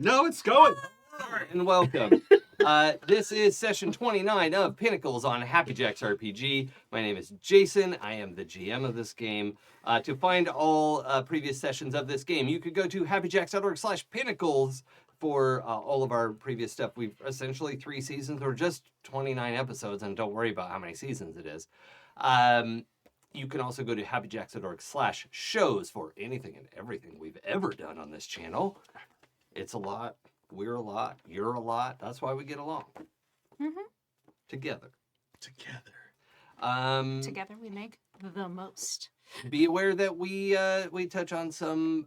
No, it's going. And welcome. This is session 29 of Pinnacles on Happyjacksrpg. My name is Jason. I am the GM of this game. To find all previous sessions of this game, you could go to happyjacks.org/pinnacles for all of our previous stuff. We've essentially 3 seasons or just 29 episodes, and don't worry about how many seasons it is. You can also go to happyjacks.org/shows for anything and everything we've ever done on this channel. It's a lot. We're a lot. You're a lot. That's why we get along. Mm-hmm. Together. Together we make the most. Be aware that we touch on some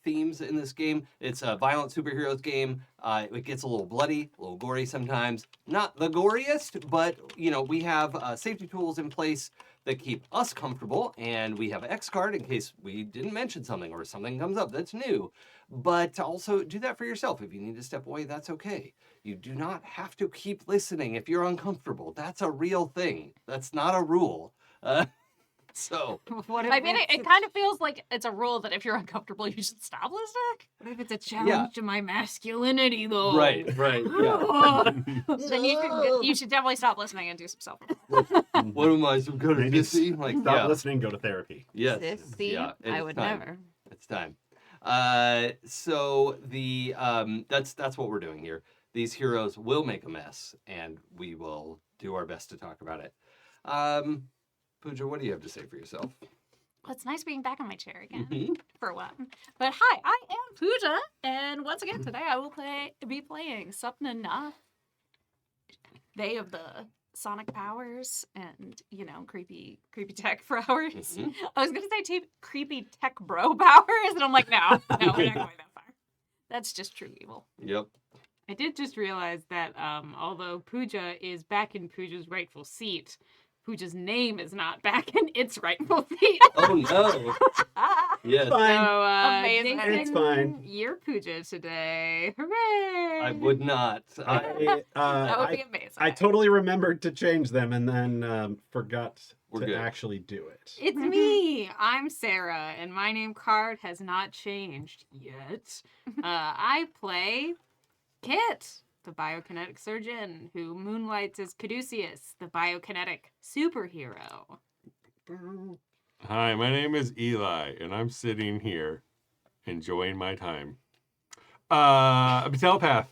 themes in this game. It's a violent superheroes game. It gets a little bloody, a little gory sometimes. Not the goriest, but we have safety tools in place that keep us comfortable, and we have X card in case we didn't mention something or something comes up that's new. But also do that for yourself. If you need to step away, that's okay. You do not have to keep listening if you're uncomfortable. That's a real thing. That's not a rule. So, it kind of feels like it's a rule that if you're uncomfortable, you should stop listening. What if it's a challenge to my masculinity, though? Right, yeah. Then you should definitely stop listening and do some self. What am I, some kind of sissy? Like, Stop listening, go to therapy. Yes. Sissy? Yeah, I would never. It's time. So the that's what we're doing here. These heroes will make a mess, and we will do our best to talk about it. Pooja, what do you have to say for yourself? Well, it's nice being back on my chair again for one. Mm-hmm. But hi, I am Pooja, and once again today I will be playing Sapna. They of the sonic powers and creepy tech powers. Mm-hmm. I was gonna say creepy tech bro powers, and I'm like, no, we're not going that far. That's just true evil. Yep. I did just realize that although Pooja is back in Pooja's rightful seat, Pooja's name is not back in its rightful seat. Oh no. Yes. Fine. So, Amazing. Jason, It's fine. You're Pooja today. Hooray! I would not. That would be amazing. I totally remembered to change them and then forgot to actually do it. It's me. I'm Sarah, and my name card has not changed yet. I play Kit, the biokinetic surgeon who moonlights as Caduceus, the biokinetic superhero. Hi, my name is Eli, and I'm sitting here enjoying my time. I'm a telepath,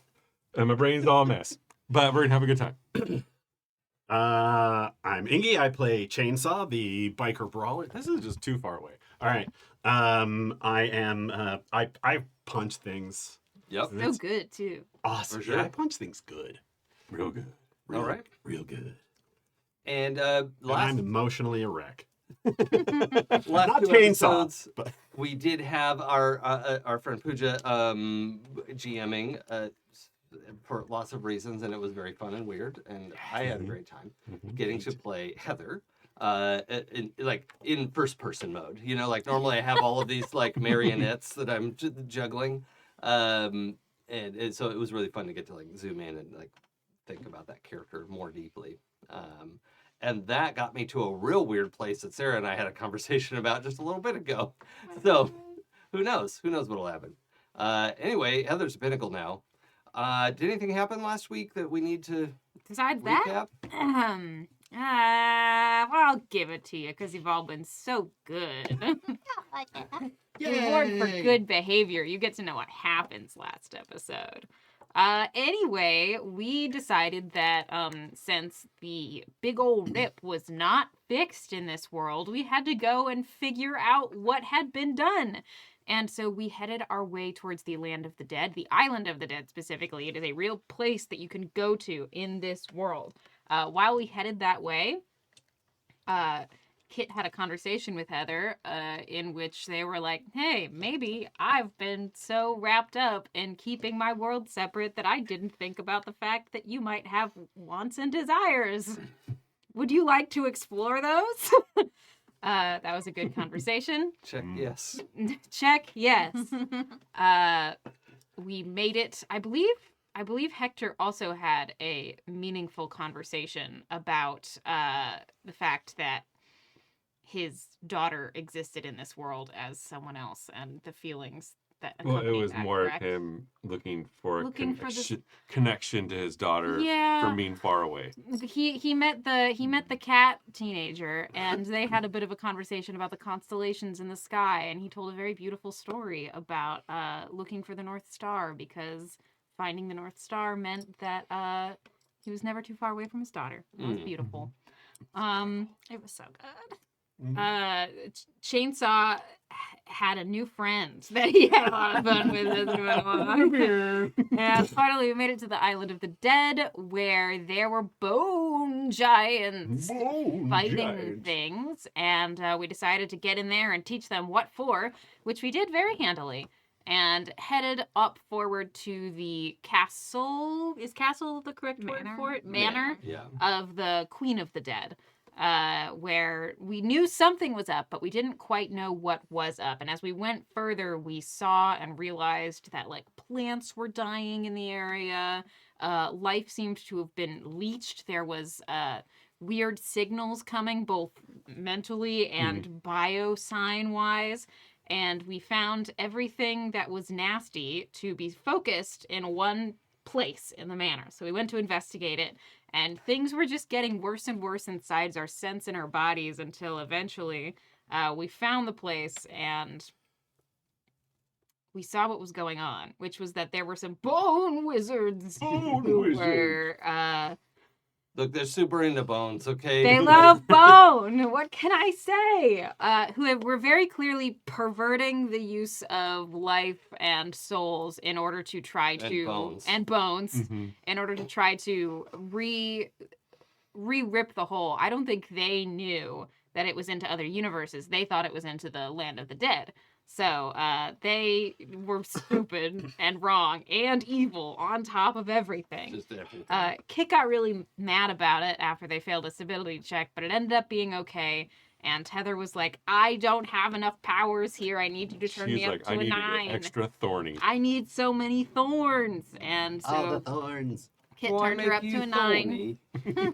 and my brain's all a mess, but we're gonna have a good time. I'm Enge. I play Chainsaw, the biker brawler. This is just too far away. All right. I punch things. Yep. So good, too. Awesome. For sure. Yeah, I punch things good. Real good. All right. Real good. And And I'm emotionally a wreck. last Not 2 chainsaw, episodes, but we did have our friend Pooja GMing for lots of reasons, and it was very fun and weird, and I had a great time getting to play Heather in first person mode. Like normally I have all of these like marionettes that I'm juggling, and so it was really fun to get to like zoom in and like think about that character more deeply. And that got me to a real weird place that Sarah and I had a conversation about just a little bit ago. So who knows? Who knows what'll happen? Anyway, Heather's a Pinnacle now. Did anything happen last week that we need to Besides recap? that, well, I'll give it to you because you've all been so good. Reward for good behavior. You get to know what happens last episode. Anyway, we decided that since the big old rip was not fixed in this world, we had to go and figure out what had been done. And so we headed our way towards the land of the dead, the island of the dead specifically. It is a real place that you can go to in this world. While we headed that way, Kit had a conversation with Heather in which they were like, hey, maybe I've been so wrapped up in keeping my world separate that I didn't think about the fact that you might have wants and desires. Would you like to explore those? That was a good conversation. Check yes. Check yes. We made it. I believe Hector also had a meaningful conversation about the fact that his daughter existed in this world as someone else and the feelings that Well, it accompanied was that, more correct? of him looking for a Looking for this- connection to his daughter Yeah. from being far away. He met the cat teenager, and they had a bit of a conversation about the constellations in the sky, and he told a very beautiful story about looking for the North Star, because finding the North Star meant that he was never too far away from his daughter. It was beautiful. It was so good. Chainsaw had a new friend that he had a lot of fun with as we went along. And finally we made it to the Island of the Dead, where there were bone giants fighting things, and we decided to get in there and teach them what for, which we did very handily, and headed up forward to the castle. Is castle the correct word for it? Manor Yeah. of the Queen of the Dead. Where we knew something was up, but we didn't quite know what was up. And as we went further, we saw and realized that like plants were dying in the area. Life seemed to have been leached. There was weird signals coming, both mentally and bio-sign wise. And we found everything that was nasty to be focused in one place in the manor. So we went to investigate it. And things were just getting worse and worse inside our sense in our bodies until eventually we found the place and we saw what was going on, which was that there were some bone wizards who were... Look, they're super into bones, okay? They love bone! What can I say? Were very clearly perverting the use of life and souls in order to try to... bones. And bones. Mm-hmm. In order to try to re-rip the hole. I don't think they knew that it was into other universes. They thought it was into the land of the dead. So they were stupid and wrong and evil on top of everything. Just everything. Kit got really mad about it after they failed a stability check, but it ended up being okay. And Heather was like, I don't have enough powers here. I need you to turn She's me up like, to I a need 9. to get extra thorny. I need so many thorns. And so All the thorns. Kit turned her up to a 9.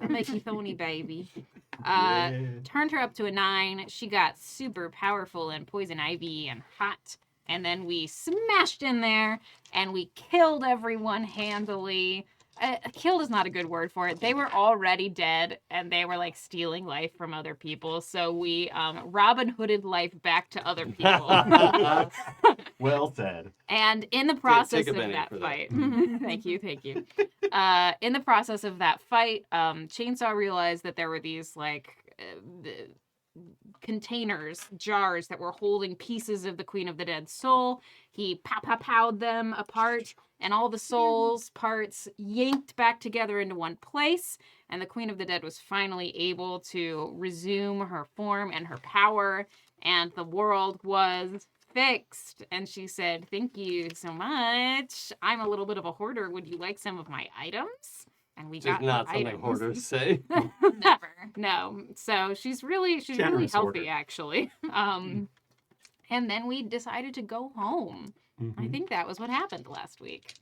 Make you thorny, baby. Turned her up to a 9. She got super powerful and poison ivy and hot. And then we smashed in there and we killed everyone handily. Killed is not a good word for it. They were already dead and they were like stealing life from other people. So we Robin Hooded life back to other people. Well said. And in the process Take a of Benny that for that. fight, thank you. In the process of that fight, Chainsaw realized that there were these like containers, jars that were holding pieces of the Queen of the Dead's soul. He powed them apart, and all the soul's parts yanked back together into one place. And the Queen of the Dead was finally able to resume her form and her power, and the world was fixed. And she said, "Thank you so much. I'm a little bit of a hoarder. Would you like some of my items?" And we Just got not her something items. hoarders say. Never. No. So she's really Generous healthy, hoarder. actually. And then we decided to go home. I think that was what happened last week.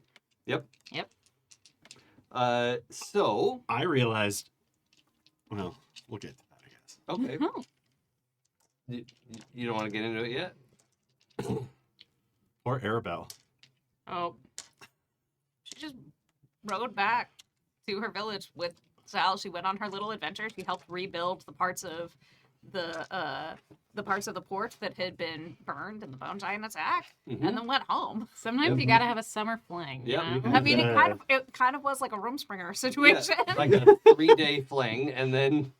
Yep. Yep. So, I realized. Well, we'll get to that, I guess. okay. Oh. You don't want to get into it yet? Or Arabelle. Oh. She just rode back to her village with Sal. She went on her little adventure. She helped rebuild the parts of the parts of the port that had been burned in the bone giant attack, Mhm. and then went home. Sometimes you gotta have a summer fling. You Yep. know? I mean, it kind of was like a Rumspringer situation. Yeah, like a 3-day fling, and then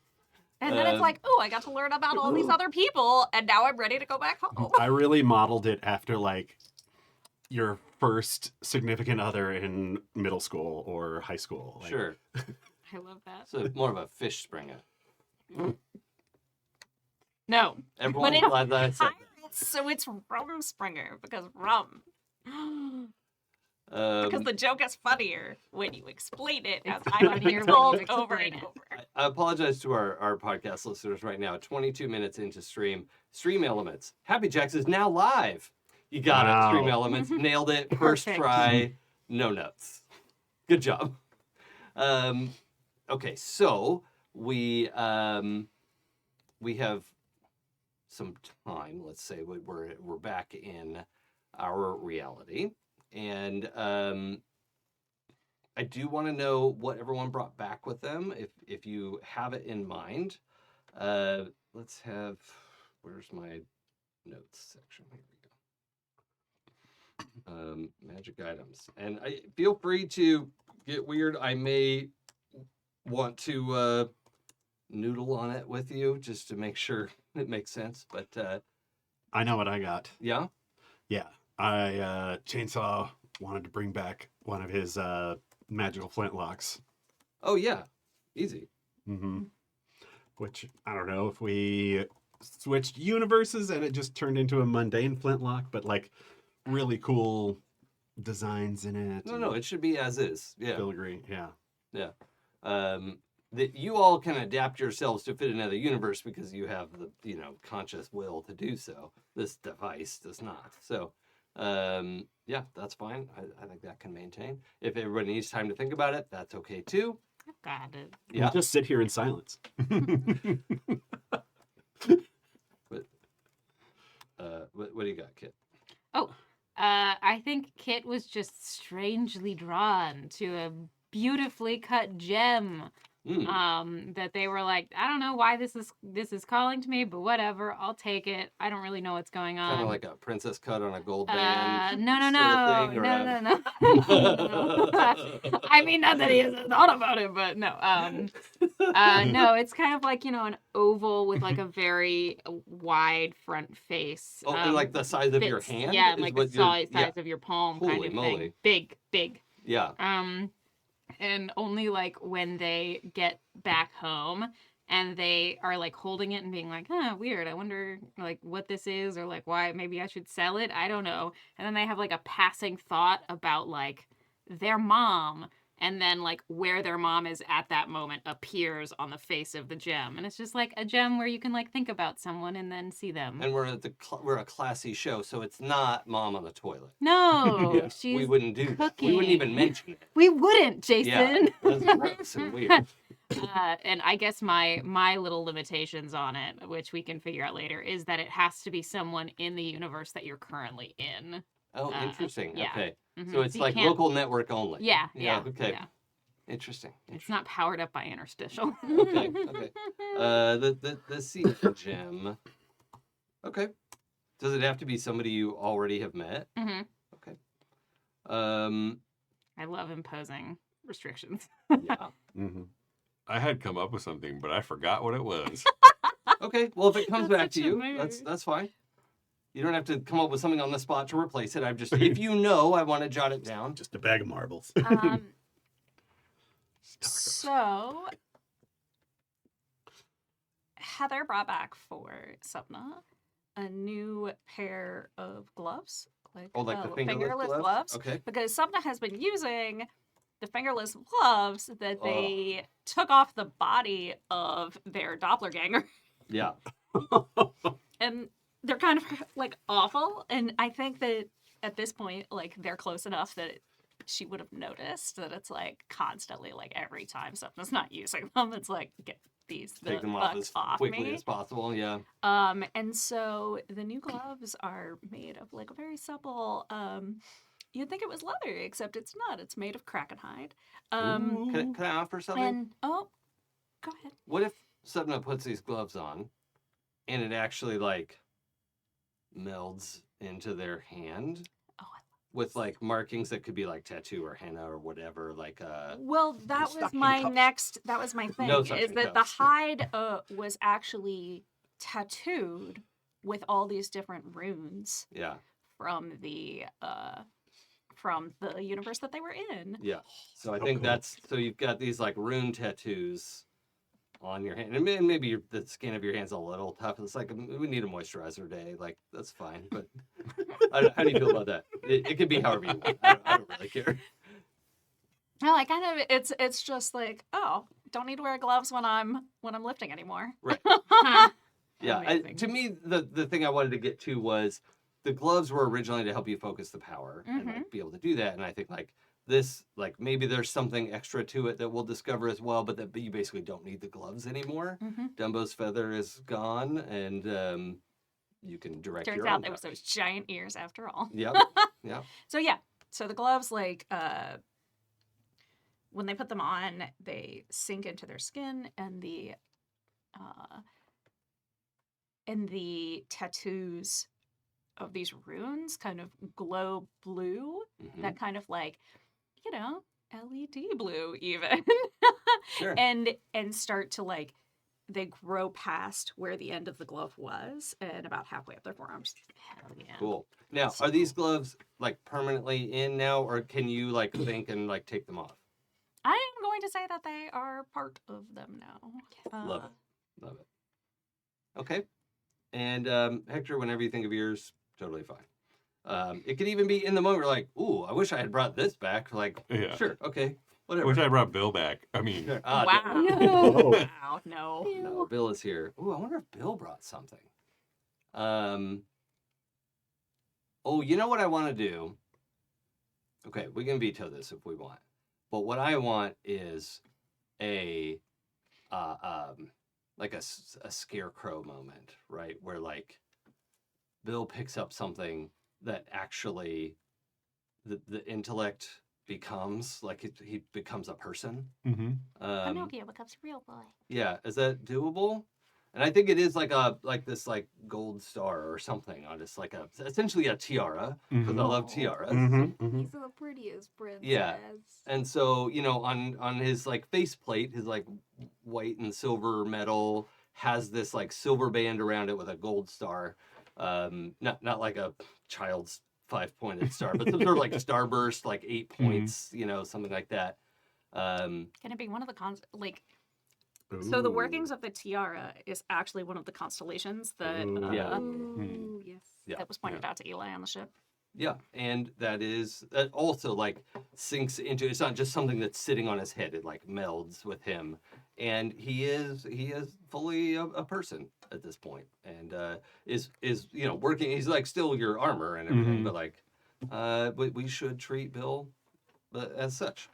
And then it's like, oh, I got to learn about all these other people, and now I'm ready to go back home. I really modeled it after like your first significant other in middle school or high school. Like, sure. I love that. So more of a fish springer. No. Everyone's it's glad that I said So it's Rumspringer because rum. that. Because the joke is funnier when you explain it, as It's I'm funnier being when told you over explain and it. over. I apologize to our podcast listeners right now. 22 minutes into stream elements. Happy Jacks is now live. You got Wow. it. Stream elements. Nailed it. First Perfect. try. No nuts. Good job. Okay, so we have some time. Let's say we're back in our reality. And I do want to know what everyone brought back with them, if you have it in mind. Let's have, where's my notes section? Here we go. Magic items. And feel free to get weird. I may want to noodle on it with you just to make sure it makes sense. But I know what I got. yeah. Yeah. I Chainsaw wanted to bring back one of his magical flintlocks. Oh yeah, easy. Mm-hmm. Which, I don't know if we switched universes and it just turned into a mundane flintlock, but like really cool designs in it. No, it should be as is. Yeah. Filigree, yeah. Yeah. That you all can adapt yourselves to fit another universe because you have the, conscious will to do so. This device does not. So, yeah, that's fine. I think that can maintain. If everybody needs time to think about it, that's okay too. I've got it. Yeah. We'll just sit here in silence. But, what do you got, Kit? I think Kit was just strangely drawn to a beautifully cut gem. That they were like, I don't know why this is calling to me, but whatever, I'll take it. I don't really know what's going on. Kind of like a princess cut on a gold band. No. Sort of thing, No. I mean, not that he hasn't thought about it, but no. No, it's kind of like, an oval with like a very wide front face. Oh, and like the size of your fits- hand? Yeah, is like what the you're- size of your palm kind Holy of moly. thing. Big. Yeah. And only like when they get back home and they are like holding it and being like, weird. I wonder like what this is or like why maybe I should sell it. I don't know. And then they have like a passing thought about like their mom, and then like where their mom is at that moment appears on the face of the gem. And it's just like a gem where you can like think about someone and then see them. And we're a classy show, so it's not mom on the toilet. No, Yeah, she's we wouldn't do that. We cooking. wouldn't even mention it. We wouldn't, Jason. Yeah, that's gross and weird. And I guess my little limitations on it, which we can figure out later, is that it has to be someone in the universe that you're currently in. Oh, interesting. yeah. Okay. Mhm. So it's You like can't- local network only. Yeah. Okay. Yeah. Interesting. It's not powered up by Outerstitial. Okay. The sea gem. Okay. Does it have to be somebody you already have met? hmm Okay. I love imposing restrictions. Yeah. Mm-hmm. I had come up with something, but I forgot what it was. Okay. Well, if it comes That's back to such a you, mood. that's fine. You don't have to come up with something on the spot to replace it. If you know, I want to jot it down. Just a bag of marbles. So Heather brought back for Sapna a new pair of gloves, like The fingerless gloves, Okay. because Sapna has been using the fingerless gloves that they took off the body of their doppelganger, Yeah. and they're kind of like awful. And I think that at this point, like they're close enough that she would have noticed that it's like constantly, like every time Sapna's not using them, it's like get these Take the them off fuck as off quickly me. as possible. Yeah. And so the new gloves are made of like a very supple, you'd think it was leather, except it's not. It's made of kraken hide. Can I offer something? And go ahead. What if Sapna puts these gloves on and it actually like melds into their hand Oh, with like markings that could be like tattoo or henna or whatever, like well, that was suction my cups. next. That was my thing. No Is suction that cups. the hide was actually tattooed with all these different runes yeah. from the universe that they were in. Yeah. So I So think cool. so you've got these like rune tattoos on your hand. And maybe the skin of your hand's a little tough. It's like we need a moisturizer day. Like that's fine. But how do you feel about that? It could be however you want. I don't really care. No, I kind of it's just like, oh, don't need to wear gloves when I'm lifting anymore. Yeah, Amazing. to me, the thing I wanted to get to was the gloves were originally to help you focus the power and like, be able to do that. And I think like this, like maybe there's something extra to it that we'll discover as well, but that you basically don't need the gloves anymore. Mhm. Dumbo's feather is gone, and you can direct Turns your out own there was touch. those giant ears after all. Yep. Yep. So yeah, so the gloves, like, when they put them on, they sink into their skin, and the tattoos of these runes kind of glow blue. Mhm. That kind of like, you know, LED blue even, Sure. and start to like, they grow past where the end of the glove was, and about halfway up their forearms. Hell yeah. Cool. Now, So are these gloves like permanently in now, or can you like think and like take them off? I am going to say that they are part of them now. Love it. Love it. Okay. And Hector, whenever you think of yours, totally fine. It could even be in the moment. You're like, ooh, I wish I had brought this back. Like, Yeah. sure, okay, I whatever. wish I brought Bill back. I mean, Sure. Wow. No. Wow. No. No, Bill is here. Ooh, I wonder if Bill brought something. Oh, you know what I want to do? Okay, we can veto this if we want. But what I want is a like a scarecrow moment, right? Where like Bill picks up something that actually the intellect becomes like he becomes a person. mhm. Pinocchio becomes a real boy. Yeah, is that doable? And I think it is like this like gold star or something on just like essentially a tiara, because I love tiaras. He's the prettiest princess. Yeah. And so, you know, on his like faceplate, his like white and silver metal has this like silver band around it with a gold star. Not like a child's 5-pointed star, but some sort of like starburst, like 8 points, you know, something like that. Can it be one of the So the workings of the tiara is actually one of the constellations that Ooh. Yeah. Ooh, yes. Yeah. that was pointed out to Eli on the ship. Yeah, and that also like sinks into. It's not just something that's sitting on his head. It like melds with him, and he is fully a person at this point, and is you know working. He's like still your armor and everything, Mhm. but like, we should treat Bill as such.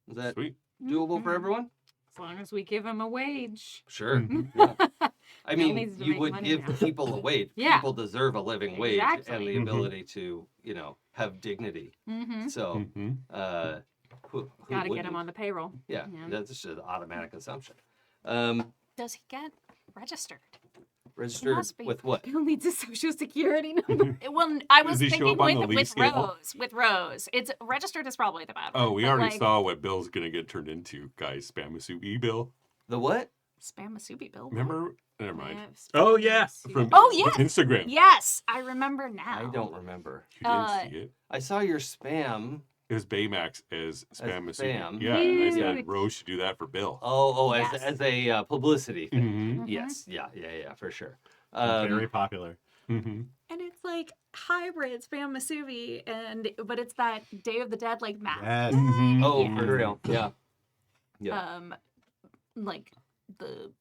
Is that Sweet. doable for everyone? As long as we give him a wage. Sure. Mhm. Yeah. I Bill mean, needs to you make would money give now. people a wage. Yeah. People deserve a living wage and Exactly. the Mhm. ability to, you know, have dignity. Mm-hmm. So, Mhm. who Gotta get him wouldn't? on the payroll. Yeah, Yeah. that's just an automatic assumption. Does he get registered? Registered must be. with what? Bill needs a social security number. Well, I Does was he show thinking up on the with league scale? Rose. With Rose, it's registered is probably the bad word. Oh, we but, already like, saw what Bill's gonna get turned into, guys. Spam a soup Bill. The what? Spam Masubi Bill. Remember? Never mind. Oh, yeah. From Oh, yes. Instagram. Yes, I remember now. I don't remember. You didn't Uh, see it. I saw your spam. It was Baymax as Spam Masubi. spam. Yeah, and I said Cute. Rose should do that for Bill. As Yes. as a publicity thing. Mm-hmm. Yes. Yeah. For sure. Very popular. Mm-hmm. And it's like hybrid Spam Masubi, but it's that Day of the Dead like mask. Yes. Mm-hmm. Oh, Yeah. for real. Yeah. Yeah. Like the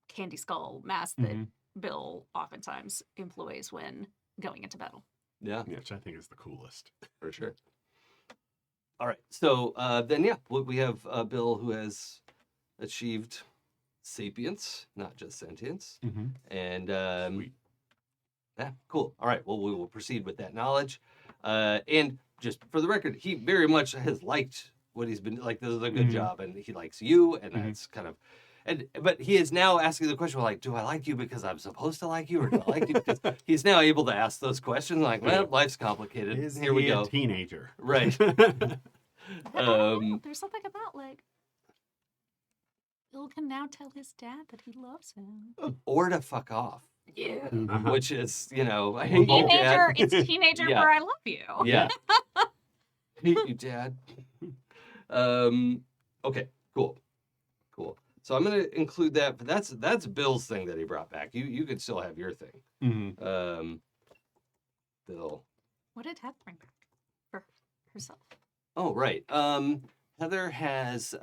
candy skull mask that Mhm. Bill oftentimes employs when going into battle. Yeah. Which I think is the coolest. For sure. All right. So then, yeah, we have Bill who has achieved sapience, not just sentience. Mm-hmm. And Sweet. yeah, cool. All right. Well, we will proceed with that knowledge. And just for the record, he very much has liked what he's been like. This is a good Mhm. job, and he likes you, and Mhm. that's kind of. But he is now asking the question, like, do I like you because I'm supposed to like you, or do I like you because he's now able to ask those questions? Like, well, life's complicated. Is Here we he go. a teenager? Right. I don't know. There's something about like Bill can now tell his dad that he loves him. Or to fuck off, Yeah. Uh-huh. which is, you know, I hate you, Teenager, Dad. it's teenager Yeah. where I love you. Yeah. Hate you, Dad. Okay, cool. So I'm gonna include that, but that's Bill's thing that he brought back. You could still have your thing. Mm-hmm. Bill. What did Heather bring back for herself? Oh, right. Heather has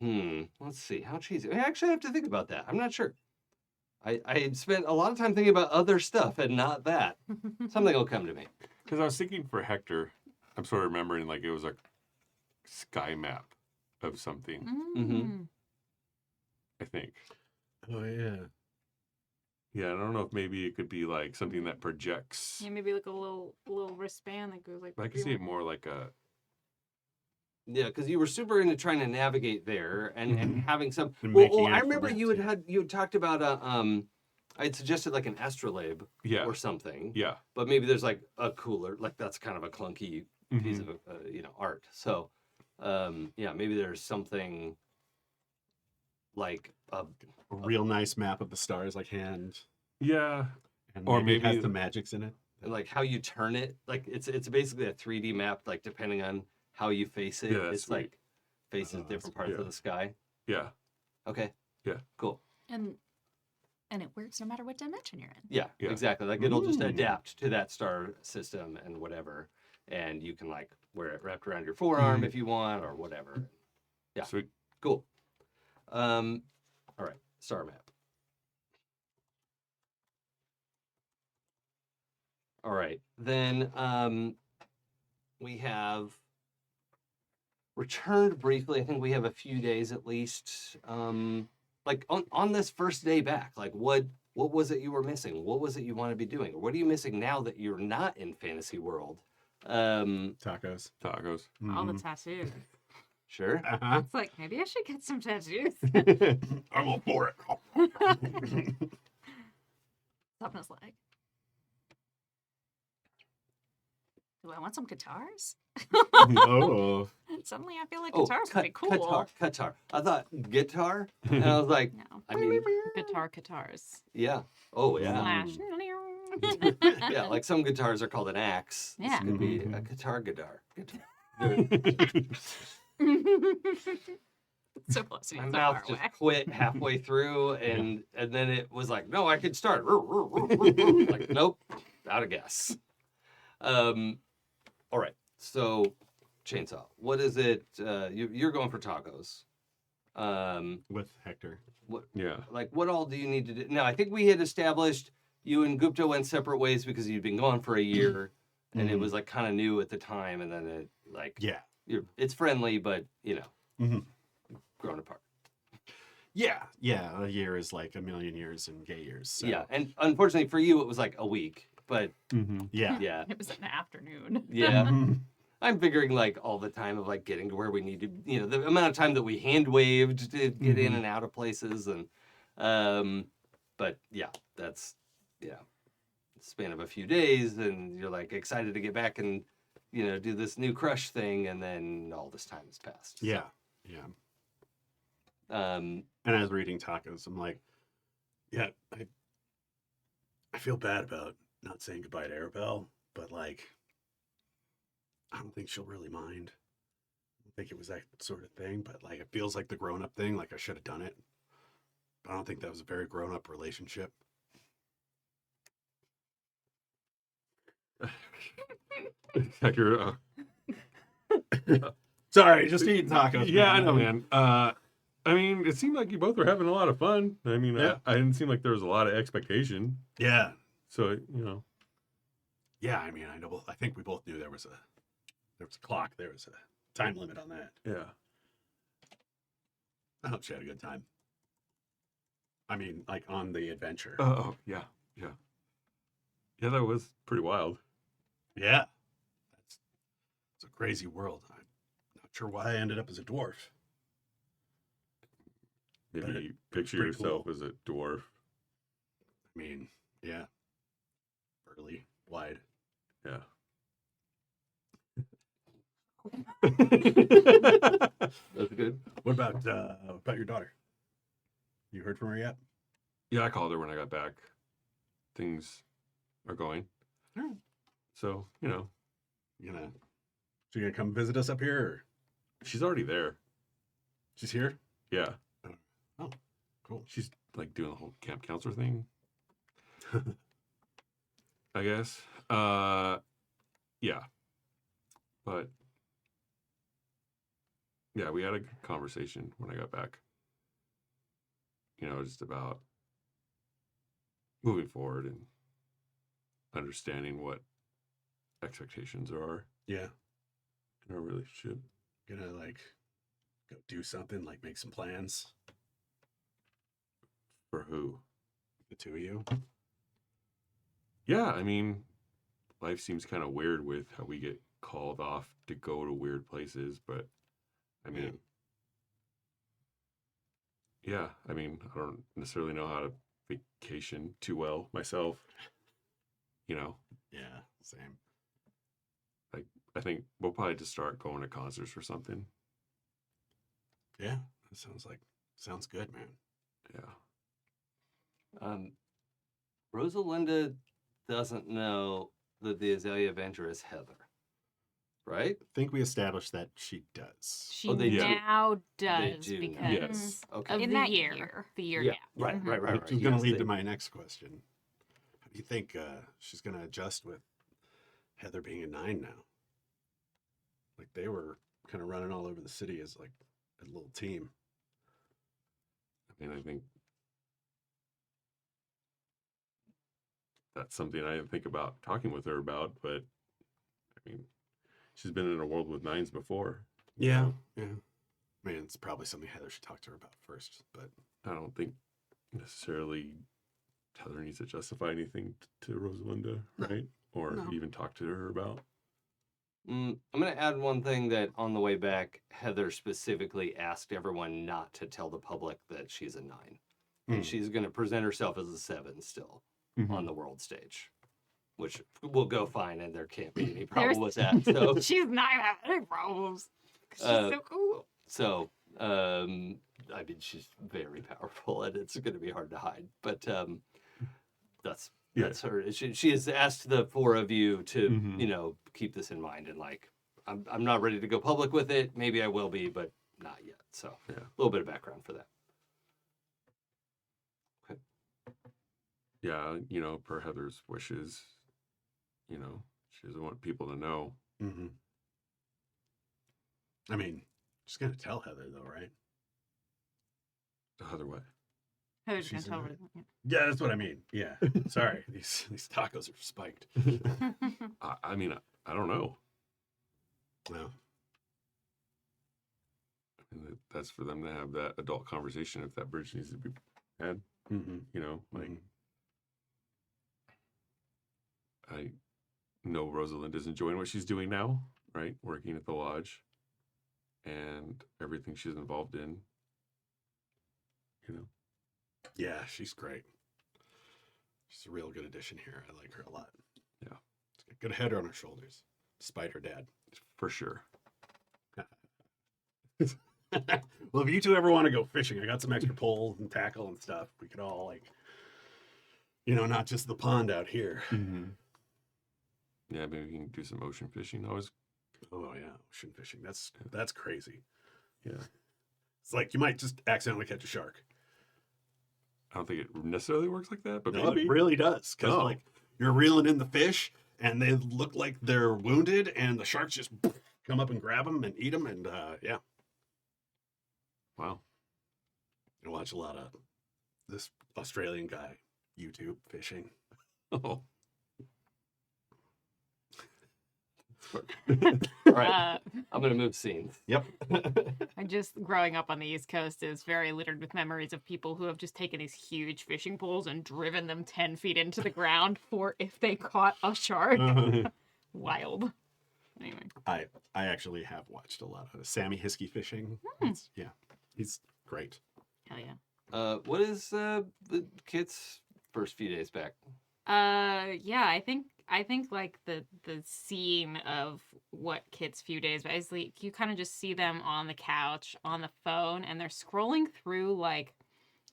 let's see, how cheesy. I actually have to think about that. I'm not sure. I had spent a lot of time thinking about other stuff and not that. Something will come to me. Because I was thinking for Hector, I'm sort of remembering like it was a sky map of something, Mhm. I think. Oh yeah. Yeah, I don't know if maybe it could be like something that projects. Yeah, maybe like a little wristband that goes like. I can see it more like a. Yeah, because you were super into trying to navigate there and having some. And Well, making I actual remember maps, you yeah. had talked about I had suggested like an astrolabe Yeah. or something. Yeah. But maybe there's like a cooler, like that's kind of a clunky piece Mhm. of art. So, yeah, maybe there's something like A real nice map of the stars, like hand, Yeah. and Or maybe it has maybe- the magics in it. and like how you turn it. Like it's basically a 3D map. Like depending on how you face it, Yeah, that's it's like sweet. faces Oh, that's different parts yeah. of the sky. Yeah. Okay. Yeah. Cool. And it works no matter what dimension you're in. Yeah, Yeah. exactly. Like it'll just Mm. adapt to that star system and whatever, and you can like wear it wrapped around your forearm Mhm. if you want or whatever. Yeah. Sweet. Cool. All right, star map. All right, then we have returned briefly. I think we have a few days at least. Like on this first day back, like what was it you were missing? What was it you want to be doing? What are you missing now that you're not in fantasy world? Tacos. Tacos. All the Mhm. tattoos. Sure. Uh-huh. It's like maybe I should get some tattoos. I'm all for it. Sapna's like, do I want some guitars? Oh. Suddenly I feel like Oh, guitars would be cool. Qatar. I thought guitar, and I was like, No. I mean, Guitars. yeah. Oh yeah. Slash. Yeah, like some guitars are called an axe. This Yeah. could be a Mhm. guitar guitar. So close to My being so mouth far just away. quit halfway through, and then it was like, no, I could start. Like, nope, out of gas. All right, so chainsaw. What is it? You're going for tacos. With Hector. Yeah. Like, what all do you need to do? Now, I think we had established you and Gupta went separate ways because you'd been gone for a year, and it Mhm. was like kind of new at the time, and then it like Yeah. it's friendly, but Mhm. grown apart. Yeah. Yeah. A year is like a million years in gay years. So. Yeah, and unfortunately for you, it was like a week, but Mm-hmm. Yeah. yeah, It was an afternoon. yeah. Mhm. I'm figuring like all the time of like getting to where we need to, the amount of time that we hand waved to get in Mhm. and out of places, and but yeah, that's span of a few days, and you're like excited to get back and do this new crush thing, and then all this time has passed. So, Yeah. Yeah. And as we're eating tacos, I'm like, yeah, I feel bad about not saying goodbye to Arabelle, but like, I don't think she'll really mind. I don't think it was that sort of thing, but like, it feels like the grown up thing. Like, I should have done it. But I don't think that was a very grown up relationship. Hector, Sorry, just eating tacos. yeah, I know, man. I mean, it seemed like you both were having a lot of fun. I mean, Yeah. I didn't seem like there was a lot of expectation. Yeah. So, Yeah, I mean, I think we both knew there was a clock, there was a time limit on that. yeah. I hope she had a good time. I mean, like on the adventure. Oh, yeah. Yeah. Yeah, that was pretty wild. Yeah. It's a crazy world. I'm not sure why I ended up as a dwarf. But Maybe you picture pretty yourself cool. as a dwarf. I mean, yeah. Burly, wide. Yeah. That's good. What about your daughter? You heard from her yet? Yeah, I called her when I got back. Things are going. Alright. So, She gonna come visit us up here? Or she's already there. she's here? Yeah. Oh, cool. She's like doing the whole camp counselor thing, I guess. Yeah. But yeah, we had a good conversation when I got back. Just about moving forward and understanding what expectations there are Yeah. in our relationship. Gonna like go do something, like make some plans. For who? The two of you? Yeah, I mean, life seems kind of weird with how we get called off to go to weird places, but I mean, yeah, I mean, I don't necessarily know how to vacation too well myself. You know, Yeah, same. I think we'll probably just start going to concerts or something. Yeah, that sounds good, man. Yeah. Rosalinda doesn't know that the Azalea Avenger is Heather, right? I think we established that she does. She they do. now They does do now. because Yes. Okay. of In the that year. year. The year Yeah, gap. right, Mhm. right, right, right. Which is going to Yes, lead they- to my next question. How do you think she's going to adjust with Heather being a 9 now? Like they were kind of running all over the city as like a little team. I mean, I think that's something I didn't think about talking with her about, but I mean, she's been in a world with 9s before. Yeah. I mean, it's probably something Heather should talk to her about first, but I don't think necessarily Heather needs to justify anything to Rosalinda, right? Or No. even talk to her about. I'm going to add one thing that on the way back, Heather specifically asked everyone not to tell the public that she's a 9. And she's going to present herself as a 7 still on the world stage, which will go fine, and there can't be any problem with that. So, She's not having any problems. 'Cause she's so cool. so I mean, she's very powerful, and it's going to be hard to hide. But that's her. She has asked the 4 of you to, keep this in mind, and like, I'm not ready to go public with it. Maybe I will be, but not yet. So, Yeah. a little bit of background for that. Okay. Yeah, per Heather's wishes, she doesn't want people to know. mm-hmm. I mean, she's going to tell Heather though, right? Heather what? Heather's gonna She's tell in her. Yeah, that's what I mean. Yeah. Sorry. These tacos are spiked. I mean, I don't know. No. I mean, that's for them to have that adult conversation if that bridge needs to be had. Mm-hmm. Like Mhm. I know Rosalinda's enjoying what she's doing now, right? Working at the lodge and everything she's involved in. Yeah, she's great. She's a real good addition here. I like her a lot. Yeah. She's got a good head on her shoulders, despite her dad. For sure. Well, if you two ever want to go fishing, I got some extra poles and tackle and stuff. We could all not just the pond out here. Mm-hmm. Yeah, maybe we can do some ocean fishing. Oh yeah, ocean fishing. That's crazy. Yeah. It's like you might just accidentally catch a shark. I don't think it necessarily works like that, but No, maybe. it really does. Because Oh. like you're reeling in the fish, and they look like they're wounded, and the sharks just come up and grab them and eat them, and yeah. Wow. I watch a lot of this Australian guy YouTube fishing. Oh. All right. I'm going to move scenes. Yep. I just growing up on the East Coast is very littered with memories of people who have just taken these huge fishing poles and driven them 10 feet into the ground for if they caught a shark. Wild. Anyway. I actually have watched a lot of Sammy Hiskey fishing. Yeah, he's great. Hell yeah. What is the kid's first few days back? Yeah, I think like the scene of what Kit's few days basically you kind of just see them on the couch on the phone and they're scrolling through like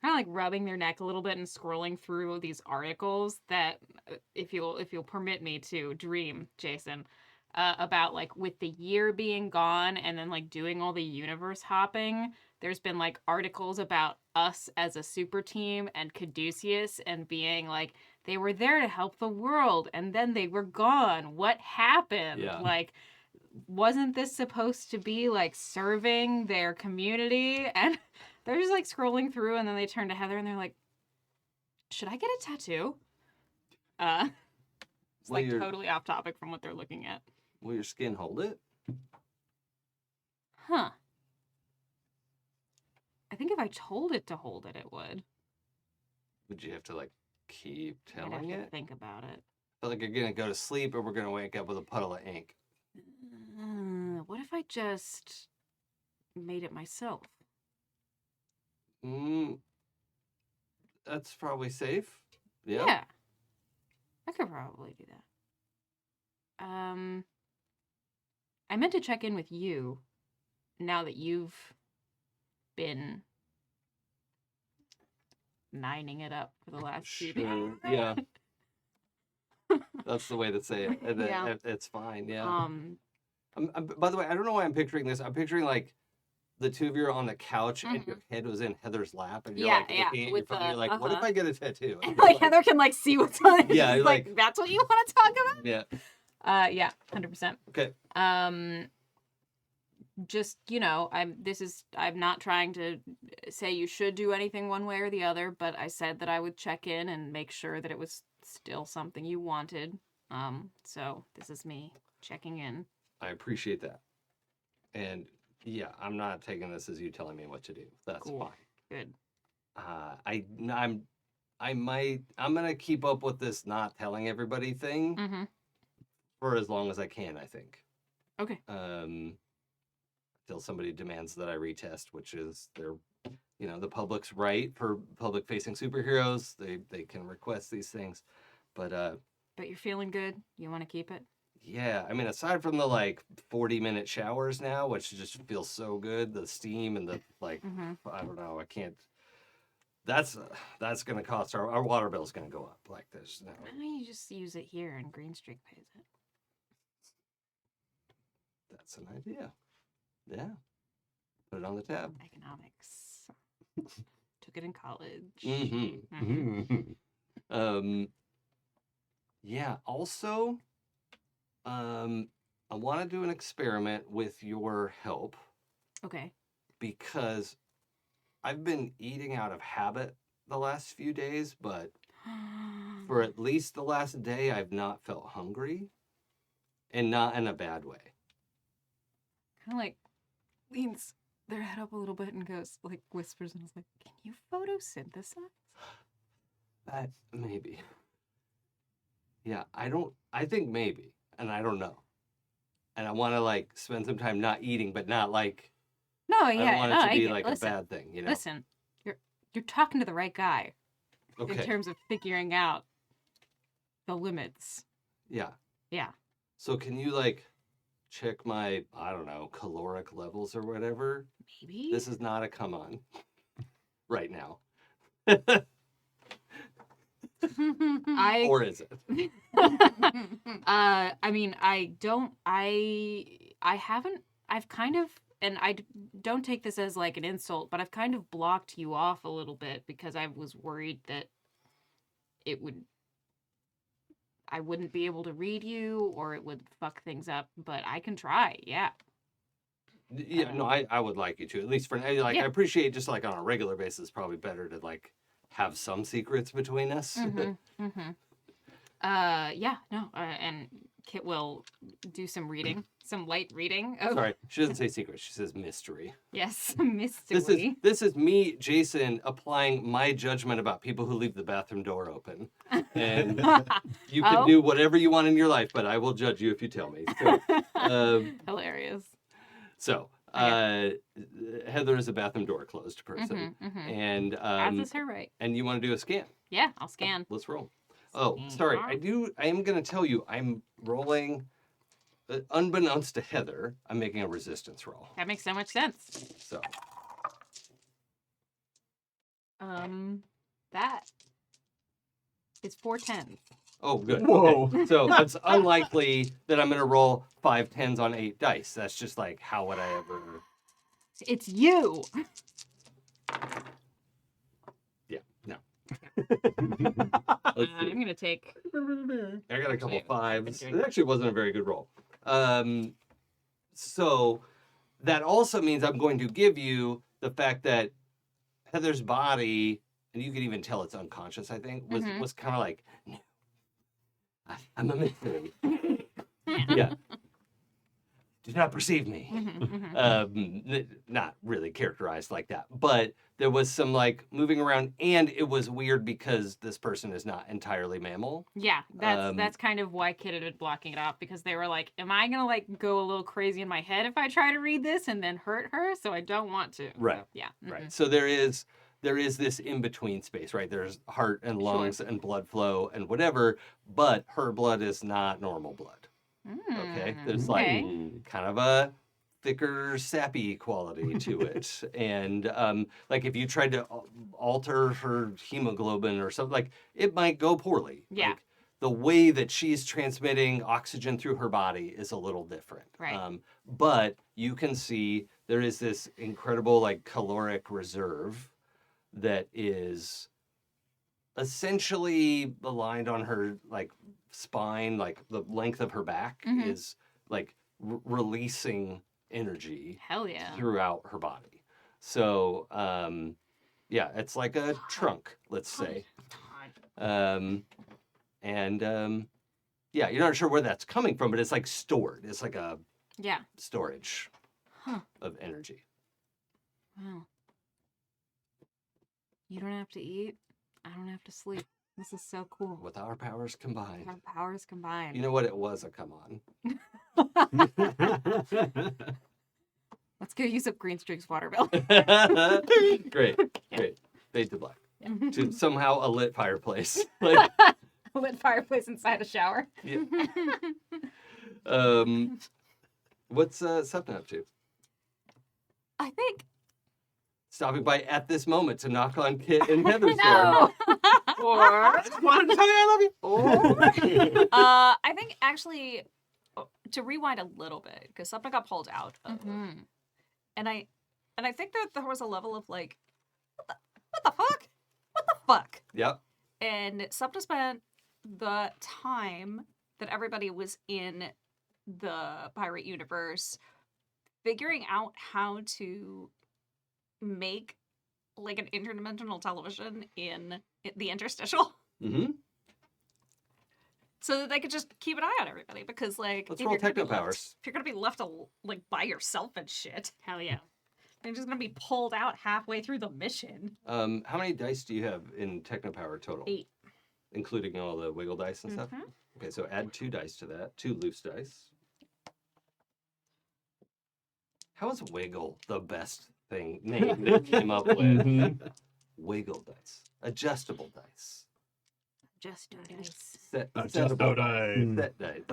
kind of like rubbing their neck a little bit and scrolling through these articles that if you'll permit me to dream, Jason, about like with the year being gone and then like doing all the universe hopping, there's been like articles about us as a super team and Caduceus and being like they were there to help the world and then they were gone. What happened? Yeah. Like, wasn't this supposed to be like serving their community? And they're just like scrolling through and then they turn to Heather and they're like, should I get a tattoo? It's like totally off topic from what they're looking at. Will your skin hold it? Huh. I think if I told it to hold it, it would. Would you have to like keep I'd have telling to it? think about it. Feel like you're gonna go to sleep, or we're gonna wake up with a puddle of ink. What if I just made it myself? That's probably safe. Yeah. Yeah. I could probably do that. I meant to check in with you now that you've been nining it up for the last few days. Sure. Yeah. That's the way to say it. And Yeah. It's fine. Yeah. By the way, I don't know why I'm picturing this. I'm picturing like the two of you are on the couch and your head was in Heather's lap, and you're Yeah, like yeah, looking at with your phone. You're the- like, what if uh-huh. I get a tattoo? And Like you're Heather can like see what's on it. Yeah, She's like- like, that's what you want to talk about? Yeah. Yeah, 100%. Okay. Just, you know, I'm not trying to say you should do anything one way or the other, but I said that I would check in and make sure that it was still something you wanted. So this is me checking in. I appreciate that. And yeah, I'm not taking this as you telling me what to do. That's Cool. fine. Good. I'm gonna keep up with this not telling everybody thing Mm-hmm. for as long as I can, I think. Okay. Till somebody demands that I retest, which is the public's right for public facing superheroes. They can request these things. But But you're feeling good? You want to keep it? yeah, I mean, aside from the like 40-minute showers now, which just feels so good, the steam and the like, Mm-hmm. I don't know, I can't. That's gonna cost our water bill's gonna go up. Like this. No. You just use it here and Green Streak pays it. That's an idea. Yeah. Put it on the tab. Economics. Took it in college. Mm-hmm. Yeah. Also, I want to do an experiment with your help Okay. because I've been eating out of habit the last few days, but for at least the last day, I've not felt hungry, and not in a bad way. Kind of like leans their head up a little bit and goes, like, whispers and is like, can you photosynthesize? Maybe. Yeah, I think maybe, and I don't know. And I want to like spend some time not eating, but not like, No, I yeah, don't want it no, to I be get it. like Listen, a bad thing, you know? Listen, you're talking to the right guy in Okay. terms of figuring out the limits. Yeah. Yeah. So can you like check my, I don't know, caloric levels or whatever? Maybe. This is not a come on right now. Or is it? I mean, I've kind of, and don't take this as like an insult, but I've kind of blocked you off a little bit because I was worried that I wouldn't be able to read you or it would fuck things up, but I can try. Yeah. Yeah, no, I would like you to, at least for like, Yeah. I appreciate just like on a regular basis, probably better to like have some secrets between us. Yeah, no, and Kit will do some reading, some light reading. Oh, Sorry, she doesn't say secret, she says mystery. yes, mystery. This is me, Jason, applying my judgment about people who leave the bathroom door open. And you can Oh. do whatever you want in your life, but I will judge you if you tell me. So, Hilarious. so Heather is a bathroom door closed person, and As is her right. and you want to do a scan? Yeah, I'll scan. Let's roll. Oh, sorry. I am going to tell you, I'm rolling, unbeknownst to Heather, I'm making a resistance roll. That makes so much sense. So, That is 4 10s. oh, good. Whoa. Okay. So it's unlikely that I'm going to roll 5 10s on 8 dice. That's just like, how would I ever? It's you. Yeah, no. I'm gonna take. I got a couple Actually, fives. I've been It actually wasn't a very good roll. So that also means I'm going to give you the fact that Heather's body, and you can even tell it's unconscious, I think, was kind of like, no, I'm a mystery. Yeah. do not perceive me. Mhm, Not really characterized like that, but there was some like moving around, and it was weird because this person is not entirely mammal. Yeah, that's kind of why Kid had blocking it out, because they were like, am I gonna like go a little crazy in my head if I try to read this and then hurt her? So I don't want to. Right. So, yeah. Right. So there is this in between space, right? There's heart and lungs and blood flow and whatever, but her blood is not normal blood. Okay, there's like kind of a thicker, sappy quality to it, and like if you tried to alter her hemoglobin or something, like it might go poorly. Yeah. Like, the way that she's transmitting oxygen through her body is a little different. Right. But you can see there is this incredible like caloric reserve that is essentially aligned on her like spine, like the length of her back is like releasing energy Hell yeah. throughout her body. So yeah, it's like a trunk, let's say. Yeah, you're not sure where that's coming from, but it's like stored. It's like a storage of energy. Wow. You don't have to eat. I don't have to sleep. This is so cool. With our powers combined. Our powers combined. You know what? It was a come on. Let's go use up Green Streak's water bill. Great. Fade to black. To somehow a lit fireplace. Like, A lit fireplace inside a shower. yeah. What's Sapna up to? I think Stopping by at this moment to knock on Kit and Heather's door. No. Or I just wanted to tell you I love you. Or I think actually to rewind a little bit, because something got pulled out of, and I think that there was a level of like, what the fuck? Yep. And Sapna spent the time that everybody was in the pirate universe figuring out how to make like an interdimensional television in the interstitial. Mm-hmm. So that they could just keep an eye on everybody, because like Let's if roll you're gonna be techno-powers. if you're gonna be left like by yourself and shit, Hell yeah. they're just gonna be pulled out halfway through the mission. How many dice do you have in Technopower total? 8. Including all the wiggle dice and stuff? Okay, so add 2 dice to that. 2 loose dice. How is wiggle the best name that came up with? Wiggle dice. Adjustable dice. Just dice. Settable dice. Set dice.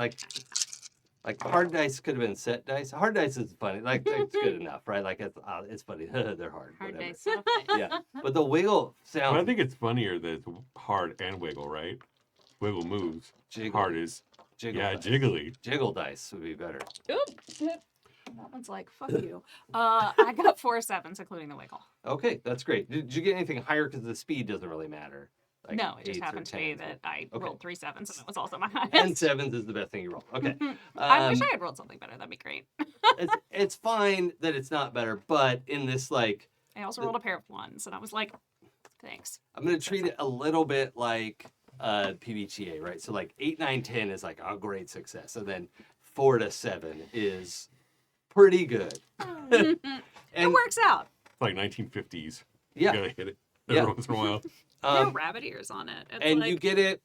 Like hard dice could have been set dice. Hard dice is funny. Like it's good enough, right? Like it's funny. They're hard. Hard whatever. dice. Yeah, but the wiggle sounds. But I think it's funnier that it's hard and wiggle, right? Wiggle moves. Jiggly. Hard is Jiggle yeah, dice. jiggly. Jiggle dice would be better. Oops. That one's like, fuck you. I got 4 7s, including the wiggle. Okay, that's great. Did you get anything higher? Because the speed doesn't really matter. Like No, it just 8s or happened to be 10s. that I Okay. rolled 3 7s, and it was also my highest. And 7s is the best thing you roll. Okay. I wish I had rolled something better. That'd be great. It's fine that it's not better, but in this like, I also rolled a pair of 1s, and I was like, thanks. I'm gonna treat it a little bit like PBTA, right? So like 8, 9, 10 is like a great success, and then 4 to 7 is pretty good. It And works out. It's like 1950s. yeah, You gotta hit it Yeah. every once in a while. There are rabbit ears on it. It's and like, you get it.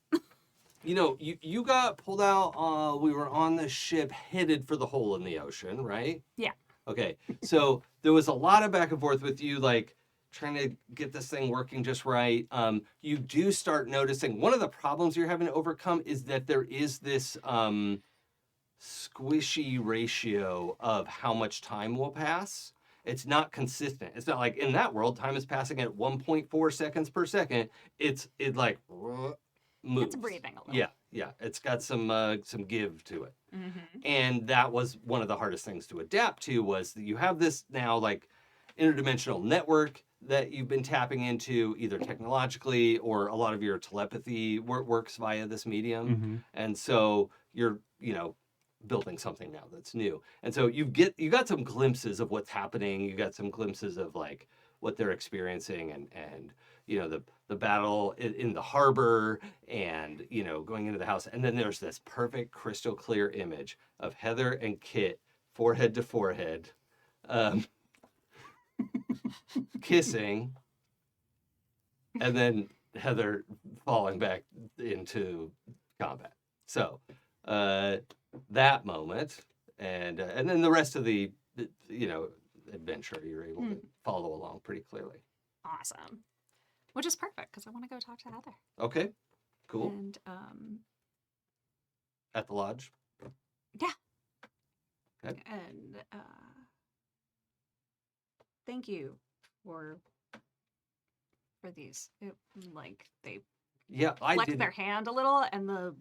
You know, you got pulled out. We were on the ship headed for the hole in the ocean, right? Yeah. Okay. So there was a lot of back and forth with you, like trying to get this thing working just right. You do start noticing one of the problems you're having to overcome is that there is this squishy ratio of how much time will pass. It's not consistent. It's not like in that world, time is passing at 1.4 seconds per second. It like moves. it's breathing a little. Yeah. It's got some give to it. Mm-hmm. And that was one of the hardest things to adapt to, was that you have this now like interdimensional network that you've been tapping into either technologically, or a lot of your telepathy works via this medium. Mm-hmm. And so you're, building something now that's new. And so you got some glimpses of what's happening. You got some glimpses of like what they're experiencing, and the battle in the harbor, and going into the house. And then there's this perfect crystal clear image of Heather and Kit forehead to forehead, kissing, and then Heather falling back into combat. So that moment, and then the rest of the adventure, you're able to follow along pretty clearly. Awesome. Which is perfect because I want to go talk to Heather. Okay, cool. And At the lodge. yeah. Okay. And thank you for these. They I flex did. their hand a little, and the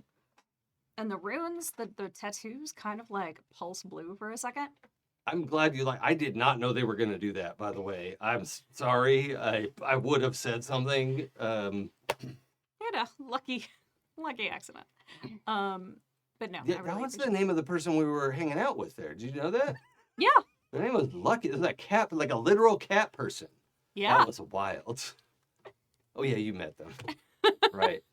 runes, the tattoos, kind of like pulse blue for a second. I'm glad you like. I did not know they were going to do that. By the way, I'm sorry. I would have said something. Lucky accident. But no, Yeah, I really what's the appreciate name of the person we were hanging out with there? Did you know that? Yeah. Their name was Lucky. It was a cat, like a literal cat person. Yeah. That was wild. Oh yeah, you met them, right?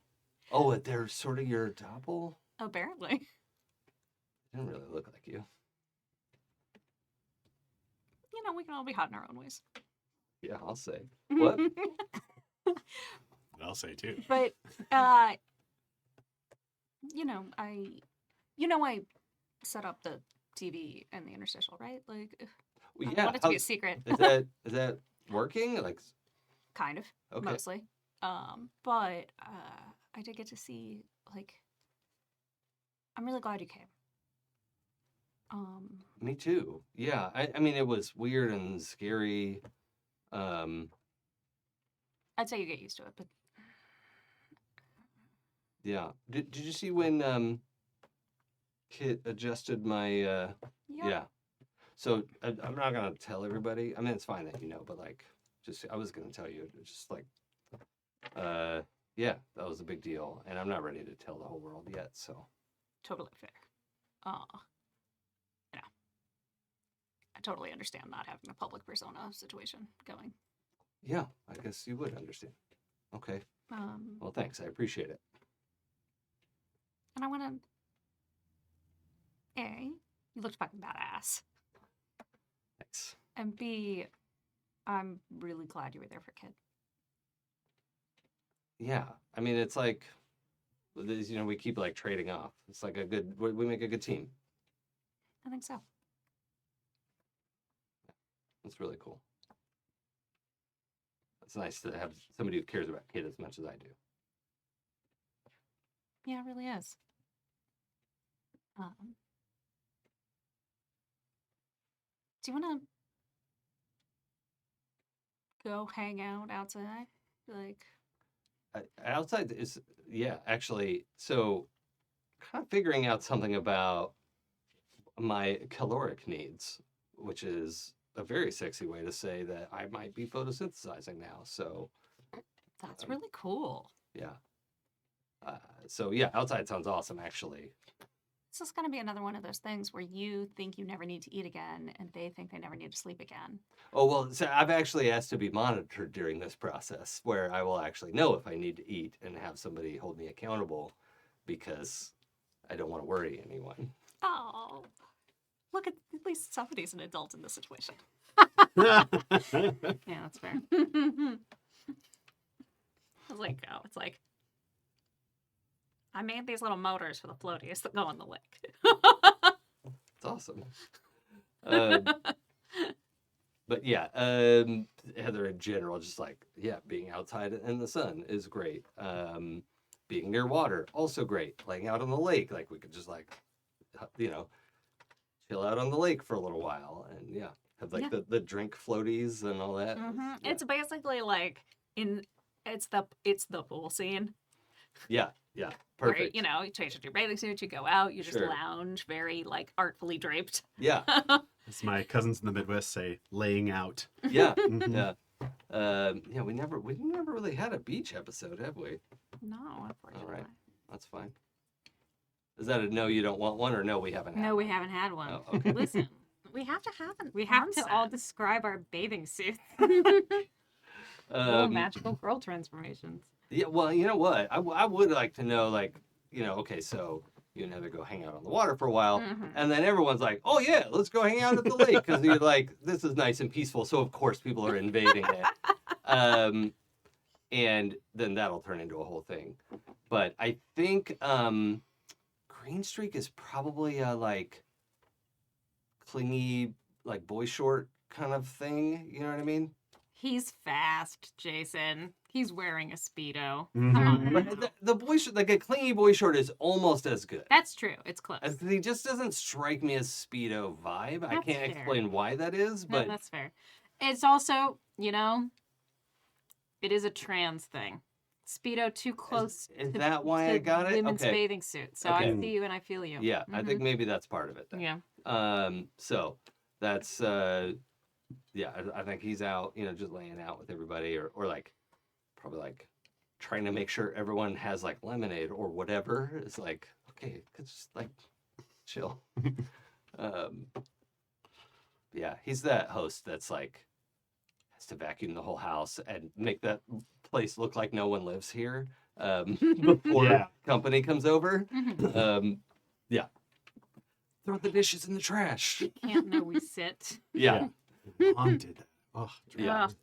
Oh, they're sort of your doppel. Apparently. They didn't really look like you. We can all be hot in our own ways. Yeah, I'll say. What? I'll say too. But I set up the TV and the interstitial, right? Like, Well, I yeah. want it to be a secret. Is that working? Like, Kind of, okay. mostly. But I did get to see, like, I'm really glad you came. Me too. Yeah. I mean, it was weird and scary. I'd say you get used to it, but Yeah. Did you see when Kit adjusted my yeah. So I'm not gonna tell everybody. I mean, it's fine that you know, but like, just I was gonna tell you. It's just like, yeah, that was a big deal, and I'm not ready to tell the whole world yet. So totally fair. I totally understand not having a public persona situation going. yeah, I guess you would understand. Okay. Well, thanks. I appreciate it. And I want to. A, you looked fucking badass. Thanks. And B, I'm really glad you were there for Kid. Yeah. I mean, it's like, we keep like trading off. It's like we make a good team. I think so. It's really cool. It's nice to have somebody who cares about Kid as much as I do. Yeah, it really is. Do you want to go hang out outside? Like, Outside is, yeah, actually, so kind of figuring out something about my caloric needs, which is a very sexy way to say that I might be photosynthesizing now. So that's really cool. yeah. So yeah, outside sounds awesome, actually. This is going to be another one of those things where you think you never need to eat again, and they think they never need to sleep again. Oh, well, so I've actually asked to be monitored during this process where I will actually know if I need to eat and have somebody hold me accountable because I don't want to worry anyone. Oh, at least somebody's an adult in this situation. Yeah, that's fair. It's like, I made these little motors for the floaties that go in the lake. It's awesome. But yeah, Heather in general, just like, yeah, being outside in the sun is great. Being near water, also great. Laying out on the lake, like we could just like, chill out on the lake for a little while and yeah, have like the drink floaties and all that. Mm-hmm. Yeah. It's basically like it's the pool scene. Yeah, perfect. Where, you change into your bathing suit, you go out, you just Sure. lounge, very like artfully draped. Yeah, As my cousins in the Midwest say, laying out. yeah, Mhm. yeah. Yeah, we never really had a beach episode, have we? No, unfortunately. All right. That's fine. Is that a no, you don't want one, or no, we haven't had No, one? we haven't had one. Oh, okay. Listen, We have to have an we have to all onset. describe our bathing suits. Little Um, magical girl transformations. Yeah, well, you know what? I would like to know, like, okay, so, you and Heather go hang out on the water for a while, Mhm. and then everyone's like, "Oh yeah, let's go hang out at the lake," because you're like, "This is nice and peaceful." So of course people are invading it, and then that'll turn into a whole thing. But I think Green Streak is probably a like clingy, like boy short kind of thing. You know what I mean? He's fast, Jason. He's wearing a Speedo. Mhm. Come on. But the boy short, like a clingy boy short, is almost as good. That's true. It's close. He just doesn't strike me as Speedo vibe. I That's can't fair. explain why that is, No, but that's fair. It's also, it is a trans thing. Speedo too close. is to- that why I to got it? Women's Okay. bathing suits. So I Okay. see you and I feel you. yeah, I think maybe that's part of it. Then. Yeah. So that's yeah, I think he's out, just laying out with everybody, or like probably like trying to make sure everyone has like lemonade or whatever. It's like, okay, just like chill. Yeah, he's that host that's like has to vacuum the whole house and make that place look like no one lives here before Yeah. company comes over. Mhm. Yeah. Throw the dishes in the trash. Can't know we sit. Yeah. Mom did that. Oh, Yeah. Ugh,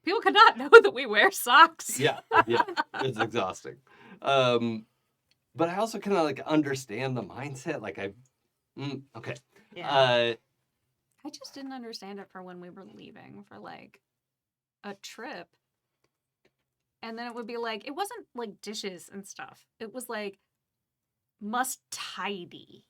people could not know that we wear socks. Yeah. Yeah. It's exhausting. But I also kind of like understand the mindset. Like okay. Yeah. I just didn't understand it for when we were leaving for like a trip. And then it would be like, it wasn't like dishes and stuff. It was like, must tidy.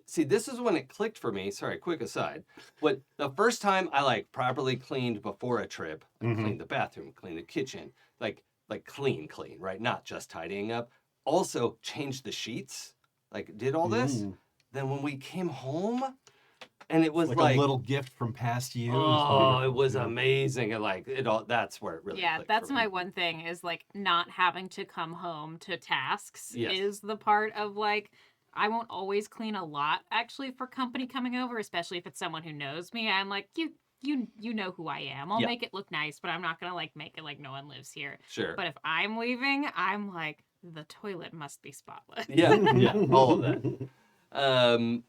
See, this is when it clicked for me. Sorry, quick aside. But the first time I like properly cleaned before a trip, like Mhm. cleaned the bathroom, cleaned the kitchen, like clean, right? Not just tidying up. Also changed the sheets, like did all this. Then when we came home, and it was like a little gift from past you. oh, it was Yeah. amazing, and like it all. That's where it really. Yeah, clicked that's for my me. one thing is like not having to come home to tasks Yes. is the part of like I won't always clean a lot actually for company coming over, especially if it's someone who knows me. I'm like, you know who I am. I'll Yeah. make it look nice, but I'm not gonna like make it like no one lives here. Sure. But if I'm leaving, I'm like, the toilet must be spotless. Yeah, yeah, all of that.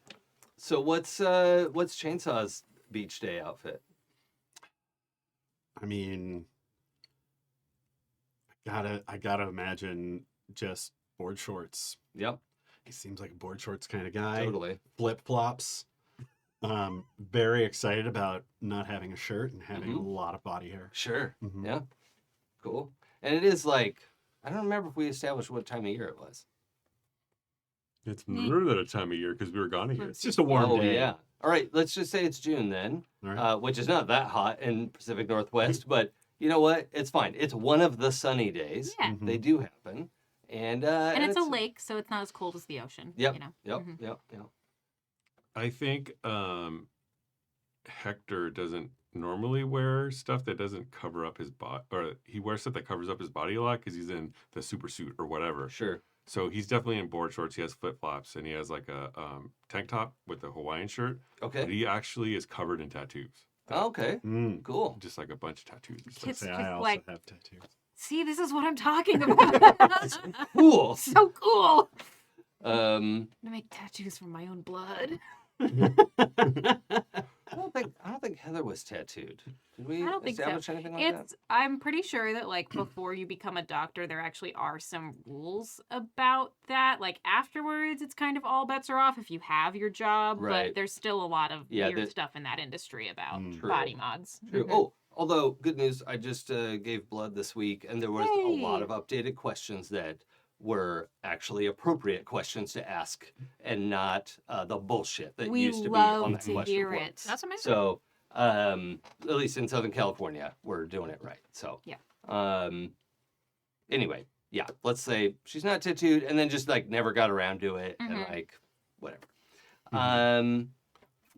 So what's Chainsaw's beach day outfit? I mean, I gotta imagine just board shorts. Yep, He seems like a board shorts kind of guy. totally. Flip flops. Very excited about not having a shirt and having a lot of body hair. Sure. Mhm. Yeah. Cool. And it is like I don't remember if we established what time of year it was. It's really that time of year because we were gone again. It's just a warm day. Yeah. All right. Let's just say it's June then, All right. which is not that hot in Pacific Northwest, but you know what? It's fine. It's one of the sunny days. Yeah. Mhm. They do happen, and And it's a lake, so it's not as cold as the ocean. Yep. You know? Yep. Mhm. Yep. I think Hector doesn't normally wear stuff that doesn't cover up his body, or he wears stuff that covers up his body a lot because he's in the super suit or whatever. Sure. So he's definitely in board shorts. He has flip flops and he has like a tank top with a Hawaiian shirt. Okay. But he actually is covered in tattoos. Okay. Mm. Cool. Just like a bunch of tattoos. It's Say just I also like, have tattoos. see, this is what I'm talking about. Cool. So cool. Um, I'm gonna make tattoos from my own blood. I don't think Heather was tattooed. Did we I don't think so. establish anything like that? I'm pretty sure that like before you become a doctor, there actually are some rules about that. Like afterwards, it's kind of all bets are off if you have your job, Right. but there's still a lot of Yeah, weird stuff in that industry about Mm. body mods. True. Mhm. Oh, although good news, I just gave blood this week, and there was a lot Hey. of updated questions that were actually appropriate questions to ask, and not the bullshit that We used to be on love that to question hear form. it. That's amazing. So, at least in Southern California, we're doing it right. So, Yeah. Anyway, yeah, let's say she's not tattooed, and then just like never got around to it, and Mhm. like whatever. Mhm.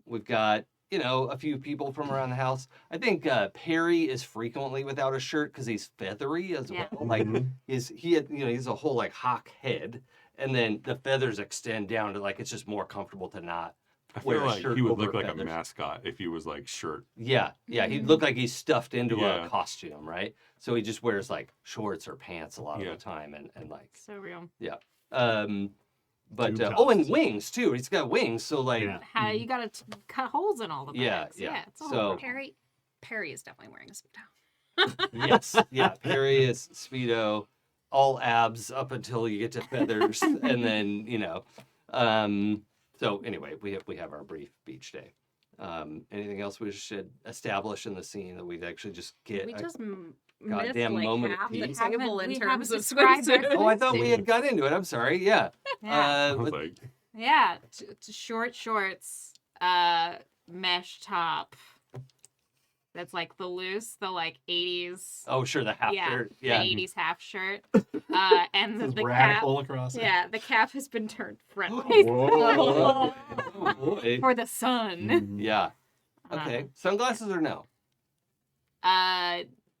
We've got a few people from around the house. I think Perry is frequently without a shirt because he's feathery as Yeah. well. Like Mhm. he's a whole like hawk head, and then the feathers extend down to like it's just more comfortable to not I wear feel a like shirt he would over look like feathers. a mascot if he was like shirt. Yeah, he'd look like he's stuffed into Yeah. a costume, right? So he just wears like shorts or pants a lot of Yeah. the time, and like So real. um, But Tube oh, and tops. wings too. He's got wings, so like Yeah. How you gotta cut holes in all the Yeah, bags. yeah. It's all So- Perry is definitely wearing a speedo. yes, yeah. Perry is speedo, all abs up until you get to feathers, and then So anyway, we have our brief beach day. Anything else we should establish in the scene that we'd actually just get? We just missed goddamn like moment of half the peace. table in We terms haven't of described our swimsuit. Oh, I thought we had got into it. I'm sorry. Yeah. Yeah. I was But- like, Yeah, short shorts, mesh top. That's like the like 80s. oh, sure. The half yeah, shirt. the Yeah. 80s half shirt. And This is the cap. radical across it. Yeah, the cap has been turned front face Whoa. Oh, boy. for the sun. Mhm. Yeah. Okay. Sunglasses or no?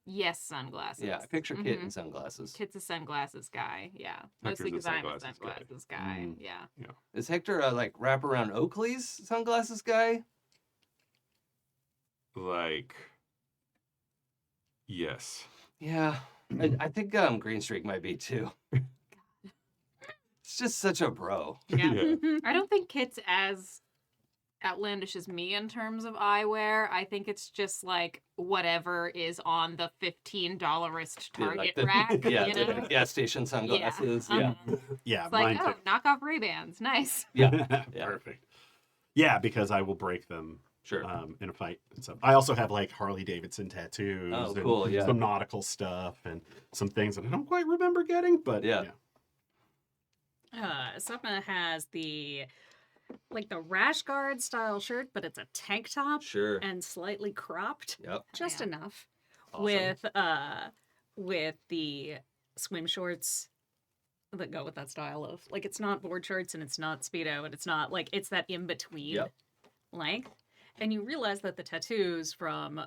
Yes, sunglasses. Yeah. I picture Kit Mhm. in sunglasses. Kit's a sunglasses guy. Yeah, Hector's mostly a because I'm a sunglasses guy. sunglasses guy. Mm. Yeah. Is Hector a like wraparound Oakley's sunglasses guy? like, yes. Yeah. I think Green Streak might be too. It's just such a bro. Yeah. I don't think Kit's as outlandish as me in terms of eyewear. I think it's just like whatever is on the $15-ist Yeah, Target like the, rack. yeah, you the know? gas station sunglasses. Yeah. uh-huh. Yeah, It's like, mine oh, too. knockoff Ray-Bans. Nice. Yeah. Perfect. Yeah, because I will break them Sure. in a fight and stuff. I also have like Harley Davidson tattoos Oh, and cool, yeah. some nautical stuff and some things that I don't quite remember getting, but Yeah. Sapna has the rash guard style shirt, but it's a tank top Sure. and slightly cropped, Yep. just Yeah. enough. Awesome. With the swim shorts that go with that style of like it's not board shorts and it's not speedo and it's not like it's that in between Yep. length. And you realize that the tattoos from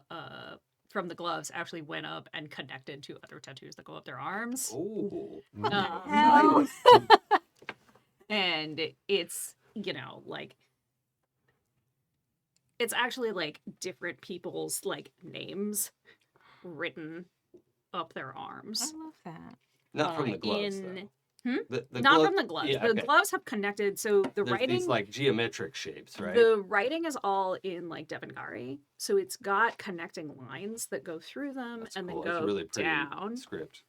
the gloves actually went up and connected to other tattoos that go up their arms. Oh. Um, and it's like it's actually like different people's like names written up their I arms. love that. Not from the gloves. in The not glove- from the gloves. Yeah, the okay. gloves have connected, so the There's writing these like geometric shapes, right? the writing is all in like Devanagari, so it's got connecting lines that go through them That's and cool. then It's go a really pretty down. script.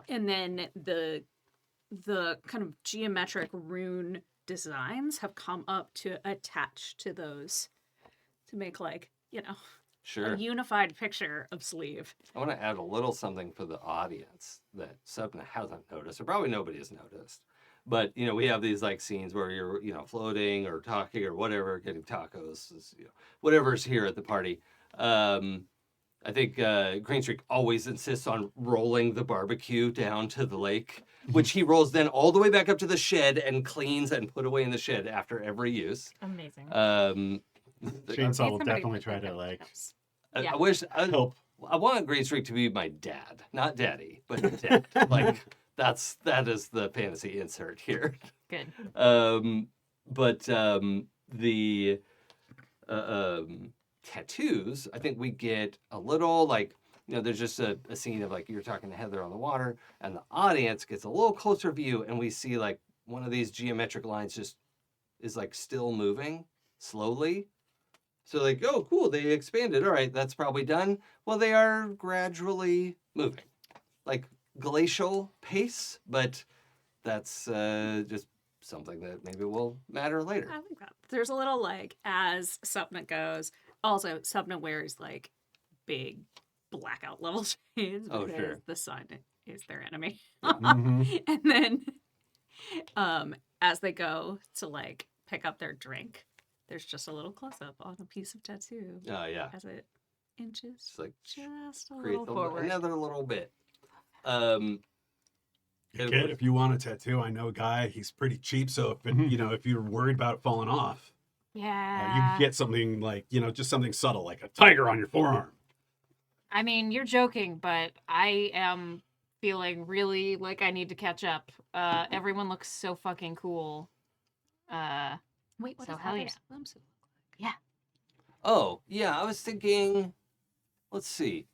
And then the kind of geometric rune designs have come up to attach to those to make like, Sure. a unified picture of sleeve. I want to add a little something for the audience that Sapna hasn't noticed, or probably nobody has noticed. But we have these like scenes where you're floating or talking or whatever, getting tacos, whatever's here at the party. I think Green Streak always insists on rolling the barbecue down to the lake, which he rolls then all the way back up to the shed and cleans and put away in the shed after every use. Amazing. Chainsaw will Somebody definitely put try that to in like notes. I Yeah. wish help. I want Green Streak to be my dad, not daddy, but dad. Like that is the fantasy insert here. Good. But the tattoos, I think we get a little like there's just a scene of like you're talking to Heather on the water, and the audience gets a little closer view, and we see like one of these geometric lines just is like still moving slowly. So like, oh, cool, they expanded. All right, that's probably done. Well, they are gradually moving, like glacial pace, but that's just something that maybe will matter later. I like that. There's a little like as Sapna goes. Also, Sapna wears like big blackout level shades Oh, because sure. the sun is their enemy. Mhm. And then, as they go to like pick up their drink, there's just a little close up on a piece of tattoo Oh yeah, as it inches it's like just a create little forward. another little bit. Kid, if you want a tattoo, I know a guy. He's pretty cheap, so if if you're worried about it falling off, you Yeah. can get something like just something subtle, like a tiger on your forearm. I mean, you're joking, but I am feeling really like I need to catch up. Everyone looks so fucking cool. Wait, what So is hell Heather's swimsuit? Oh yeah, I was thinking. Let's see.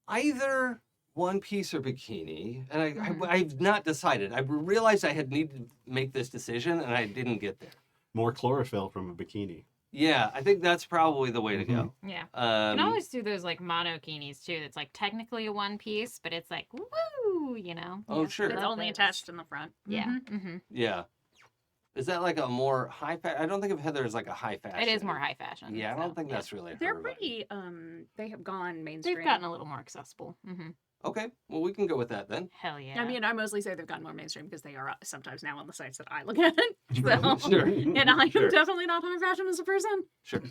Either one piece or bikini, and I've not decided. I realized I had needed to make this decision, and I didn't get there. More chlorophyll from a bikini. Yeah, I think that's probably the way to go. Yeah. You can always do those like monokinis too. That's like technically a one piece, but it's like woo, you know. Oh, sure. It's only attached in the front. Yeah. Mhm. Mm-hmm. Yeah. Is that like a more high fashion? I don't think of Heather as like a high fashion. It is more high fashion. Yeah, I so, don't think that's really They're her vibe. pretty. They have gone mainstream. They've gotten a little more accessible. Mm-hmm. Okay, well, we can go with that then. Hell yeah. I mean, I mostly say they've gotten more mainstream because they are sometimes now on the sites that I look at. So, Sure. and I am Sure. definitely not high fashion as a person. Sure,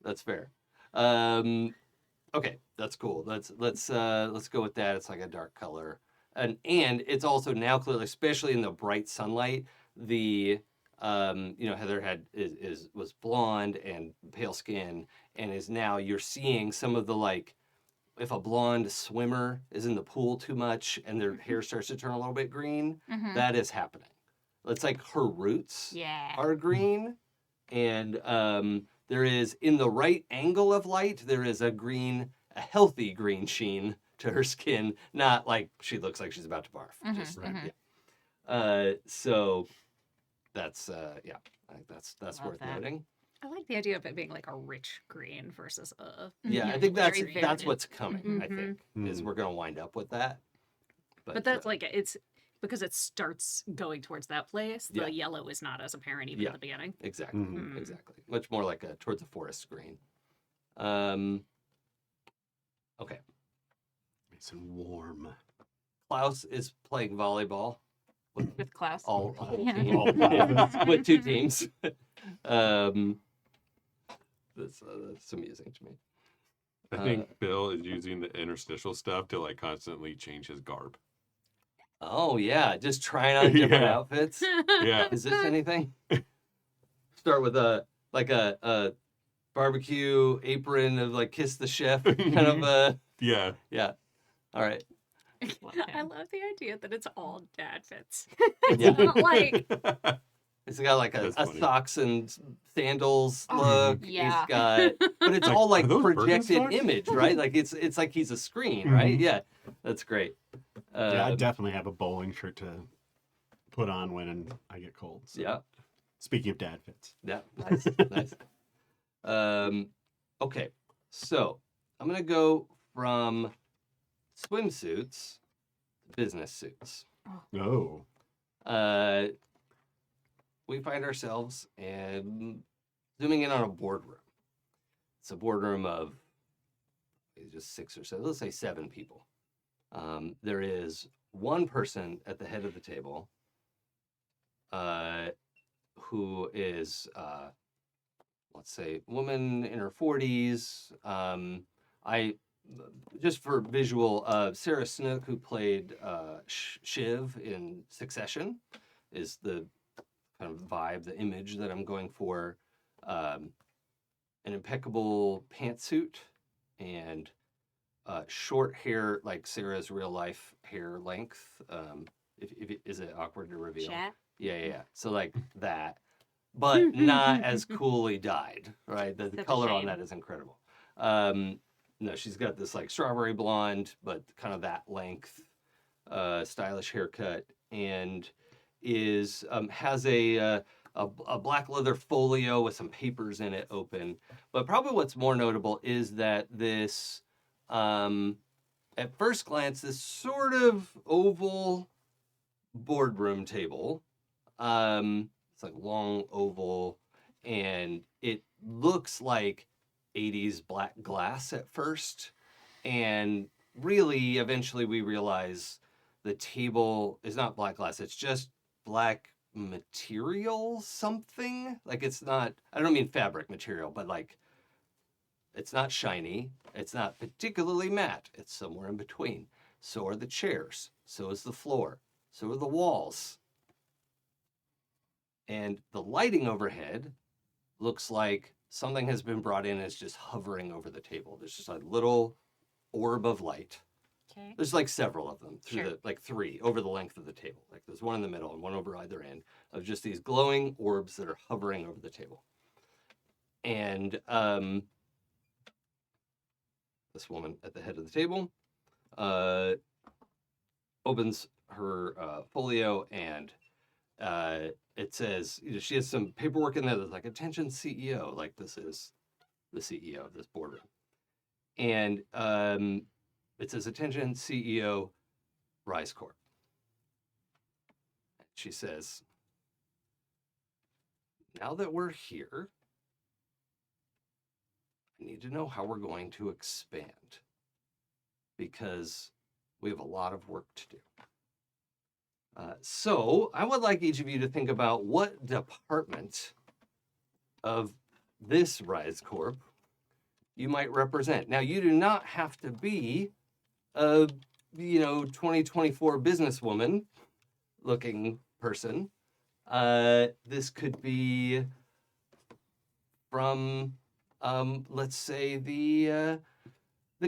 that's fair. Okay, that's cool. Let's go with that. It's like a dark color, and it's also now clearly, especially in the bright sunlight, the Heather was blonde and pale skin, and is now you're seeing some of the like. If a blonde swimmer is in the pool too much and their hair starts to turn a little bit green, Mhm. that is happening. It's like her roots Yeah. are green, and there is, in the right angle of light, there is a healthy green sheen to her skin, not like she looks like she's about to barf. Mhm, Just, mhm. yeah. So that's I think that's Love worth that. noting. I like the idea of it being like a rich green versus a. Yeah, I Mhm. think that's Very that's vivid. what's coming. I Mhm. think is Mhm. we're gonna wind up with that. But that's like it's because it starts going towards that place. The Yeah. yellow is not as apparent even Yeah. at the beginning. exactly. Mhm. Exactly. Much more like towards a forest green. Okay. Nice and warm. Klaus is playing volleyball With Klaus. all Yeah. team. All five of us. With two teams. That's amusing to me. I think Bill is using the interstitial stuff to like constantly change his garb. Oh yeah, just trying on different Yeah. outfits. Yeah. Is this anything? Start with a barbecue apron of like kiss the chef kind of Yeah. yeah. All right. Love I him. love the idea that it's all dad fits. Yeah. Not like It's got like a That's funny. socks and sandals Oh, look. yeah. He's got, but it's Like, all like are those projected Birkenstocks? image, right? Like it's like he's a screen, right? Mhm. Yeah, that's great. Yeah, I definitely have a bowling shirt to put on when I get cold. So. Yeah, Speaking of dad fits. yeah, nice, nice. Okay, so I'm gonna go from swimsuits to business suits. Oh. We find ourselves and zooming in on a boardroom. It's a boardroom of just 6 or 7, let's say 7 people. There is one person at the head of the table who is, let's say, woman in her 40s. Just for visual, Sarah Snook, who played Shiv in Succession, is the kind of vibe, the image that I'm going for. An impeccable pantsuit and short hair, like Sarah's real life hair length. Is it awkward to reveal? Chat. Yeah. So like that, but not as coolly dyed, right? The Such a color on shame. that is incredible. No, she's got this like strawberry blonde, but kind of that length, stylish haircut, and is has a black leather folio with some papers in it open. But probably what's more notable is that this, at first glance, this sort of oval boardroom table. It's like long oval, and it looks like 80s black glass at first. And really, eventually we realize the table is not black glass. It's just black material something. Like it's not, I don't mean fabric material, but like it's not shiny. It's not particularly matte. It's somewhere in between. So are the chairs. So is the floor. So are the walls. And the lighting overhead looks like something has been brought in and is just hovering over the table. There's just a little orb of light. Okay. There's like several of them through Sure. the, like 3 over the length of the table. Like there's one in the middle and one over either end of just these glowing orbs that are hovering over the table. And this woman at the head of the table opens her folio, and it says, she has some paperwork in there that's like, attention CEO, like this is the CEO of this boardroom. And it says, attention CEO, Rise Corp. She says, now that we're here, I need to know how we're going to expand, because we have a lot of work to do. So I would like each of you to think about what department of this Rise Corp you might represent. Now, you do not have to be a 2024 businesswoman looking person. This could be from let's say the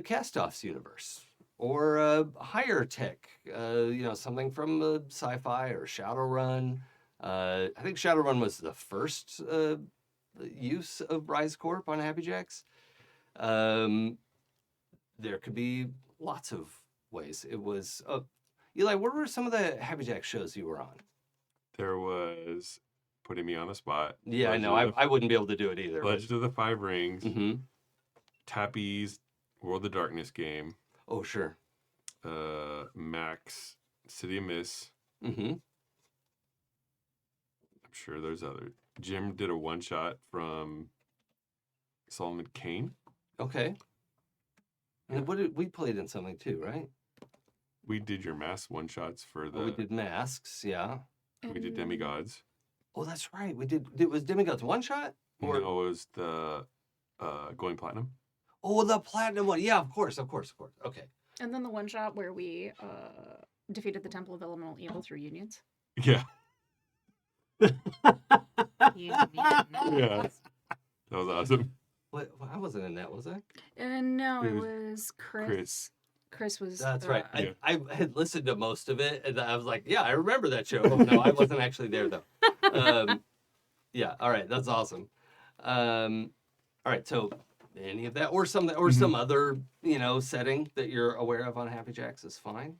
Cast-Offs universe, or higher tech, something from sci-fi or Shadowrun. I think Shadowrun was the first use of Rise Corp on Happy Jacks. There could be lots of ways. It was Eli, what were some of the Happy Jack shows you were on? There was, putting me on the spot. Yeah, I know. I wouldn't be able to do it either. Legend of the Five Rings. Mm-hmm. Tappy's World of Darkness game. Oh, sure. Max City of Mist. Mm-hmm. I'm sure there's other. Jim did a one shot from Solomon Kane. Okay. And we played in something too, right? We did your mask one shots for the. We did masks, yeah. We did demigods. Oh, that's right. We did. Was demigods one shot? Or no, it was the going platinum. Oh, the platinum one. Yeah, of course. Okay. And then the one shot where we defeated the Temple of Elemental Evil through unions. Yeah. Yeah. Yeah. That was awesome. What? I wasn't in that, was I? No, It it was was Chris. Chris was. That's right. Yeah. I had listened to most of it, and I was like, yeah, I remember that show. Oh, no, I wasn't actually there, though. Yeah, all right. That's awesome. All right, so any of that, or some other, setting that you're aware of on Happy Jacks is fine.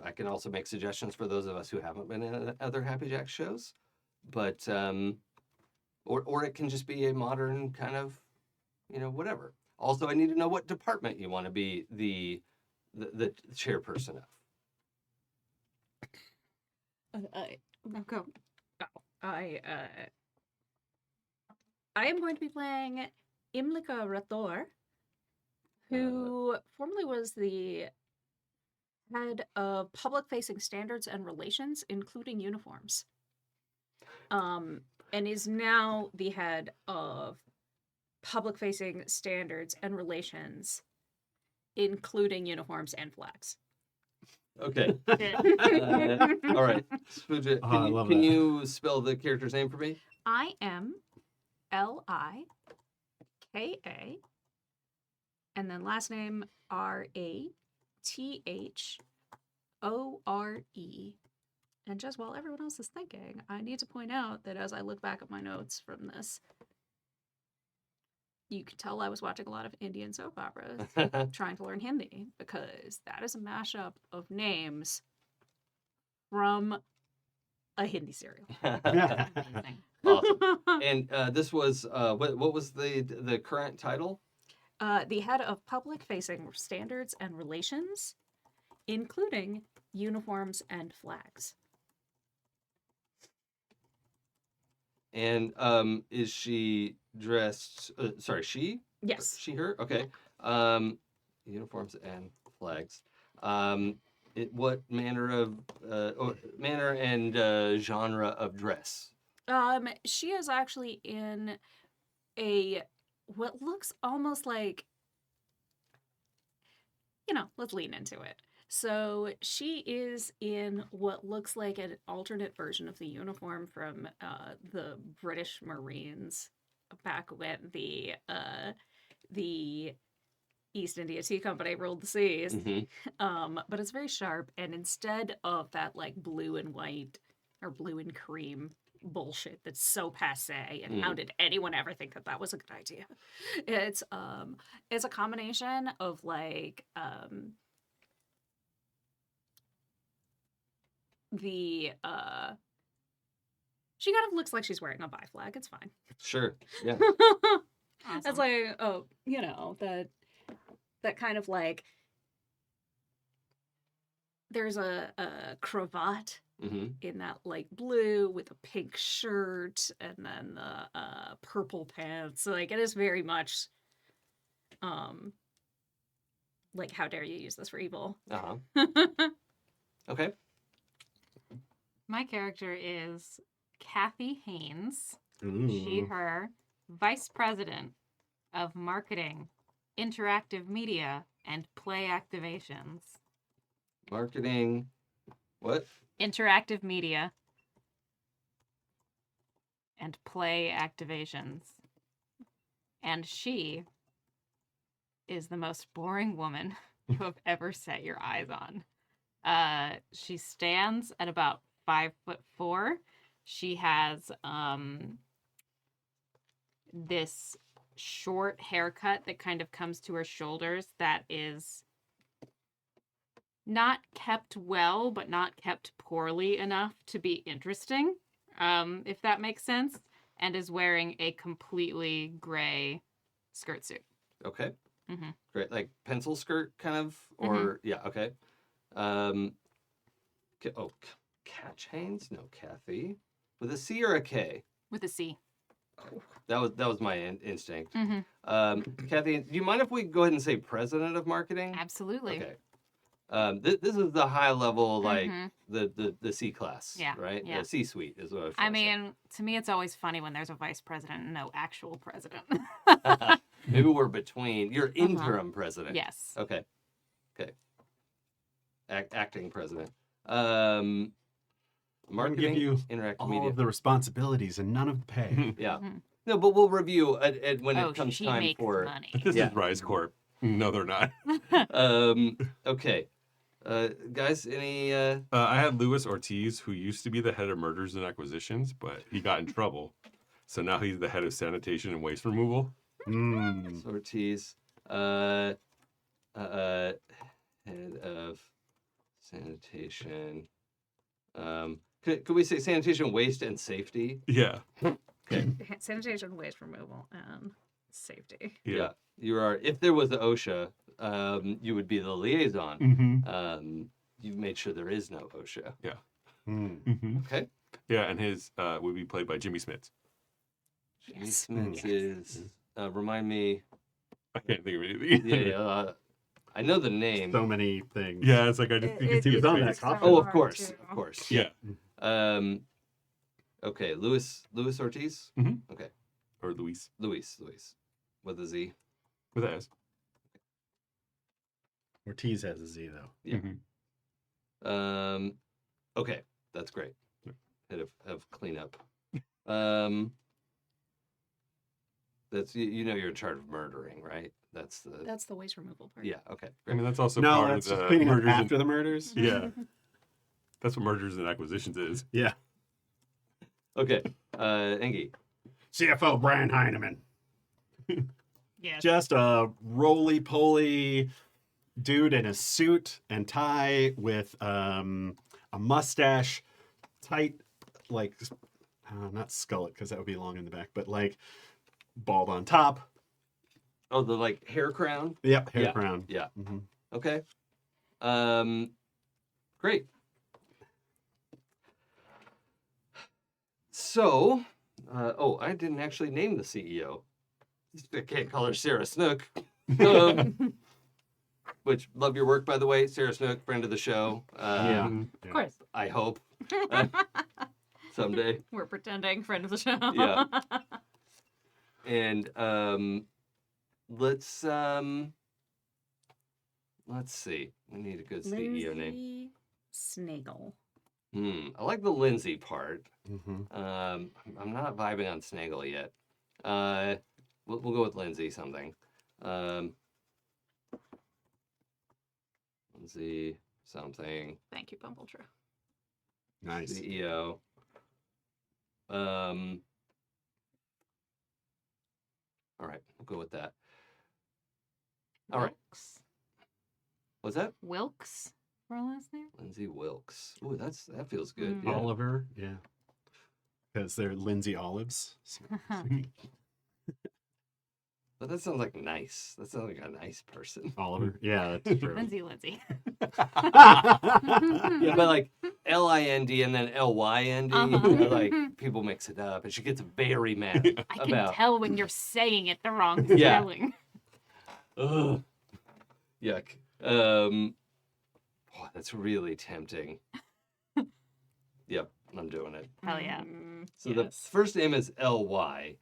I can also make suggestions for those of us who haven't been in other Happy Jacks shows, but or it can just be a modern kind of, whatever. Also, I need to know what department you want to be the chairperson of. Go. I am going to be playing Imlika Rathor, who formerly was the head of public-facing standards and relations, including uniforms, and is now the head of public-facing standards and relations, including uniforms and flags. Okay. All right. Pooja, I love can that. you spell the character's name for me? IMLIKA, and then last name RATHORE. And just while everyone else is thinking, I need to point out that as I look back at my notes from this, you could tell I was watching a lot of Indian soap operas, trying to learn Hindi, because that is a mashup of names from a Hindi serial. Amazing. Awesome. And this was what was the current title? The head of public-facing standards and relations, including uniforms and flags. And is she dressed? Sorry, she? Yes. She, her? Okay. Uniforms and flags. What manner and genre of dress? She is actually in what looks almost like, let's lean into it. So she is in what looks like an alternate version of the uniform from the British Marines back when the East India Tea Company ruled the seas. Mm-hmm. But it's very sharp, and instead of that like blue and white or blue and cream bullshit that's so passe, and how did anyone ever think that was a good idea? It's a combination of like the she kind of looks like she's wearing a bi flag. It's fine. Sure. Yeah. It's Awesome. like, oh, you know, that kind of like there's a cravat Mm-hmm. in that light blue with a pink shirt and then the purple pants. So like it is very much like how dare you use this for evil. Uh-huh. Okay. My character is Kathy Haynes. She, Ooh. her, Vice President of Marketing, Interactive Media, and Play Activations. Marketing. What? Interactive Media and Play Activations. And she is the most boring woman you have ever set your eyes on. She stands at about 5'4". She has this short haircut that kind of comes to her shoulders that is not kept well, but not kept poorly enough to be interesting, if that makes sense, and is wearing a completely gray skirt suit. Okay. Mm-hmm. Great. Like pencil skirt kind of? Or, yeah, okay. Catch Haynes? No, Kathy. With a C or a K? With a C. That was my instinct. Mm-hmm. Kathy, do you mind if we go ahead and say president of marketing? Absolutely. Okay. This is the high level, like Mhm. the C class, Yeah, right? yeah. The C suite is what I was I trying to say. mean, to me, it's always funny when there's a vice president and no actual president. Maybe we're between. You're interim president. Yes. Okay. Acting president. I'm gonna Marketing, give you interactive all media. of the responsibilities and none of the pay. Yeah. Mhm. No, but we'll review it when Oh, it comes she time makes for. money. This Yeah. is Rise Corp. No, they're not. Okay. Guys, any I had Luis Ortiz, who used to be the head of mergers and acquisitions, but he got in trouble. So now he's the head of sanitation and waste removal. Mm. Ortiz, head of sanitation. Could we say sanitation, waste, and safety? Yeah. Sanitation, waste removal, and safety. Yeah. You are. If there was the OSHA, you would be the liaison. Mm-hmm. You made sure there is no OSHA. Mm. Mm-hmm. Okay. Yeah, and his would be played by Jimmy Smits. Jimmy Yes. Smith is. Remind me. I can't think of anything. Yeah. I know the name. So many things. Yeah, it's like I just think it's He was on that face. top Oh, Hard of course, of course. Yeah. Okay, Luis Ortiz. Mhm. Okay, Or Luis. Luis, with a Z. With an S. Ortiz has a Z though. Yeah. Mhm. Okay, that's great. Head of cleanup. That's you know you're in charge of murdering, right? That's That's the waste removal part. yeah. Okay, I great. mean, that's also No, part that's of just the cleaning up mergers after the murders. Yeah. That's what mergers and acquisitions is. Yeah. Okay, Enge. CFO Brian Heineman. Yes. Just a roly-poly dude in a suit and tie with a mustache, tight, like, not skullet, because that would be long in the back, but like bald on top. Oh, the like hair crown. Yep, hair Yeah. crown. Yeah. Mm-hmm. Okay. Great. So, I didn't actually name the CEO. I can't call her Sarah Snook. Which, love your work, by the way. Sarah Snook, friend of the show. Yeah. Of course. I hope. Someday. We're pretending friend of the show. Yeah. And let's see. We need a good CEO name. Lindsay Snaggle. I like the Lindsay part. Mm-hmm. I'm not vibing on Snaggle yet. We'll go with Lindsay something. Lindsay something. Thank you, Bumbletrue. Nice. CEO. All right, we'll go with that. All right. Wilkes. What's that? Wilkes. for a last name? Lindsay Wilkes. Ooh, that feels good. Mm. Yeah. Oliver, yeah. Because they're Lindsay Olives. So But that sounds like nice. That sounds like a nice person. Oliver, yeah, that's true. Lindsay. Yeah, but like Lind and then Lynd, Uh-huh. like people mix it up, and she gets very mad I can about. tell when you're saying it the wrong Yeah. spelling. Ugh. Yuck. Boy, that's really tempting. Yep, I'm doing it. Hell yeah. So the Yes. first name is Lynd.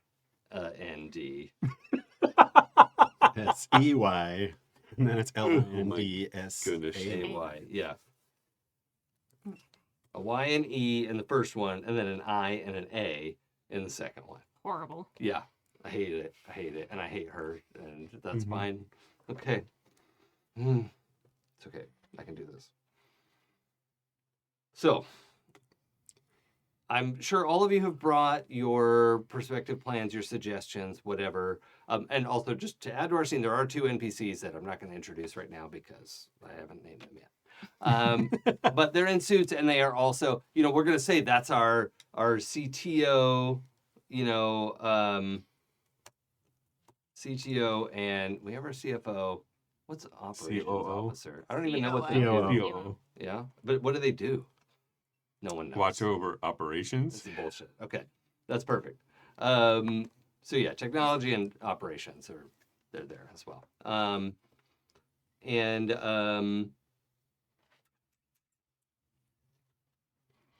It's EY, and then it's LNDS. goodness. AY, yeah. A Y and E in the first one, and then an I and an A in the second one. Horrible. Yeah, I hate it. I hate it, and I hate her, and that's Mhm. fine. Okay. It's okay. I can do this. So, I'm sure all of you have brought your perspective plans, your suggestions, whatever. And also, just to add to our scene, there are 2 NPCs that I'm not going to introduce right now because I haven't named them yet. But they're in suits, and they are also, we're going to say that's our CTO, CTO, and we have our CFO. What's operations COO? officer? I don't even know what they COO. do. COO. Yeah, but what do they do? No one knows. Watch over operations. This is bullshit. Okay, that's perfect. So yeah, technology and operations they're there as well.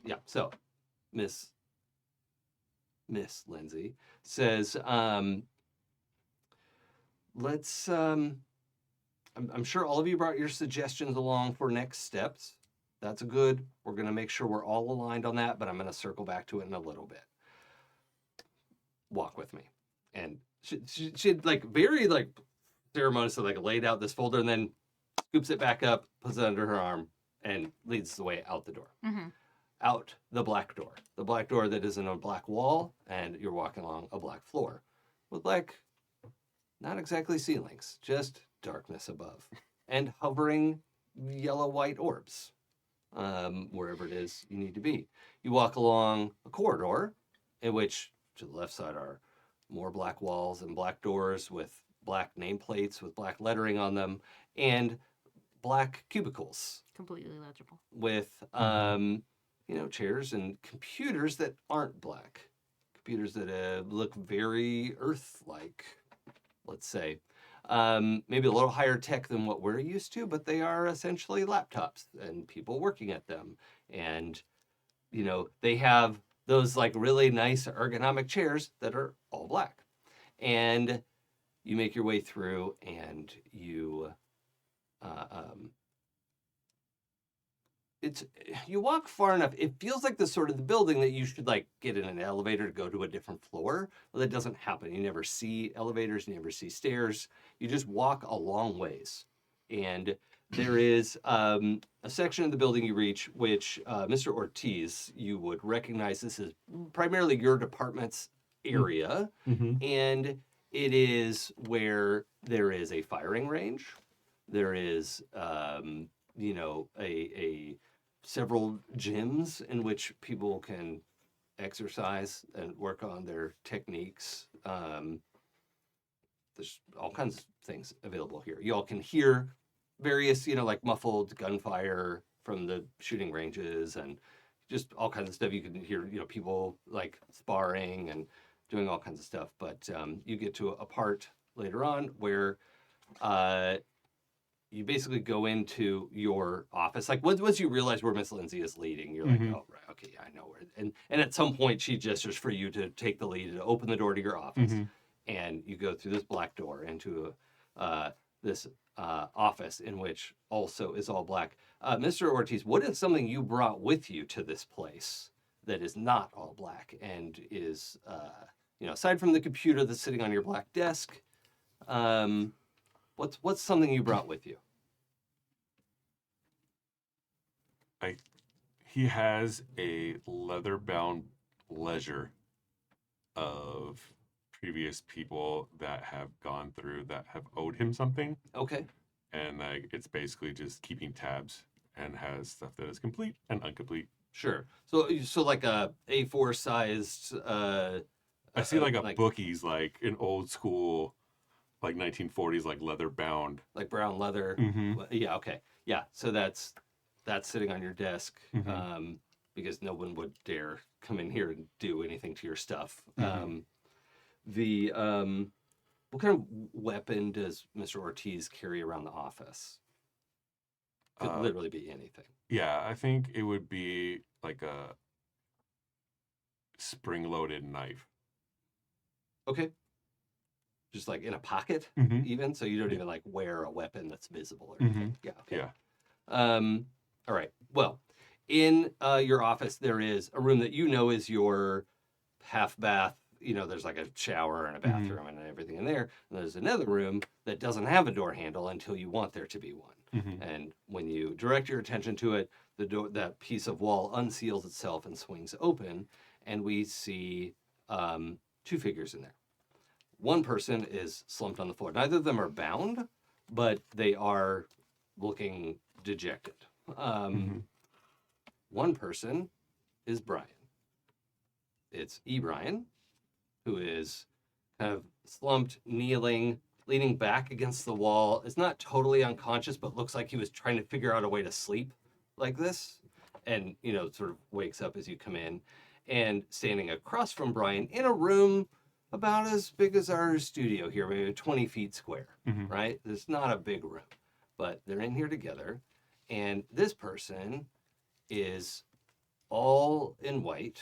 Yeah. So, Miss Lindsay says, let's. I'm sure all of you brought your suggestions along for next steps. That's good. We're going to make sure we're all aligned on that, but I'm going to circle back to it in a little bit. Walk with me. And she'd like very like ceremoniously like laid out this folder and then scoops it back up, puts it under her arm, and leads the way out the door. Mm-hmm. Out the black door. The black door that is in a black wall, and you're walking along a black floor with like not exactly ceilings, just darkness above and hovering yellow-white orbs. Wherever it is you need to be. You walk along a corridor in which to the left side are more black walls and black doors with black nameplates with black lettering on them and black cubicles Completely legible. with chairs and computers that aren't black. Computers that look very Earth-like, let's say. Maybe a little higher tech than what we're used to, but they are essentially laptops and people working at them. And, they have those like really nice ergonomic chairs that are all black. And you make your way through and you you walk far enough. It feels like the sort of the building that you should like get in an elevator to go to a different floor. Well, that doesn't happen. You never see elevators. You never see stairs. You just walk a long ways. And there is a section of the building you reach, which Mr. Ortiz, you would recognize this is primarily your department's area. Mm-hmm. And it is where there is a firing range. There is, several gyms in which people can exercise and work on their techniques. There's all kinds of things available here. You all can hear various, like muffled gunfire from the shooting ranges and just all kinds of stuff. You can hear, people like sparring and doing all kinds of stuff. But you get to a part later on where you basically go into your office. Like once you realize where Miss Lindsay is leading, you're like, oh, right, okay, yeah, I know where. And at some point, she gestures for you to take the lead and open the door to your office. Mm-hmm. And you go through this black door into this office in which also is all black. Mr. Ortiz, what is something you brought with you to this place that is not all black and is, aside from the computer that's sitting on your black desk, what's something you brought with you? He has a leather-bound ledger of previous people that have gone through that have owed him something, Okay. and it's basically just keeping tabs and has stuff that is complete and incomplete. Sure. So like a A4 sized. I see like a bookies, like an old school, like 1940s, like leather bound, like brown leather. Mm-hmm. Yeah. Okay. Yeah. So that's sitting on your desk, Mm-hmm. because no one would dare come in here and do anything to your stuff. Mhm. What kind of weapon does Mr. Ortiz carry around the office? Could literally be anything. Yeah, I think it would be like a spring-loaded knife. Okay. Just like in a pocket, Mhm. even, so you don't even like wear a weapon that's visible or anything. Yeah. Okay. Yeah. All right. Well, in your office, there is a room that you know is your half bath. You know, there's like a shower and a bathroom and everything in there. And there's another room that doesn't have a door handle until you want there to be one. Mhm. And when you direct your attention to it, the door, that piece of wall unseals itself and swings open, and we see 2 figures in there. One person is slumped on the floor. Neither of them are bound, but they are looking dejected. One person is Brian. It's Brian, who is kind of slumped, kneeling, leaning back against the wall. It's not totally unconscious, but looks like he was trying to figure out a way to sleep like this. And, you know, sort of wakes up as you come in. And standing across from Brian in a room about as big as our studio here, maybe 20 feet square, right? It's not a big room, but they're in here together. And this person is all in white,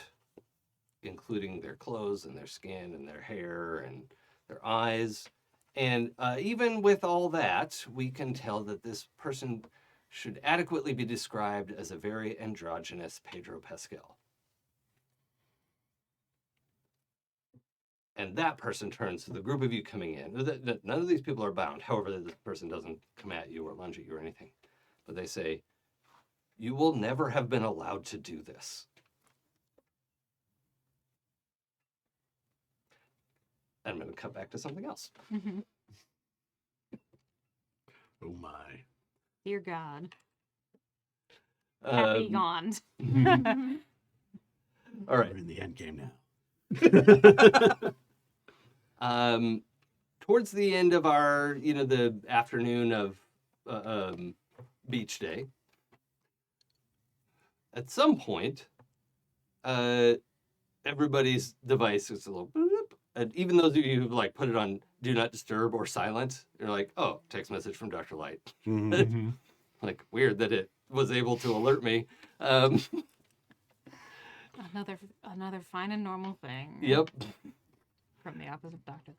including their clothes and their skin and their hair and their eyes. And even with all that, we can tell that this person should adequately be described as a very androgynous Pedro Pascal. And that person turns to the group of you coming in. None of these people are bound. However, this person doesn't come at you or lunge at you or anything. But they say, "You will never have been allowed to do this." And I'm going to cut back to something else. Oh my. Dear God. Happy gone. All right. We're in the end game now. Towards the end of our, the afternoon of beach day, at some point, everybody's device is a little boop, and even those of you who've like put it on do not disturb or silent, you're like, oh, text message from Dr. Light. Mhm. Like, weird that it was able to alert me. Another fine and normal thing. Yep. From the office of Dr.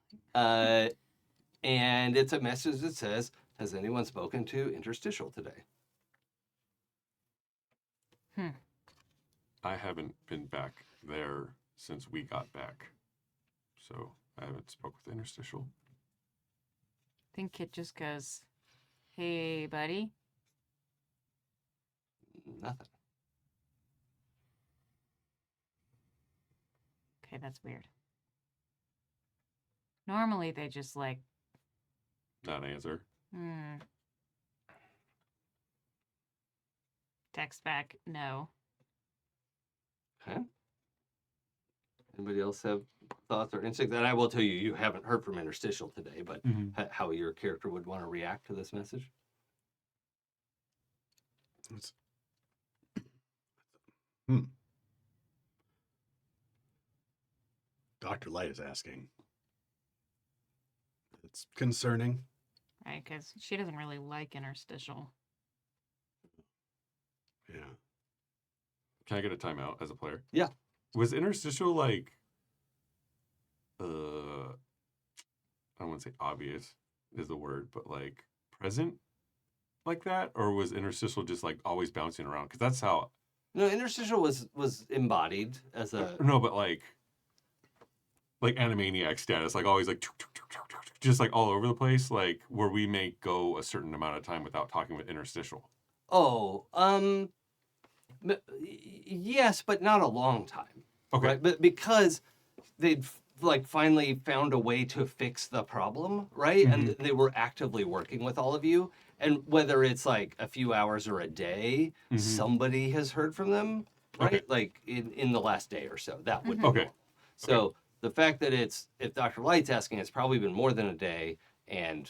And it's a message that says, has anyone spoken to Interstitial today? I haven't been back there since we got back, so I haven't spoke with Interstitial. I think Kit just goes, "Hey, buddy." Nothing. Okay, that's weird. Normally they just like Not answer. Text back, no. Okay. Anybody else have thoughts or instincts? And I will tell you, you haven't heard from Interstitial today, but how your character would want to react to this message? Dr. Light is asking. It's concerning. Right, because she doesn't really like Interstitial. Yeah. Can I get a timeout as a player? Yeah. Was Interstitial like, I don't want to say obvious is the word, but like present like that? Or was Interstitial just like always bouncing around? Because that's how. No, Interstitial was embodied as a... No, but like Animaniac status, like always like just like all over the place, like where we may go a certain amount of time without talking with Interstitial. Oh, yes, but not a long time. Okay. Right? But because they'd like finally found a way to fix the problem, right? And they were actively working with all of you. And whether it's like a few hours or a day, Mhm. somebody has heard from them, right? Okay. Like in the last day or so. That would be Okay. normal. So the fact that if Dr. Light's asking, it's probably been more than a day, and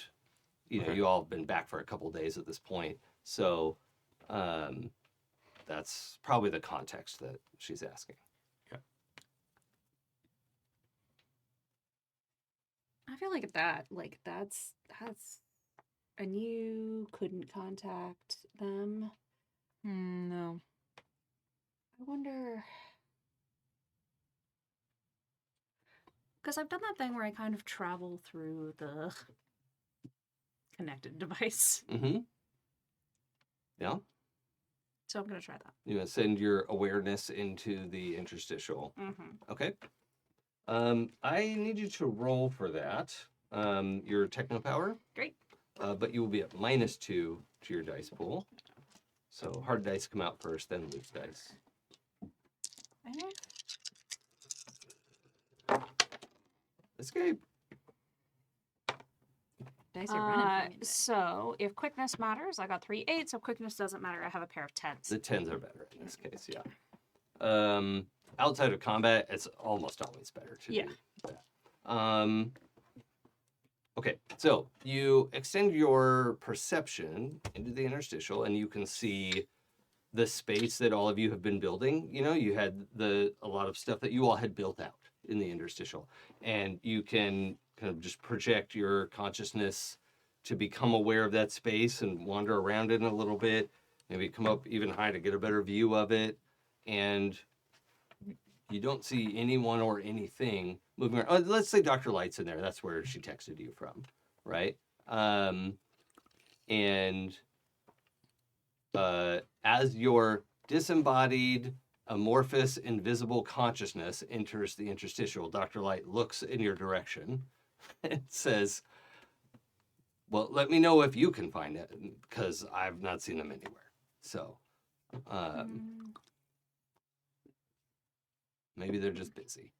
Okay. you all have been back for a couple days at this point. So that's probably the context that she's asking. I feel like that's and you couldn't contact them. No. I wonder, because I've done that thing where I kind of travel through the connected device. Mm-hmm. Yeah. So I'm gonna try that. You send your awareness into the interstitial. Mm-hmm. Okay. I need you to roll for that. Your techno power. Great. But you will be at -2 to your dice pool. So hard dice come out first, then loose dice. Escape. Dice are running for me today. So if quickness matters, I got 3 8s. So quickness doesn't matter. I have a pair of 10s. The 10s are better in this case, yeah. Outside of combat, it's almost always better to Yeah. do that. Okay, so you extend your perception into the interstitial, and you can see the space that all of you have been building. You had a lot of stuff that you all had built out in the interstitial, and you can kind of just project your consciousness to become aware of that space and wander around it a little bit, maybe come up even high to get a better view of it, and you don't see anyone or anything moving around. Oh, let's say Dr. Light's in there. That's where she texted you from, right? As your disembodied, amorphous, invisible consciousness enters the interstitial, Dr. Light looks in your direction and says, well, let me know if you can find it, because I've not seen them anywhere. So, maybe they're just busy.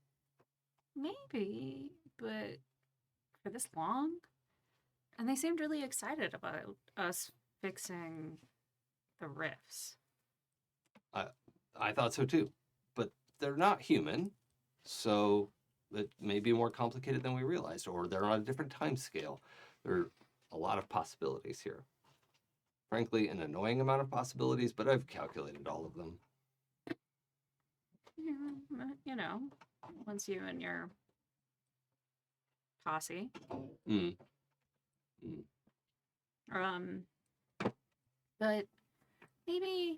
Maybe, but for this long? And they seemed really excited about us fixing the rifts. I thought so too, but they're not human, so it may be more complicated than we realized, or they're on a different time scale. There are a lot of possibilities here. Frankly, an annoying amount of possibilities, but I've calculated all of them. Yeah, once you and your posse. But maybe,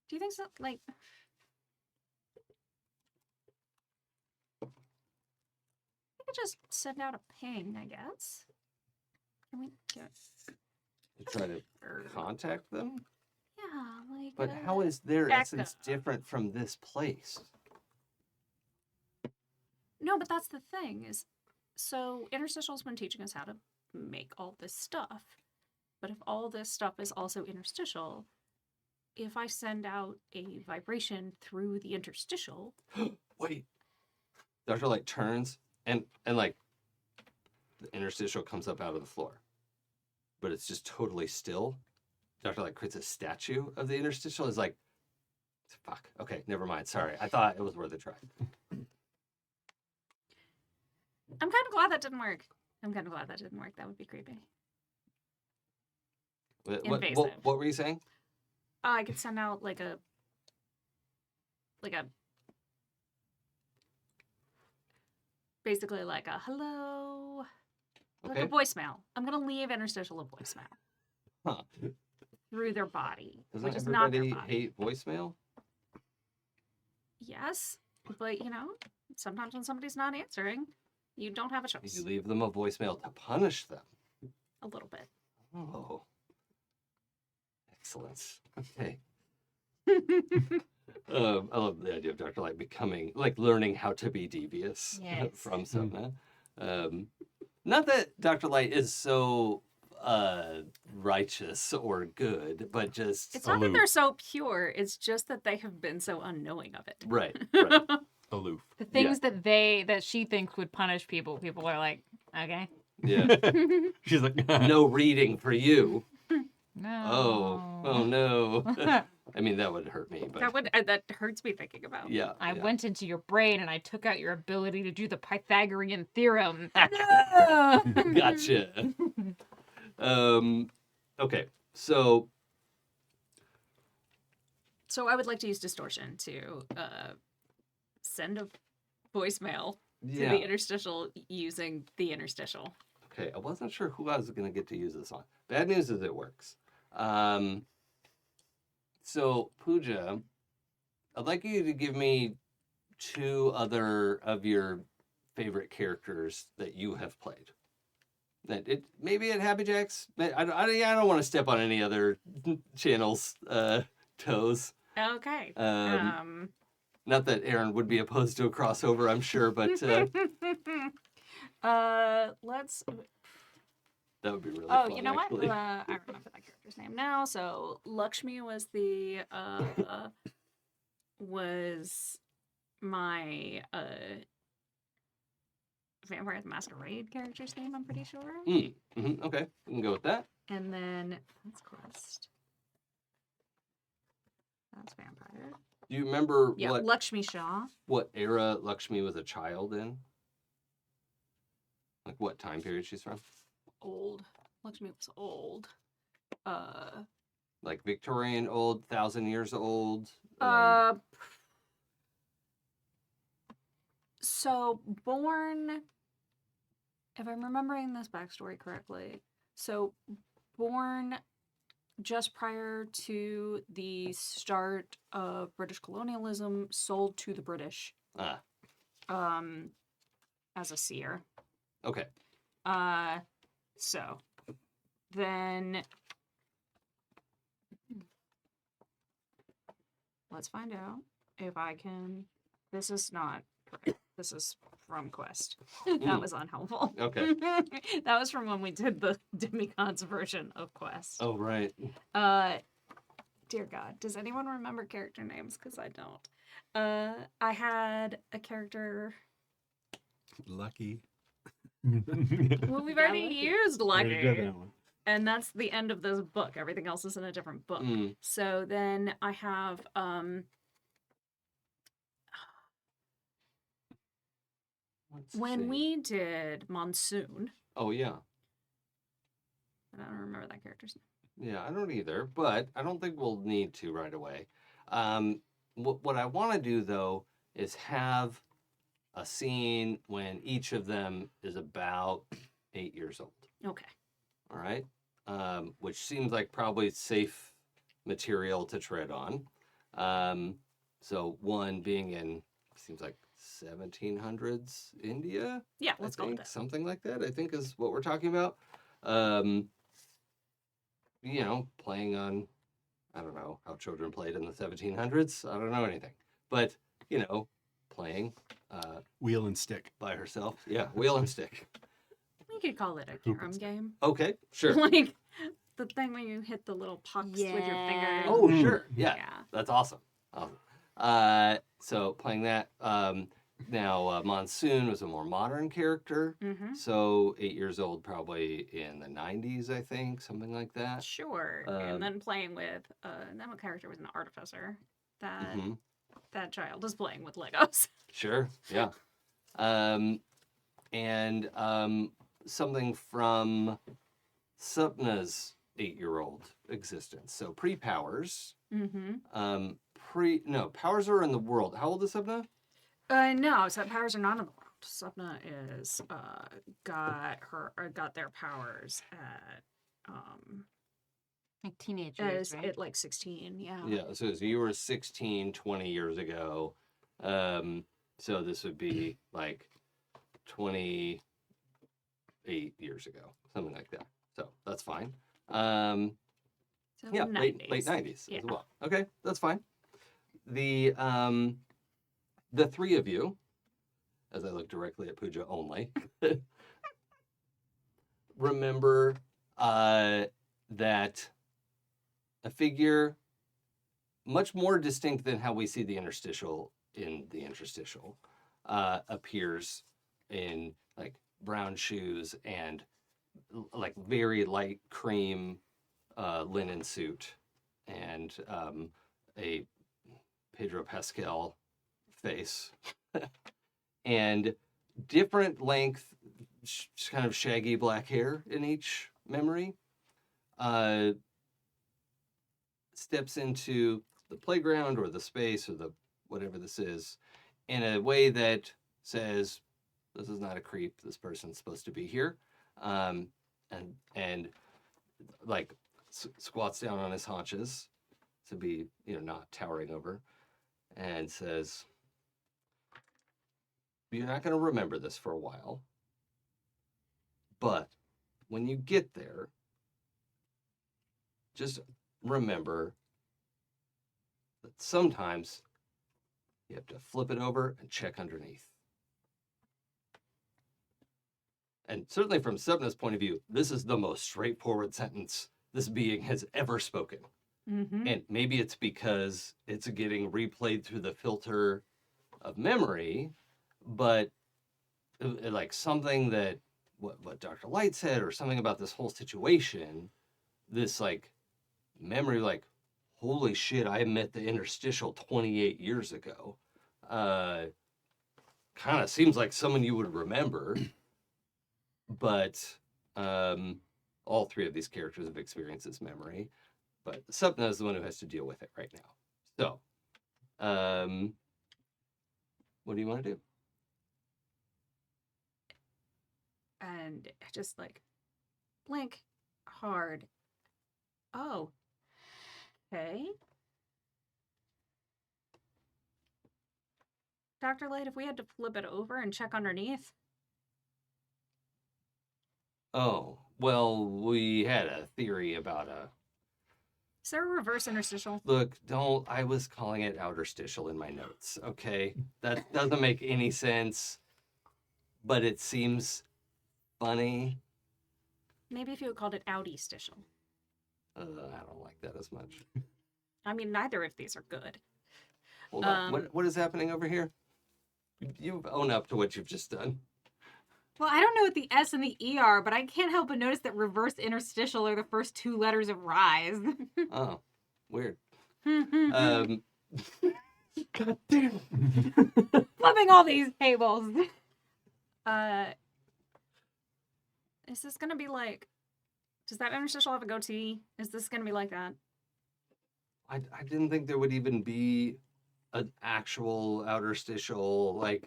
do you think so? Like, I could just send out a ping, I guess. Can we get To try to contact them? Yeah, like. But how is their echo. essence different from this place? No, but that's the thing is, so Interstitial's been teaching us how to make all this stuff. But if all this stuff is also interstitial, if I send out a vibration through the interstitial. Wait. Dr. Light turns and like the interstitial comes up out of the floor. But it's just totally still. Dr. Light creates a statue of the interstitial. Is like, fuck. Okay, never mind. Sorry. I thought it was worth a try. I'm kind of glad that didn't work. That would be creepy. Invasive. What were you saying? I could send out like a basically like a hello, like Okay. a voicemail. I'm gonna leave Interstitial a voicemail Huh. through their body, Doesn't which is not their everybody body. hate voicemail? Yes, but sometimes when somebody's not answering, you don't have a choice. You leave them a voicemail to punish them. A little bit. Oh. Excellent. Okay. I love the idea of Dr. Light becoming, learning how to be devious Yes. from Sapna. Not that Dr. Light is so righteous or good, but just... It's not that Aloof. they're so pure, it's just that they have been so unknowing of it. Right. Aloof. The things that she thinks would punish people are like, okay. Yeah. She's like, No reading for you. No. Oh no. I mean, that would hurt me, but That hurts me thinking about. yeah. I yeah. went into your brain and I took out your ability to do the Pythagorean theorem. Gotcha. Okay, so So I would like to use distortion to send a voicemail to yeah. the interstitial using the interstitial. Okay, I wasn't sure who I was going to get to use this on. Bad news is it works. So, Pooja, I'd like you to give me 2 other of your favorite characters that you have played. That it maybe at Happy Jacks. I don't want to step on any other channels' toes. Okay. Not that Aaron would be opposed to a crossover, I'm sure, but Let's. that would be really Oh, fun, you know actually. what? I remember that character's name now. So Lakshmi was the was my Vampire the Masquerade character's name. I'm pretty sure. Okay, we can go with that. And then that's Quest. That's Vampire. Do you remember Yeah, Lakshmi Shah. what era Lakshmi was a child in? Like what time period she's from? Old. Lakshmi was old. Like Victorian old, 1,000 years old? So born, if I'm remembering this backstory correctly, so born just prior to the start of British colonialism, sold to the British as a seer. Okay. So then let's find out if I can. This is not correct. This is from Quest. That was unhelpful. Okay. That was from when we did the demigods version of Quest. Oh, right. Dear God, does anyone remember character names? Because I don't. I had a character. Lucky. Well, we've already Lucky. used Already did Lucky. that one. And that's the end of this book. Everything else is in a different book. Mm. So then I have Let's when see. we did Monsoon, Oh, yeah. I don't remember that character's name. Yeah, I don't either, but I don't think we'll need to right away. What I want to do, though, is have a scene when each of them is about 8 years old. Okay. All right? Which seems like probably safe material to tread on. So one being in, seems like 1700s India. Yeah, let's go with that. Something like that, I think is what we're talking about. You know, playing on, I don't know how children played in the 1700s. I don't know anything. But, you know, playing Wheel and stick. by herself. Yeah, wheel and stick. We could call it a carom game. Okay, sure. Like the thing where you hit the little pucks with your fingers. Oh, Mm. sure. Yeah, Yeah. that's awesome. So playing that. Now, Monsoon was a more modern character. Mm-hmm. So 8 years old, probably in the 90s, I think, something like that. Sure. And then playing with that one character was an artificer. That Mhm. that child is playing with Legos. Sure, yeah. And something from Sapna's 8-year-old existence. So pre-powers. Mm-hmm. Powers are in the world. How old is Sapna? No, so powers are not in the world. Sapna is got their powers at Like teenage years, right? at like 16. Yeah. Yeah, so you were 16 20 years ago. So this would be like 28 years ago, something like that. So that's fine. So Yeah, the late 90s. 90s Yeah. as well. Okay, that's fine. The 3 of you, as I look directly at Pooja only, remember that a figure much more distinct than how we see the interstitial in the interstitial appears in like brown shoes and like very light cream linen suit and a Pedro Pascal face and different length, kind of shaggy black hair in each memory. Steps into the playground or the space or the whatever this is in a way that says, this is not a creep. This person's supposed to be here. And like squats down on his haunches to be, not towering over and says, you're not going to remember this for a while, but when you get there, just remember that sometimes you have to flip it over and check underneath. And certainly from Sapna's point of view, this is the most straightforward sentence this being has ever spoken. Mm-hmm. And maybe it's because it's getting replayed through the filter of memory, but like something that what Dr. Light said or something about this whole situation, this like memory, like, holy shit, I met the Outerstitial 28 years ago. Kind of seems like someone you would remember. But all three of these characters have experienced this memory. But Sapna is the one who has to deal with it right now. So, what do you want to do? And just like blink hard. Oh. Okay. Dr. Light, if we had to flip it over and check underneath. Oh, well, we had a theory about Is there a reverse interstitial? Look, I was calling it Outerstitial in my notes, okay? That doesn't make any sense, but it seems funny. Maybe if you had called it Outerstitial. I don't like that as much. I mean, neither of these are good. Hold on. What is happening over here? You own up to what you've just done. Well, I don't know what the S and the E are, but I can't help but notice that reverse interstitial are the first two letters of rise. Oh, weird. God damn. Flipping all these tables. Is this gonna be like? Does that interstitial have a goatee? Is this gonna be like that? I didn't think there would even be an actual Outerstitial.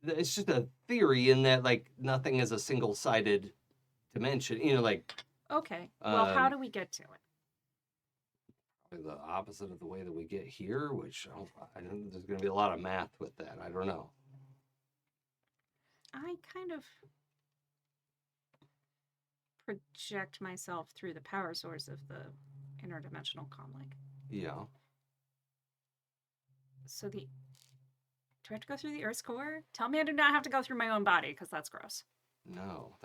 It's just a theory in that like nothing is a single-sided dimension. Okay. Well, how Um, do we get to it? Probably the opposite of the way that we get here, which I think there's going to be a lot of math with that. I don't know. I kind of project myself through the power source of the interdimensional comlink. Yeah. So do I have to go through the Earth's core? Tell me I do not have to go through my own body, because that's gross. No,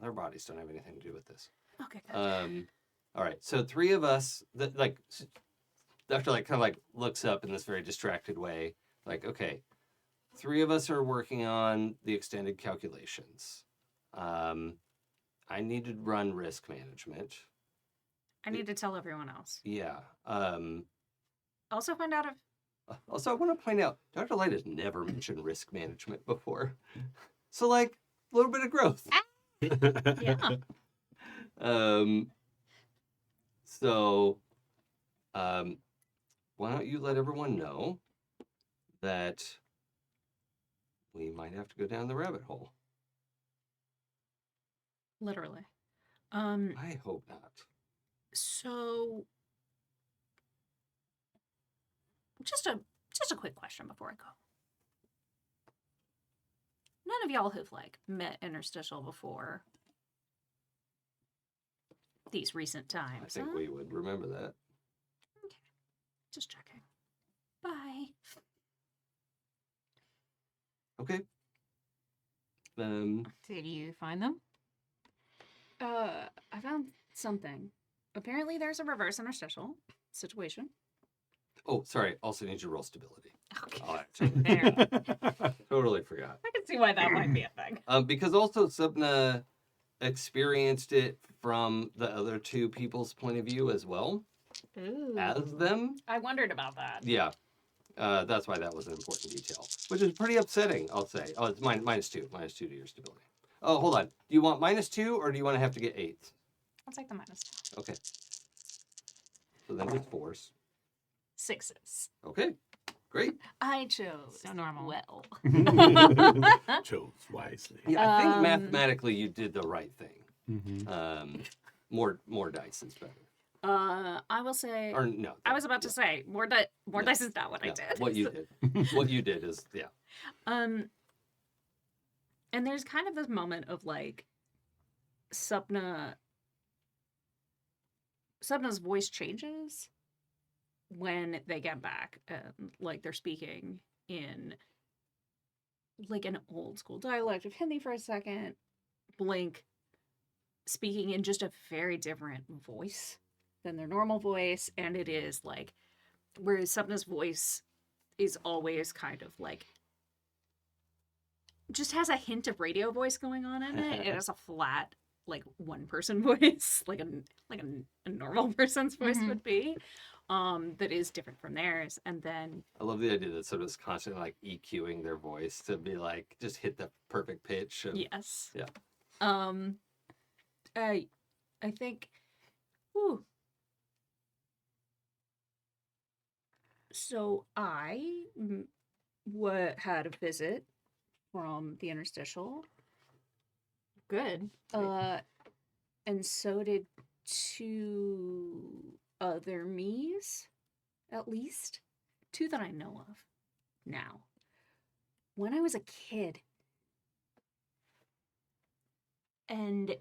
their bodies don't have anything to do with this. Okay, good. All right. So three of us, Dr. Light kind of like looks up in this very distracted way. Like, okay, three of us are working on the extended calculations. I need to run risk management. I need to tell everyone else. Yeah. Also find out if... Also, I want to point out, Dr. Light has never mentioned risk management before. So, like, a little bit of growth. Yeah. Why don't you let everyone know that we might have to go down the rabbit hole? Literally. I hope not. So... Just a quick question before I go. None of y'all have met Interstitial before these recent times. I think huh? we would remember that. Okay. Just checking. Bye. Okay. Did you find them? I found something. Apparently there's a reverse interstitial situation. Oh, sorry. Also need you to roll stability. Okay. Oh, actually, There. totally forgot. I can see why that might be a thing. Because also Sapna experienced it from the other two people's point of view as well Ooh. as them. I wondered about that. Yeah. That's why that was an important detail, which is pretty upsetting, I'll say. Oh, it's -2. -2 to your stability. Oh, hold on. Do you want -2 or do you want to have to get 8s? I'll take the -2. Okay. So then it's 4s. 6s. Okay. Great. I chose So normal. well. Chose wisely. Yeah, I think Um, mathematically you did the right thing. Mm-hmm. More dice is better. I will say. Or no. I was about to say more dice No. is not what I No, did. what you did. What you did is, yeah. And there's kind of this moment of like Sapna's voice changes when they get back, and like they're speaking in like an old school dialect of Hindi for a second, Blink speaking in just a very different voice than their normal voice, and it is like, whereas Sapna's voice is always kind of like just has a hint of radio voice going on in it. It has a flat, like one person voice, like a normal person's voice Mhm. would be, that is different from theirs. And then I love the idea that sort of is constantly like EQing their voice to be like, just hit the perfect pitch. Of, yes, Yeah. I think, whew. So I had a visit from the Outerstitial. Good. And so did 2 other me's, at least 2 that I know of now. When I was a kid, and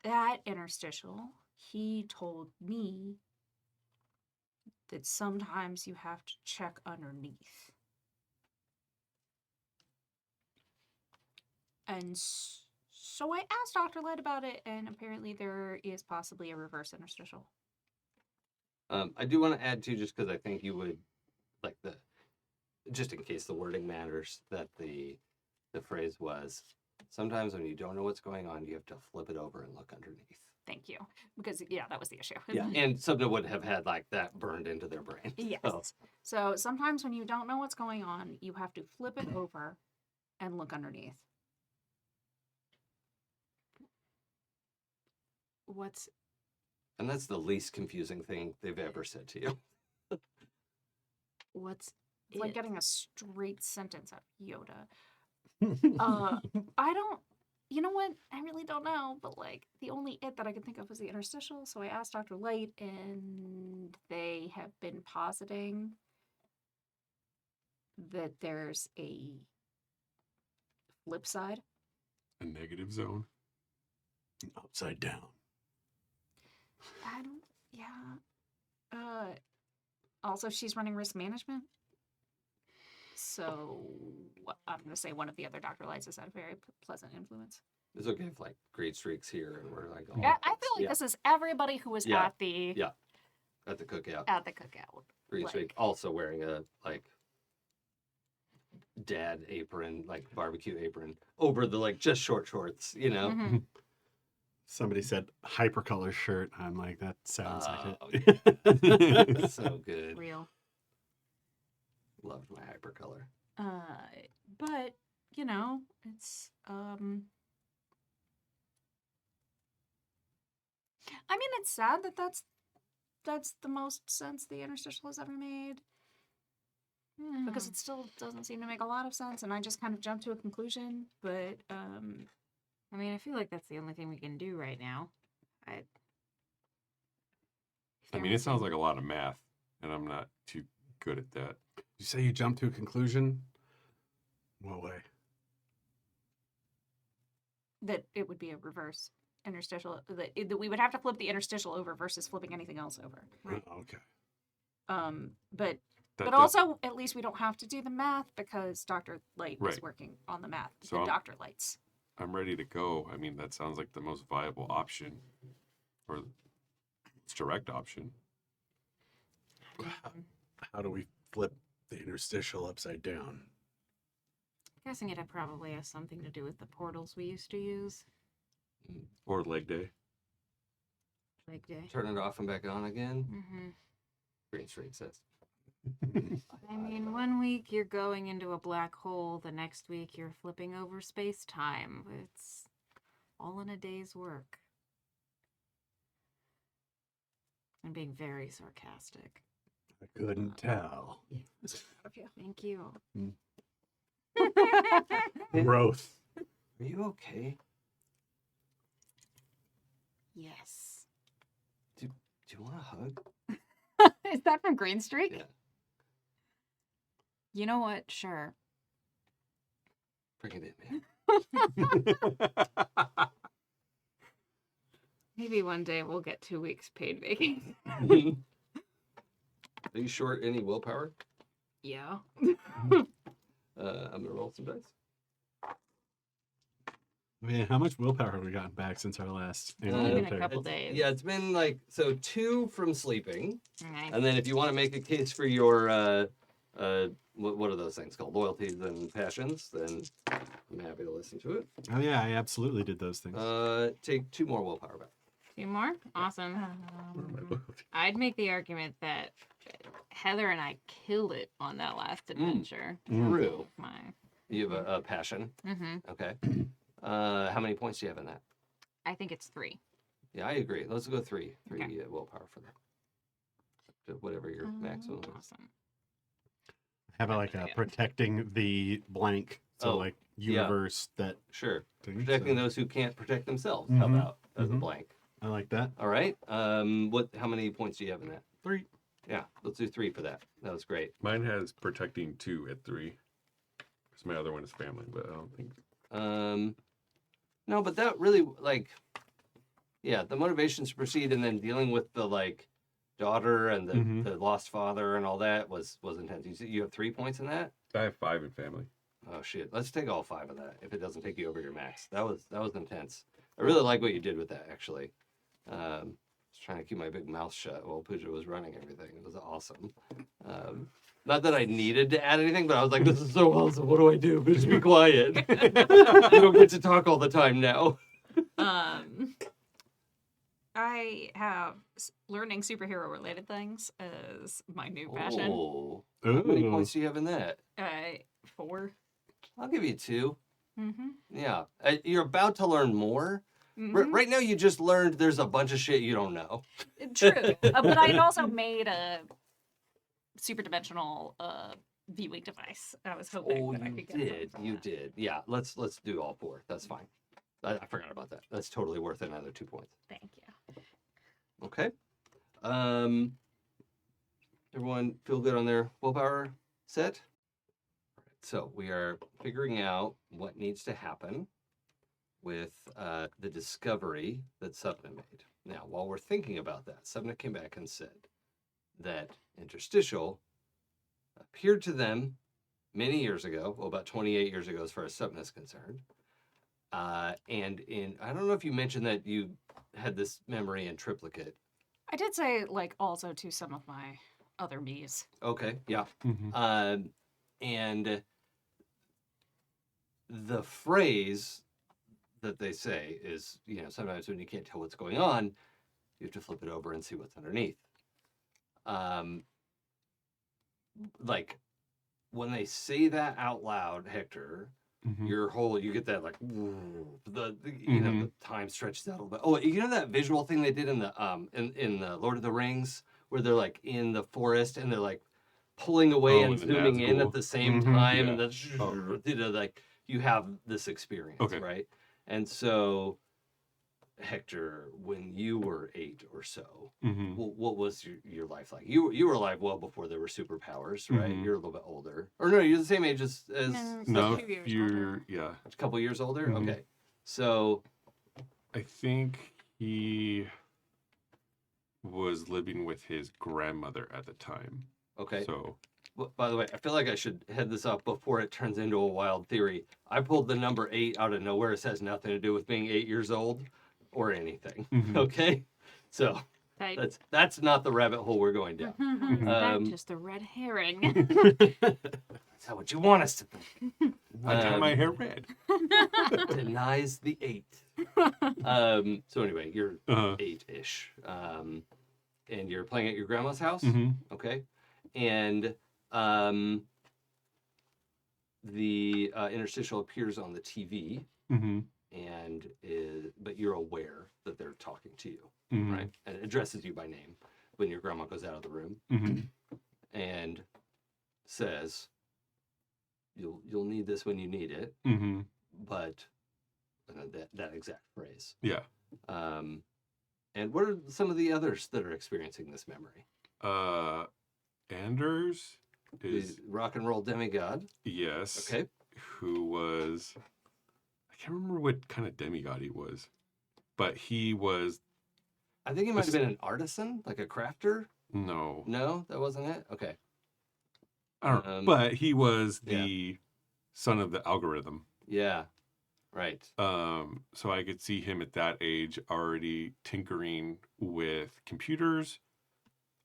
that Outerstitial, he told me that sometimes you have to check underneath. And so I asked Dr. Light about it, and apparently there is possibly a reverse interstitial. I do want to add too, just because I think you would like just in case the wording matters, that the phrase was, sometimes when you don't know what's going on, you have to flip it over and look underneath. Thank you. Because, yeah, that was the issue. Yeah, and Sapna would have had like that burned into their brain. Yes. So, So sometimes when you don't know what's going on, you have to flip it over and look underneath. What's and that's the least confusing thing they've ever said to you. it's like getting a straight sentence out of Yoda. I don't, you know what? I really don't know, but like the only it that I could think of was the interstitial. So I asked Dr. Light, and they have been positing that there's a flip side. A negative zone. Upside down. I don't, yeah. Also, she's running risk management. So I'm going to say one of the other Dr. Lights has had a very pleasant influence. It's okay if like great streaks here, and we're like, oh, Yeah, I feel like this is everybody who was Yeah. at the at the cookout. at the cookout. Green like- streak, also wearing a like dad apron, like barbecue apron, over the like just short shorts, you know. Mhm. Somebody said hypercolor shirt. I'm like, that sounds like Oh, it. So good. Real. Loved my hypercolor. But you know, it's I mean, it's sad that that's the most sense the interstitial has ever made, because it still doesn't seem to make a lot of sense, and I just kind of jumped to a conclusion. But I mean, I feel like that's the only thing we can do right now. I mean, it sounds like a lot of math, and I'm not too good at that. You say you jumped to a conclusion? What way? that it would be a reverse interstitial, that we would have to flip the interstitial over versus flipping anything else over. Oh, okay. But That does- also, at least we don't have to do the math because Dr. Light is Right. working on the math. So the I'm- Dr. Lights. I'm ready to go. I mean, that sounds like the most viable option. Or It's direct option. How do we flip the interstitial upside down? Guessing it probably has something to do with the portals we used to use. Or leg day. Leg day. Turn it off and back on again. Mm-hmm. Green Street says. I mean, one week you're going into a black hole, the next week you're flipping over space-time. It's all in a day's work. I'm being very sarcastic. I couldn't tell. Thank you. Growth. Are you okay? Yes. Do you want a hug? Is that from Green Streak? Yeah. You know what? Sure. Bring it in, man. Maybe one day we'll get 2 weeks paid vacation. Are you short any willpower? Yeah. I'm gonna roll some dice. Man, how much willpower have we gotten back since our last? Only been a update? couple days. Yeah, it's been like 2 from sleeping, Nice. and then if you want to make a case for your what are those things called, loyalties and passions, then I'm happy to listen to it. Oh yeah, I absolutely did those things. Take 2 more willpower back. 2 more? Awesome. Where are my loyalties? I'd make the argument that Heather and I killed it on that last adventure. True. My. You have a passion. Mm-hmm. Okay. How many points do you have in that? I think it's 3. Yeah, I agree. Let's go 3. 3 Okay. willpower for that. So whatever your maximum is. Awesome. Have a, like a protecting the blank, so Oh, like yeah. universe that Sure. thing. Protecting So those who can't protect themselves. How Mhm. about as a Mhm. blank? I like that. All right. How many points do you have in that? 3. Yeah, let's do 3 for that. That was great. Mine has protecting 2 at 3. Because my other one is family, but I don't think. No, but that really the motivations to proceed and then dealing with the daughter and Mhm. the lost father and all that was intense. You have 3 points in that? I have 5 in family. Oh shit. Let's take all 5 of that if it doesn't take you over your max. That was intense. I really like what you did with that actually. I was trying to keep my big mouth shut while Pooja was running everything. It was awesome. Not that I needed to add anything, but I was like, this is so awesome. What do I do? Just be quiet. You don't get to talk all the time now. I have learning superhero related things as my new passion. Oh. How many Ooh. points do you have in that? 4. I'll give you 2. Mm-hmm. Yeah. You're about to learn more. Right now, you just learned there's a bunch of shit you don't know. True. But I had also made a super dimensional viewing device. I was hoping Oh, that I you could get did. some. You did. Yeah. Let's do all 4. That's fine. I forgot about that. That's totally worth another 2 points. Thank you. Okay. Everyone feel good on their willpower set? So we are figuring out what needs to happen with the discovery that Sapna made. Now, while we're thinking about that, Sapna came back and said that Interstitial appeared to them many years ago, well, about 28 years ago as far as Sapna is concerned. And I don't know if you mentioned that you had this memory in triplicate. I did say, also to some of my other me's. Okay, yeah. Mhm. And the phrase that they say is, sometimes when you can't tell what's going on, you have to flip it over and see what's underneath. When they say that out loud, Hector, Mhm. you get that the time stretches out a little bit. Oh, you know that visual thing they did in the in the Lord of the Rings where they're in the forest and they're pulling away Oh, and in the zooming in Nazgul. at the same Mhm. time, Yeah. and then you have this experience, Okay. right? And so, Hector, when you were 8 or so, Mhm. what was your life like? You were alive well before there were superpowers, right? Mhm. You're a little bit older, or no? You're the same age as No. A few years You're, older. yeah. a couple years older. Mhm. Okay, so I think he was living with his grandmother at the time. okay. So, By the way, I feel like I should head this up before it turns into a wild theory. I pulled the number 8 out of nowhere. It has nothing to do with being 8 years old or anything. Mhm. Okay, so Type. That's not the rabbit hole we're going down. That's just a red herring. That's not what you want us to think. I dye my hair red. Denies the 8. So anyway, you're 8-ish. And you're playing at your grandma's house? Mm-hmm. Okay. And the interstitial appears on the TV, Mm-hmm. and but you're aware that they're talking to you, Mm-hmm. right? And it addresses you by name when your grandma goes out of the room Mm-hmm. and says, "You'll need this when you need it," Mm-hmm. but that exact phrase. Yeah. And what are some of the others that are experiencing this memory? Anders is The rock and roll demigod. yes. Okay. Who was I can't remember what kind of demigod he was, but he was I think he might have been an artisan, like a crafter. no. No, that wasn't it. Okay. I don't know. But he was the yeah. son of the algorithm. Yeah. Right. So I could see him at that age already tinkering with computers,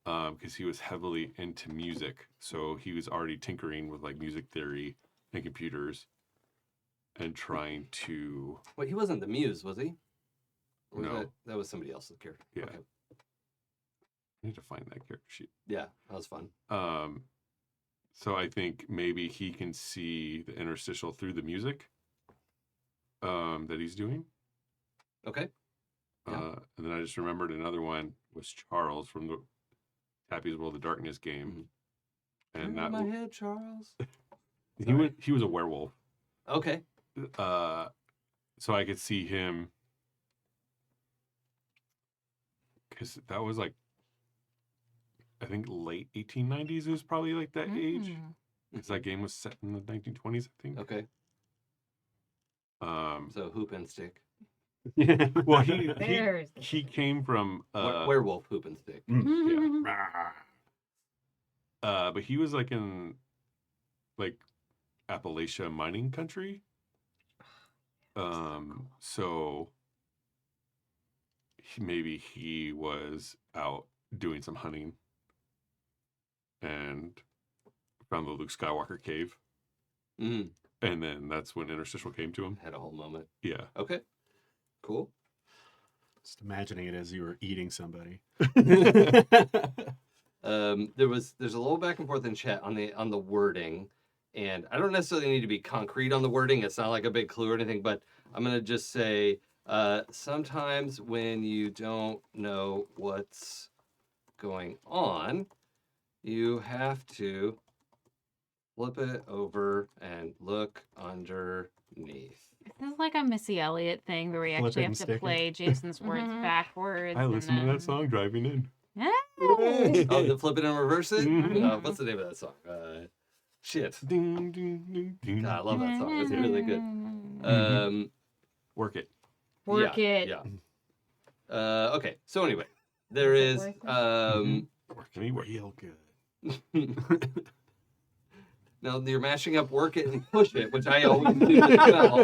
because he was heavily into music. So he was already tinkering with like music theory and computers and trying to. Wait, he wasn't the muse, was he? Or was No. that was somebody else's character. Yeah. Okay. I need to find that character sheet. Yeah, that was fun. So I think maybe he can see the interstitial through the music that he's doing. Okay. Yeah. And then I just remembered another one was Charles from the Happy's World of Darkness game. And Turn that my head, Charles. he was a werewolf. Okay. So I could see him because that was like I think late 1890s. It was probably like that age. Because that game was set in the 1920s, I think. Okay. So hoop and stick. Well, he came from Werewolf hoop and stick. yeah. But he was like in like Appalachia mining country. So maybe he was out doing some hunting and found the Luke Skywalker cave. Mm. And then that's when Interstitial came to him. Had a whole moment. Yeah. Okay. Cool. Just imagining it as you were eating somebody. There's a little back and forth in chat on the wording, and I don't necessarily need to be concrete on the wording. It's not like a big clue or anything, but I'm gonna just say sometimes when you don't know what's going on, you have to flip it over and look underneath. This is like a Missy Elliott thing where we Flip actually it have and to stick it. play Jason's words backwards. I and listened to that then- song driving in. Hey! Oh, the flip it and reverse it? Mhm. What's the name of that song? Shit. Ding, ding, ding, ding. God, I love that song. It's really good. Work it. Work yeah, it. Yeah. Okay. So anyway, there is Working Real good. now you're mashing up work it and push it, which I always do as well,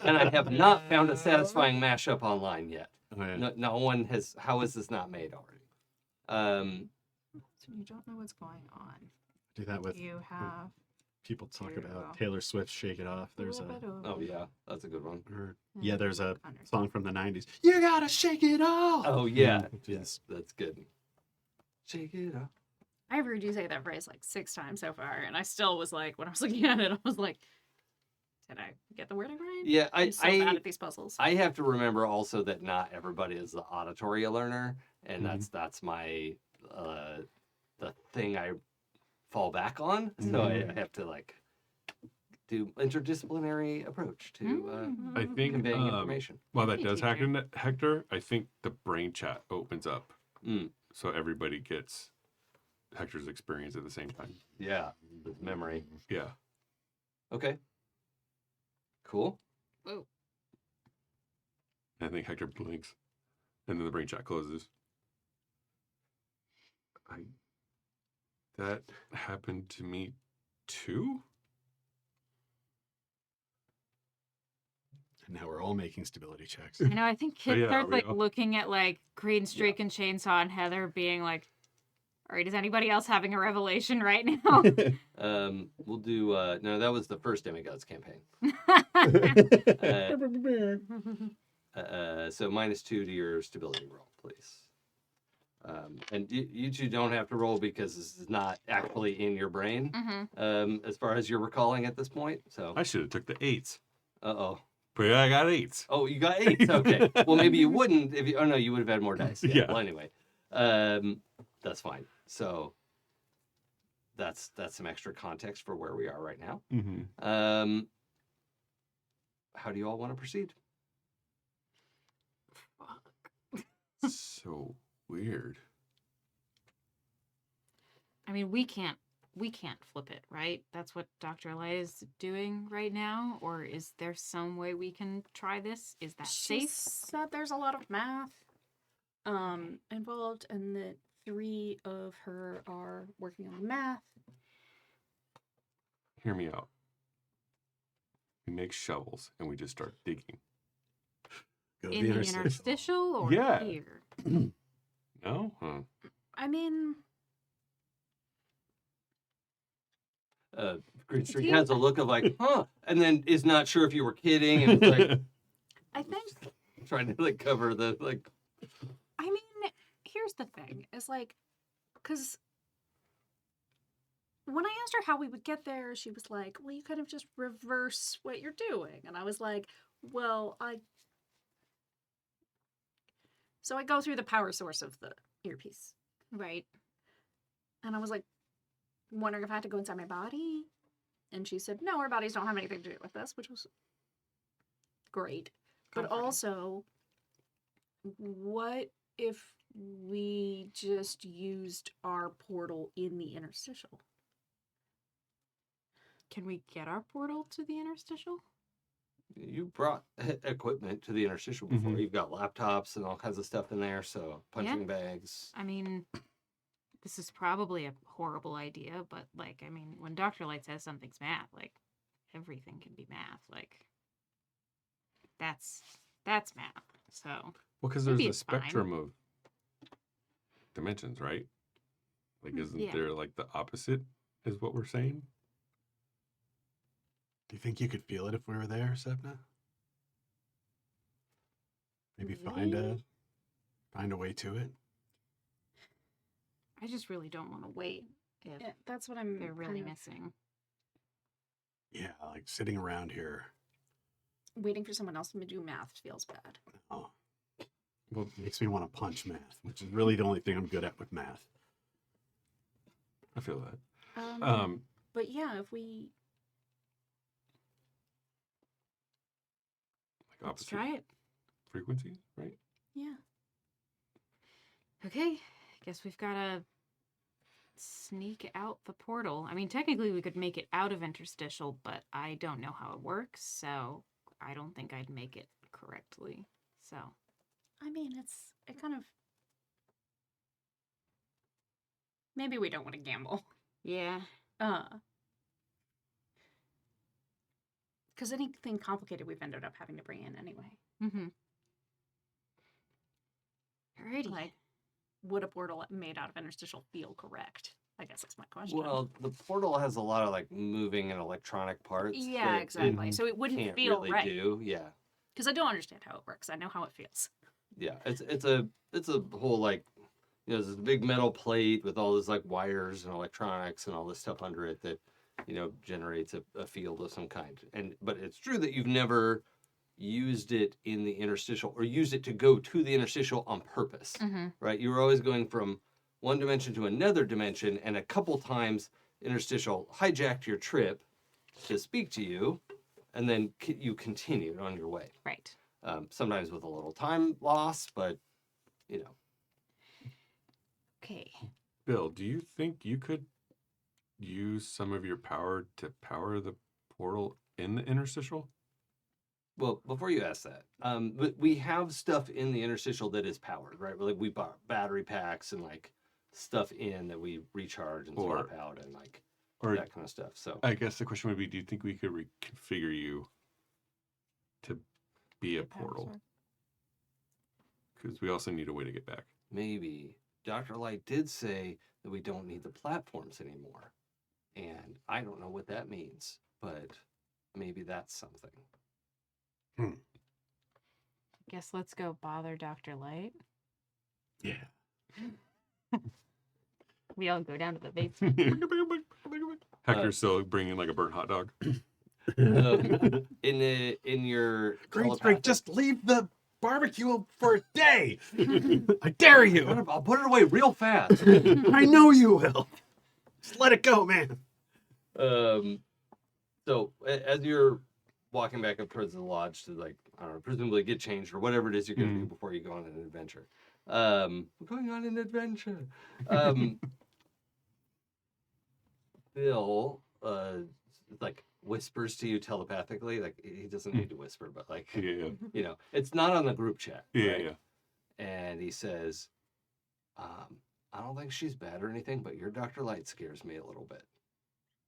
and I have not found a satisfying mashup online yet. Oh, yeah. No one has. How is this not made already? So you don't know what's going on. Do that with You have people talk to about Taylor Swift "Shake It Off." There's a Oh yeah, that's a good one. yeah, there's a song from the '90s. You gotta shake it off. Oh yeah, Yes. that's good. Shake it up. I've heard you say that phrase like 6 times so far, and I still was like, when I was looking at it, I was like, did I get the wording right? Yeah, I'm so bad at these puzzles. I have to remember also that not everybody is the auditory learner, and that's my the thing I fall back on. So I have to like do interdisciplinary approach to I think conveying information. while that Hey, does teacher. happen, Hector, I think the brain chat opens up so everybody gets Hector's experience at the same time. Yeah, the memory. Yeah. Okay. Cool. Whoa. I think Hector blinks, and then the brain chat closes. That happened to me too. Now we're all making stability checks. You know, I think Kit yeah, starts we like all- looking at like Green Streak and Chainsaw and Heather, being like, "All right, is anybody else having a revelation right now?" We'll do. No, that was the first Demigods campaign. So -2 to your stability roll, please. And you two don't have to roll because this is not actually in your brain, as far as you're recalling at this point. So, I should have took the 8s. uh-oh. But I got 8s. Oh, you got 8. Okay. Well, maybe you wouldn't if you. Oh no, you would have had more dice. Yeah. Yeah. Well, anyway, that's fine. So that's some extra context for where we are right now. Mm-hmm. How do you all want to proceed? So weird. I mean, we can't flip it, right? That's what Dr. Light is doing right now. Or is there some way we can try this? Is that She safe? said there's a lot of math involved, and that 3 of her are working on the math. Hear me out. We make shovels and we just start digging. Go to In the interstitial or Yeah. here? No? Huh. I mean, Green Streak has a look of like, huh, and then is not sure if you were kidding, and it's like I think, trying to like cover the like. I mean, here's the thing, is like, because when I asked her how we would get there, she was like, well, you kind of just reverse what you're doing. And I was like, well, So I go through the power source of the earpiece. Right. And I was like, wondering if I had to go inside my body. And she said, no, our bodies don't have anything to do with this, which was great. But Comforting. also, what if we just used our portal in the interstitial? Can we get our portal to the interstitial? You brought equipment to the interstitial before. Mhm. You've got laptops and all kinds of stuff in there, so punching bags. I mean, this is probably a horrible idea, but like, I mean, when Dr. Light says something's math, like everything can be math. Like that's math. So Well, because Maybe there's a it's fine. spectrum of dimensions, right? Like, isn't Yeah. there like the opposite is what we're saying? Do you think you could feel it if we were there, Sapna? Maybe find a way to it. I just really don't want to wait if Yeah, that's what I'm they're really kind of missing. Yeah, like sitting around here. waiting for someone else to do math feels bad. Oh, well, it makes me want to punch math, which is really the only thing I'm good at with math. I feel that. But yeah, if we Like Let's opposite try it. frequencies, right? yeah. Okay, guess we've got to sneak out the portal. I mean, technically we could make it out of interstitial, but I don't know how it works, so I don't think I'd make it correctly. So, I mean, it kind of. Maybe we don't want to gamble. yeah. Because anything complicated we've ended up having to bring in anyway. Mm-hmm. Alrighty. Like, would a portal made out of interstitial feel correct? I guess that's my question. Well, the portal has a lot of like moving and electronic parts. yeah, that it exactly. So it wouldn't can't feel really right. do. Yeah, Because I don't understand how it works. I know how it feels. yeah. It's a whole like, you know, there's a big metal plate with all this like wires and electronics and all this stuff under it that, you know, generates a field of some kind. But it's true that you've never used it in the interstitial or used it to go to the interstitial on purpose, Mm-hmm. right? You were always going from one dimension to another dimension, and a couple times interstitial hijacked your trip to speak to you, and then you continued on your way. Right. Sometimes with a little time loss, but you know. Okay. Bill, do you think you could use some of your power to power the portal in the interstitial? Well, before you ask that, but we have stuff in the interstitial that is powered, right? Like we bought battery packs and like stuff in that we recharge and swap out and like Or that kind of stuff. So I guess the question would be, do you think we could reconfigure you to be a portal. Because we also need a way to get back. Maybe. Dr. Light did say that we don't need the platforms anymore. And I don't know what that means, but maybe that's something. Guess let's go bother Dr. Light. Yeah. We all go down to the basement. Hector's still bringing like a burnt hot dog. In your Green Spring, telepathic- just leave the barbecue for a day. I dare you. I'll put it away real fast. I know you will. Just let it go, man. So as you're walking back up towards the lodge to, like, I don't know, presumably get changed or whatever it is you're going to do before you go on an adventure. We're going on an adventure. Bill, like, whispers to you telepathically. Like, he doesn't need to whisper, but, like, Yeah. you know, it's not on the group chat. Yeah, right? yeah. And he says, I don't think she's bad or anything, but your Dr. Light scares me a little bit.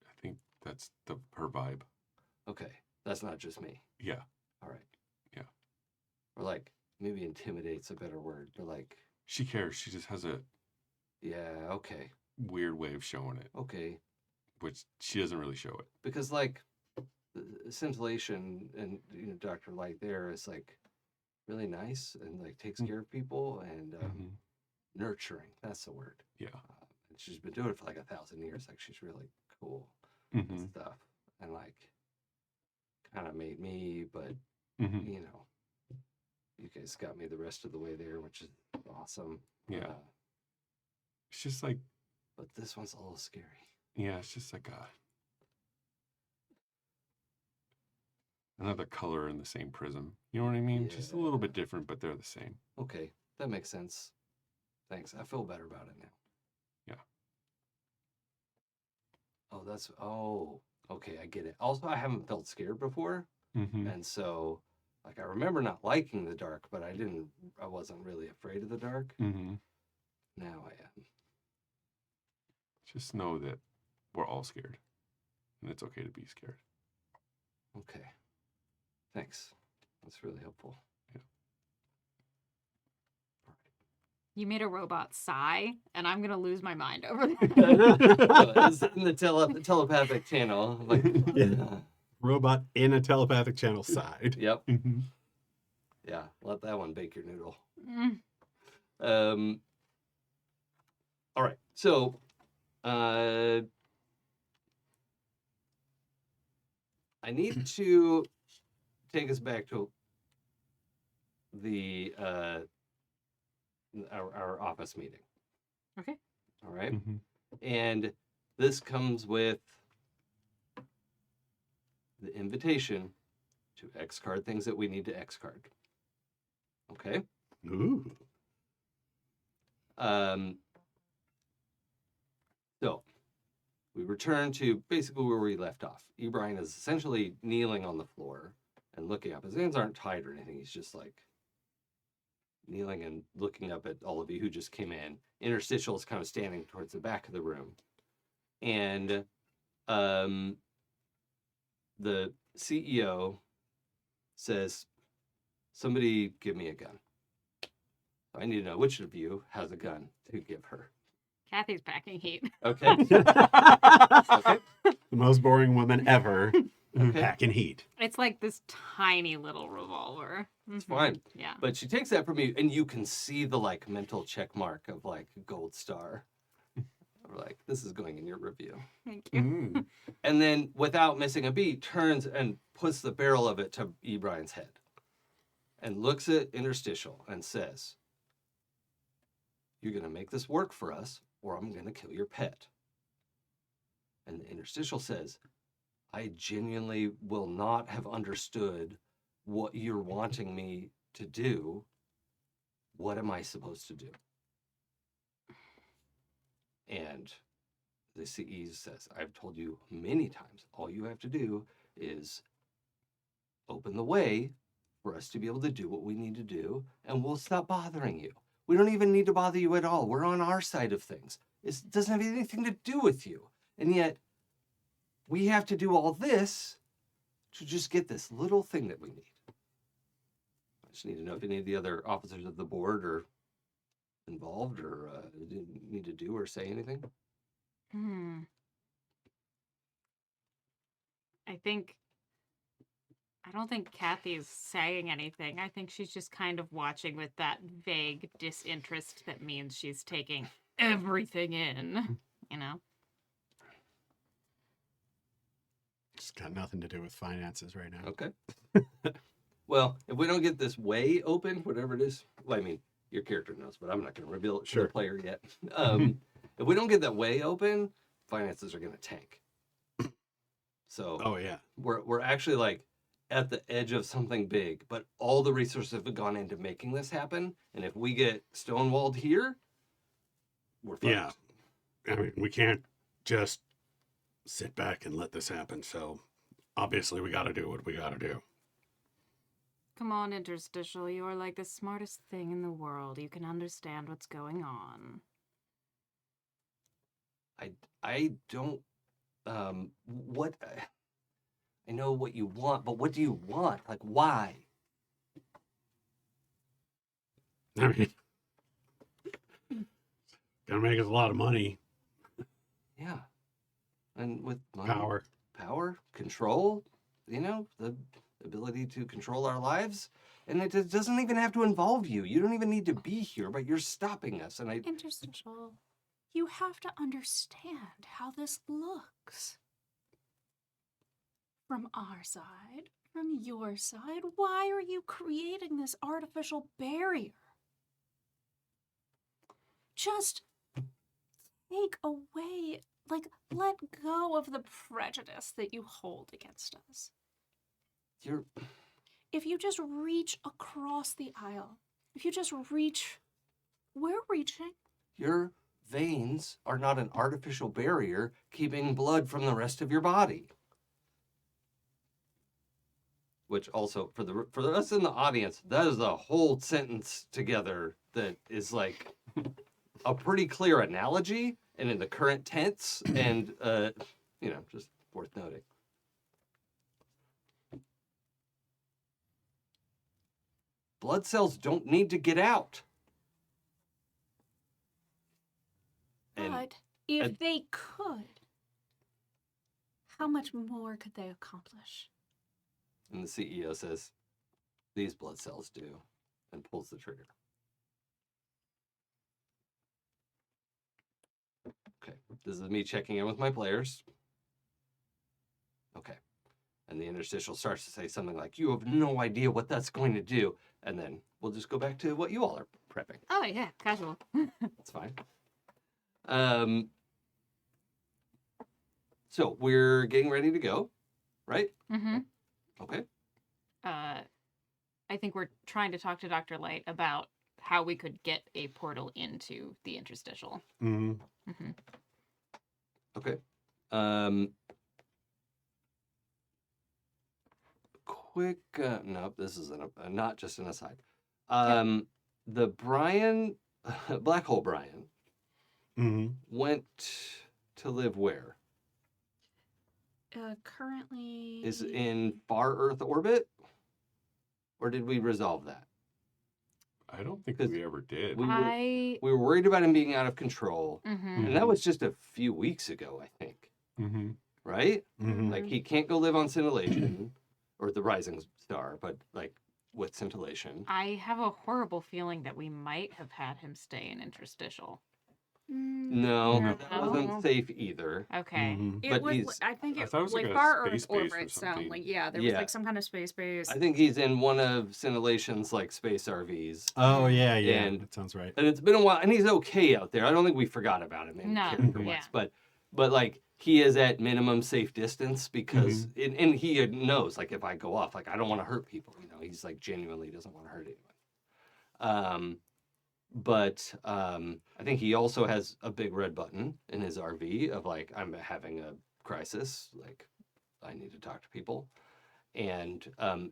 I think that's her vibe. Okay, that's not just me. Yeah. All right. Yeah. Or, like, maybe intimidate's a better word, but, like, She cares. She just has a yeah, okay, weird way of showing it, okay. which she doesn't really show it. Because, like, the scintillation and, you know, Dr. Light there is, like, really nice and, like, takes care of people and nurturing. That's the word. Yeah. And she's been doing it for, like, 1,000 years. Like, she's really cool Mm-hmm. and stuff. And, like, kind of made me, but, Mm-hmm. you know, you guys got me the rest of the way there, which is awesome. Yeah. It's just like, But this one's a little scary. yeah, it's just like another color in the same prism. You know what I mean? Just a little bit different, but they're the same. Okay, that makes sense. Thanks. I feel better about it now. Yeah. Okay, I get it. Also, I haven't felt scared before. Mm-hmm. And so, like, I remember not liking the dark, but I wasn't really afraid of the dark. Mm-hmm. Now I am. Just know that we're all scared, and it's okay to be scared. Okay. Thanks. That's really helpful. You made a robot sigh, and I'm gonna lose my mind over that. It's in the telepathic channel. Like, Yeah. Robot in a telepathic channel side. Yep. Mm-hmm. Yeah. Let that one bake your noodle. Mm. All right. So, I need to take us back to the our office meeting. Okay. All right. Mm-hmm. And this comes with the invitation to X card things that we need to X card. Okay. Ooh. So we return to basically where we left off. Ebrine is essentially kneeling on the floor and looking up. His hands aren't tied or anything. He's just like kneeling and looking up at all of you who just came in. Interstitial is kind of standing towards the back of the room. And the CEO says, somebody give me a gun. I need to know which of you has a gun to give her. Kathy's packing heat. Okay. Okay. The most boring woman ever. Okay. Packing heat. It's like this tiny little revolver. It's fine. Yeah. But she takes that from you, and you can see the like mental check mark of like gold star. Or like, this is going in your review. Thank you. Mm. And then, without missing a beat, turns and puts the barrel of it to Ebrine's head. And looks at Interstitial and says, you're going to make this work for us, or I'm going to kill your pet. And the Interstitial says, I genuinely will not have understood what you're wanting me to do. What am I supposed to do? And the CE says, I've told you many times, all you have to do is open the way for us to be able to do what we need to do, and we'll stop bothering you. We don't even need to bother you at all. We're on our side of things. It doesn't have anything to do with you. And yet, we have to do all this to just get this little thing that we need. Just need to know if any of the other officers of the board are involved or need to do or say anything. I don't think Kathy's saying anything. I think she's just kind of watching with that vague disinterest that means she's taking everything in, you know? Just got nothing to do with finances right now. Okay. Well, if we don't get this way open, whatever it is, well, I mean, your character knows, but I'm not going to reveal it to the player yet. If we don't get that way open, finances are going to tank. So, Oh yeah, we're actually like at the edge of something big, but all the resources have gone into making this happen. And if we get stonewalled here, we're fucked. yeah. I mean, we can't just sit back and let this happen. So obviously, we got to do what we got to do. Come on, Interstitial. You're like the smartest thing in the world. You can understand what's going on. I don't. What? I know what you want, but what do you want? Like, why? I mean, gonna make us a lot of money. Yeah. And with money, Power. control, you know, the ability to control our lives. And it doesn't even have to involve you. You don't even need to be here, but you're stopping us. And Interstitial, you have to understand how this looks. From our side, from your side, why are you creating this artificial barrier? Just take away, like, let go of the prejudice that you hold against us. If you just reach across the aisle, if you just reach, we're reaching. Your veins are not an artificial barrier keeping blood from the rest of your body. Which also, for us in the audience, that is a whole sentence together that is like a pretty clear analogy and in the current tense and, you know, just worth noting. Blood cells don't need to get out. But if they could, how much more could they accomplish? And the CEO says, these blood cells do, and pulls the trigger. Okay, this is me checking in with my players. Okay, and the interstitial starts to say something like, you have no idea what that's going to do. And then we'll just go back to what you all are prepping. Oh, yeah, casual. That's fine. So we're getting ready to go, right? Mm-hmm. Okay. I think we're trying to talk to Dr. Light about how we could get a portal into the interstitial. Mm-hmm. Mm-hmm. Okay. Quick, nope, this is not just an aside. The Brian, Black Hole Brian, went to live where? Currently... Is in far Earth orbit? Or did we resolve that? I don't think we ever did. We were worried about him being out of control. Mm-hmm. And that was just a few weeks ago, I think. Mm-hmm. Right? Mm-hmm. Like, he can't go live on Scintillation, or the Rising Star, but, like, with Scintillation. I have a horrible feeling that we might have had him stay in interstitial. No, No. that wasn't safe either. Okay. Mm-hmm. It But was, he's- I think I it thought it was like like a far space Earth base or orbit something. sound like, yeah, there was Yeah. like some kind of space base. I think he's in one of Scintillation's, like, space RVs. Oh yeah, yeah. And- That sounds right. And it's been a while, and he's okay out there. I don't think we forgot about him in No, character-wise. yeah. But like, he is at minimum safe distance because, and he knows, like, if I go off, like, I don't want to hurt people. You know, he's like genuinely doesn't want to hurt anyone. But I think he also has a big red button in his RV of like, I'm having a crisis, like, I need to talk to people. And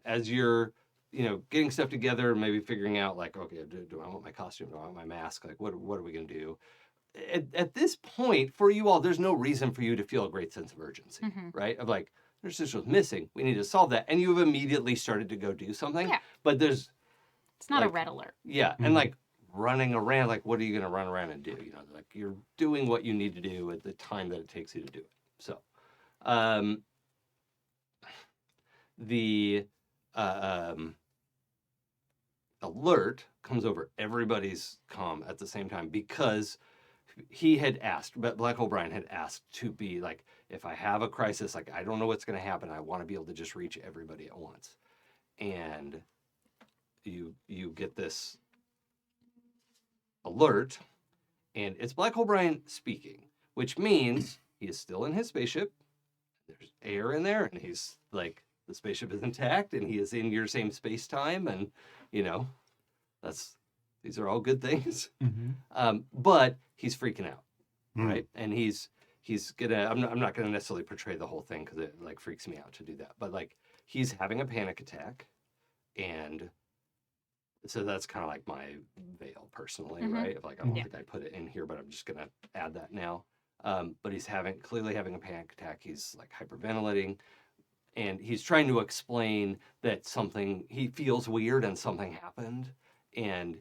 as you're, you know, getting stuff together, maybe figuring out like, okay, do I want my costume? Do I want my mask? Like, what are we gonna do? At this point, for you all, there's no reason for you to feel a great sense of urgency, right? Of like, there's this was missing. We need to solve that. And you've immediately started to go do something. Yeah. But there's It's not a Like, red alert. Yeah, and like running around, like what are you gonna run around and do? You know, like you're doing what you need to do at the time that it takes you to do it. So, the alert comes over everybody's comm at the same time because he had asked, but Black O'Brien had asked to be like, if I have a crisis, like I don't know what's going to happen, I want to be able to just reach everybody at once. And you get this alert, and it's Black O'Brien speaking, which means he is still in his spaceship. There's air in there, and he's like, the spaceship is intact, and he is in your same space time, and you know, these are all good things. But he's freaking out, right? And he's gonna. I'm not gonna necessarily portray the whole thing because it like freaks me out to do that. But like he's having a panic attack, and so that's kind of like my veil personally, right? Of like I don't think I put it in here, but I'm just gonna add that now. But he's clearly having a panic attack. He's like hyperventilating. And he's trying to explain that he feels weird and something happened. And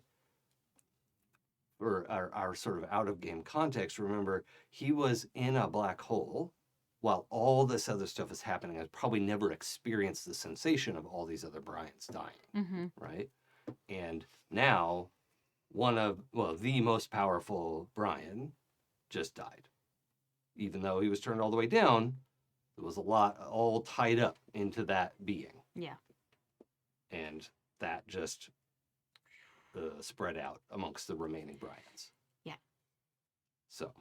for our sort of out of game context, remember, he was in a black hole while all this other stuff is happening. I've probably never experienced the sensation of all these other Bryans dying, right? And now the most powerful Bryan just died. Even though he was turned all the way down, there was a lot all tied up into that being. Yeah. And that just spread out amongst the remaining Bryans. Yeah. So.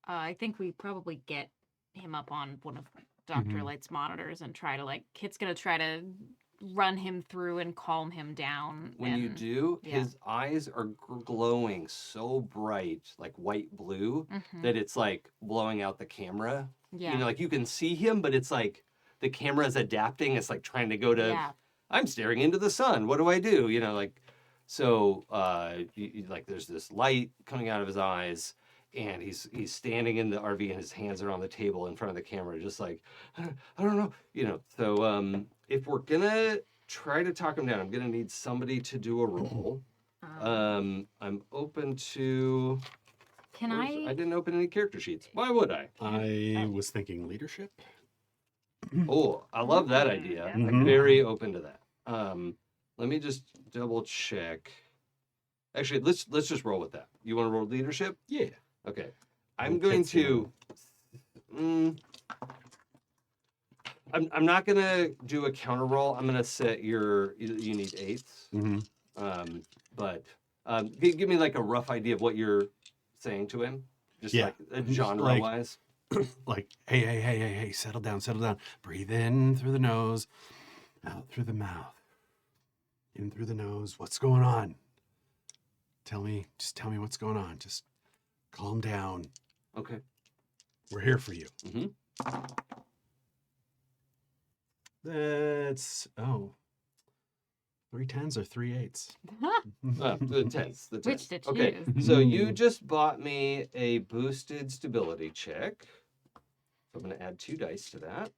I think we probably get him up on one of Dr. Light's monitors and try to Kit's going to try to run him through and calm him down. When you do, his eyes are glowing so bright, like white blue, that it's like blowing out the camera. Yeah. You know, like you can see him, but it's like the camera is adapting. It's like trying to go to, I'm staring into the sun. What do I do? You know, like, so like there's this light coming out of his eyes. And he's standing in the RV and his hands are on the table in front of the camera, just like, I don't know, you know. So if we're gonna try to talk him down, I'm gonna need somebody to do a roll. I'm open to. I didn't open any character sheets. Why would I? I was thinking leadership. Oh, I love that idea. I'm very open to that. Let me just double check. Actually, let's just roll with that. You want to roll leadership? Yeah. Okay, I'm going to. I'm not gonna do a counter roll. I'm gonna set you need 8s. But give me like a rough idea of what you're saying to him, just like genre wise. Like, hey, settle down. Breathe in through the nose, out through the mouth. In through the nose. What's going on? Tell me what's going on. Just calm down. Okay. We're here for you. That's 3 10s or 3 8s. The 10s. Which to choose. Okay, so you just bought me a boosted stability check. So I'm going to add 2 dice to that.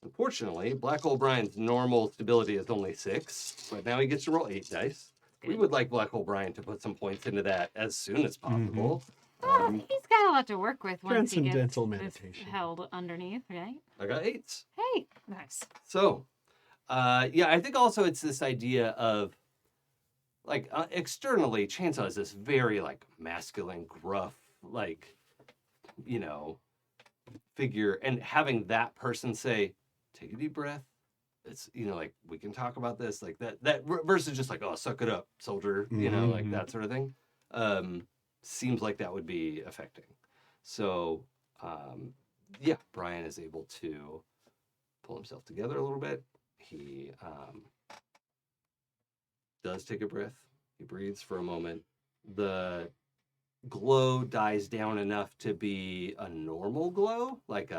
Unfortunately, Black O'Brien's normal stability is only 6, but now he gets to roll 8 dice. Good. We would like Black O'Brien to put some points into that as soon as possible. He's got a lot to work with once he gets Transcendental meditation held underneath, right? I got 8s. Hey, Nice. So, I think also it's this idea of, like, externally, Chainsaw is this very, like, masculine, gruff, like, you know, figure. And having that person say, take a deep breath. It's, you know, like, we can talk about this, like that versus just like, oh, suck it up, soldier, you know, like that sort of thing. Seems like that would be affecting. So, Bryan is able to pull himself together a little bit. He does take a breath. He breathes for a moment. The glow dies down enough to be a normal glow, like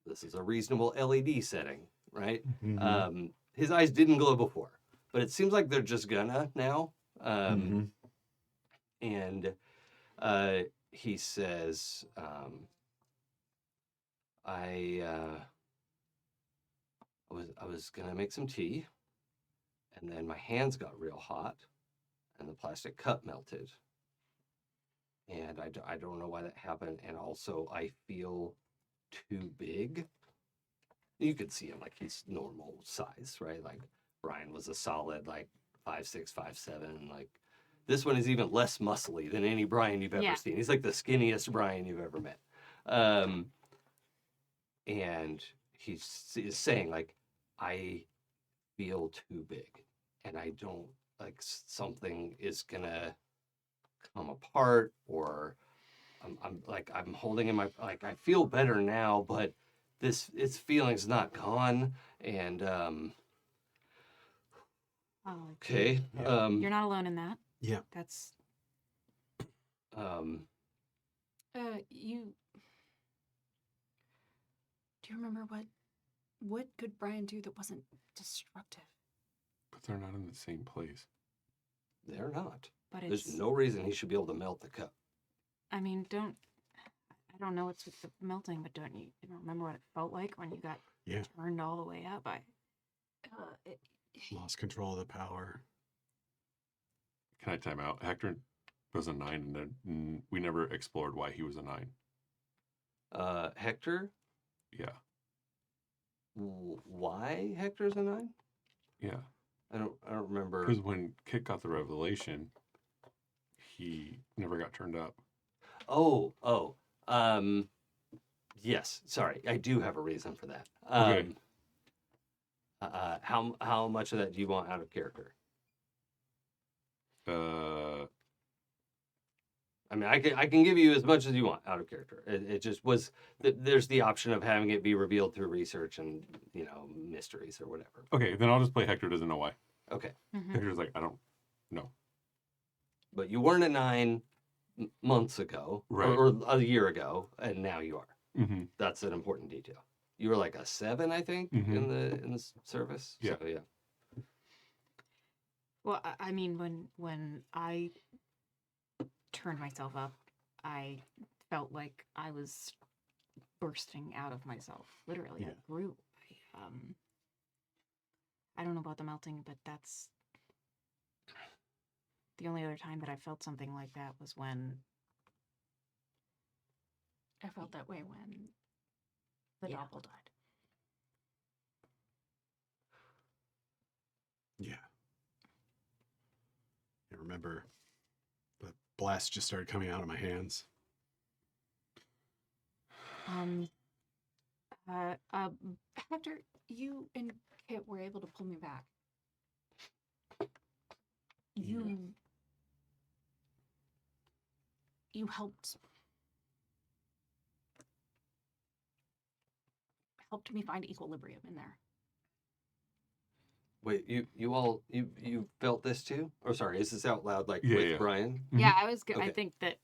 this is a reasonable LED setting, right? His eyes didn't glow before, but it seems like they're just gonna now. And he says, I was gonna make some tea, And then my hands got real hot, and the plastic cup melted. And I don't know why that happened. And also, I feel too big. You could see him like he's normal size, right? Like Brian was a solid like 5'6", 5'7". Like this one is even less muscly than any Brian you've ever Yeah. seen. He's like the skinniest Brian you've ever met. And he's saying like, I feel too big, and I don't like something is gonna come apart, or I'm holding in my, like, I feel better now, but its feeling's not gone. And Oh, okay, Yeah. you're not alone in that. Yeah. That's You do you remember what could Brian do that wasn't destructive? But they're not in the same place. they're not. but There's it's no reason he should be able to melt the cup. I mean, I don't know what's with the melting, but you don't remember what it felt like when you got Yeah. turned all the way up? Lost control of the power. Can I time out? Hector was a 9, and then we never explored why he was a 9. Hector, Yeah. why Hector's a 9? Yeah. I don't remember. Because when Kit got the revelation, he never got turned up. Oh, yes. Sorry, I do have a reason for that. Okay. How much of that do you want out of character? I mean, I can give you as much as you want out of character. It just was. There's the option of having it be revealed through research and mysteries or whatever. Okay, then I'll just play Hector doesn't know why. Okay, Mhm. Hector's like, I don't know. but you weren't a 9 months ago, Right. or a year ago, and now you are. Mm-hmm. That's an important detail. You were like a 7, I think, Mhm. in the service. Yeah. So, yeah. Well, I mean, when I turned myself up, I felt like I was bursting out of myself. Literally, I Yeah. grew. I don't know about the melting, but that's the only other time that I felt something like that was when I felt that way when the Yeah. doppel died. Yeah. I remember the blast just started coming out of my hands. Hector, you and Kit were able to pull me back. You helped me find equilibrium in there. Wait, you felt this too? Or sorry, is this out loud like Yeah, with yeah. Brian? Yeah, I Okay. think that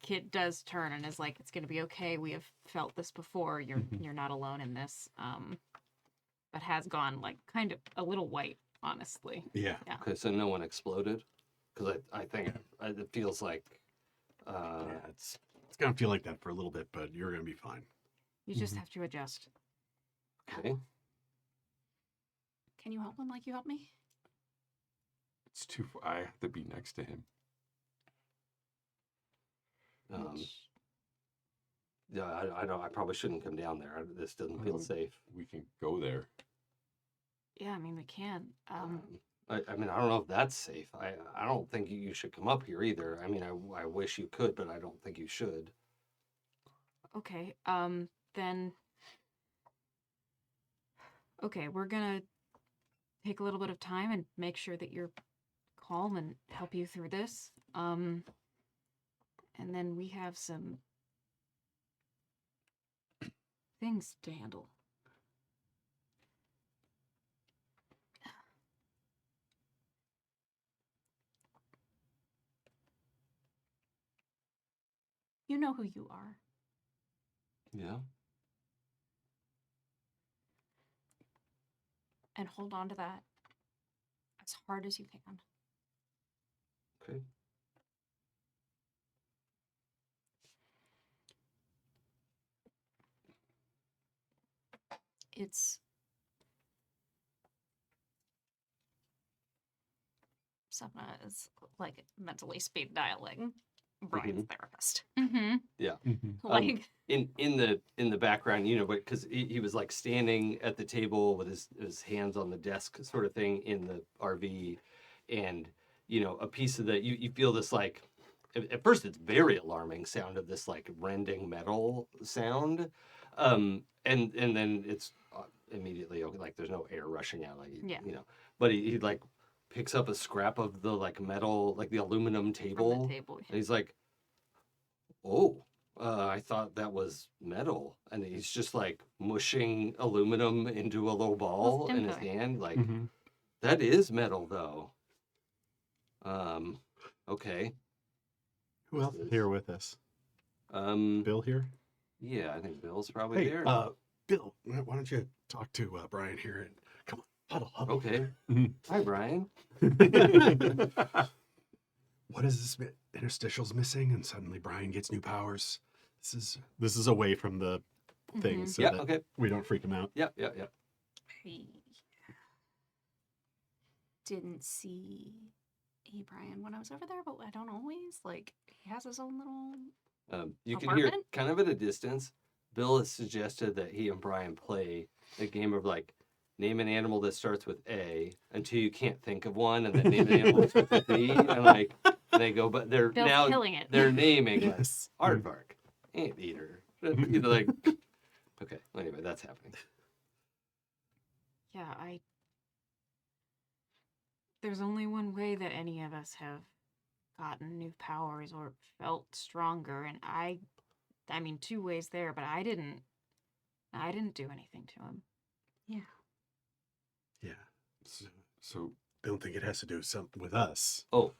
Kit does turn and is like, it's gonna be okay. We have felt this before. You're not alone in this. But has gone like kind of a little white, honestly. Yeah. Okay, so no one exploded? Because I think it feels like. Yeah, it's gonna feel like that for a little bit, but you're gonna be fine. You just Mhm. have to adjust. Okay. Can you help him like you helped me? It's too far. I have to be next to him. Yeah, I don't. I probably shouldn't come down there. This doesn't feel safe. We can go there. Yeah, I mean we can. I mean, I don't know if that's safe. I don't think you should come up here either. I mean, I wish you could, but I don't think you should. Okay. Then. Okay, we're gonna take a little bit of time and make sure that you're calm and help you through this. And then we have some things to handle. You know who you are. Yeah. And hold on to that as hard as you can. Okay. It's Sapna is like mentally speed dialing Brian's therapist. Mm-hmm. Like, in the background, you know, but because he was like standing at the table with his hands on the desk sort of thing in the RV, and you know, a piece of the you feel this like at first it's very alarming sound of this like rending metal sound, and then it's immediately okay, like there's no air rushing out, like you know, but he like picks up a scrap of the like metal, like the aluminum table, From the table. and he's like, oh. I thought that was metal, and he's just like mushing aluminum into a little ball in his hand. Like, that is metal, though. Okay. Who else is here with us? Bill here? Yeah, I think Bill's probably Hey, there. Bill, why don't you talk to Brian here and come on, huddle. Okay. Hi, Brian. What is this? Interstitial's missing, and suddenly Brian gets new powers. This is away from the thing, so Yeah, that okay. we don't freak him out. Yeah. I didn't see Brian when I was over there, but I don't always. Like, he has his own little You can hear apartment? kind of at a distance. Bill has suggested that he and Brian play a game of like name an animal that starts with A until you can't think of one, and then name an animal that starts with B, and like they go, but they're Bill's now killing it. they're naming Yes. like aardvark, anteater, you know, like okay. Anyway, that's happening. Yeah, there's only one way that any of us have gotten new powers or felt stronger, and I mean, two ways there, but I didn't do anything to him. Yeah. So I don't think it has to do something with us. Oh,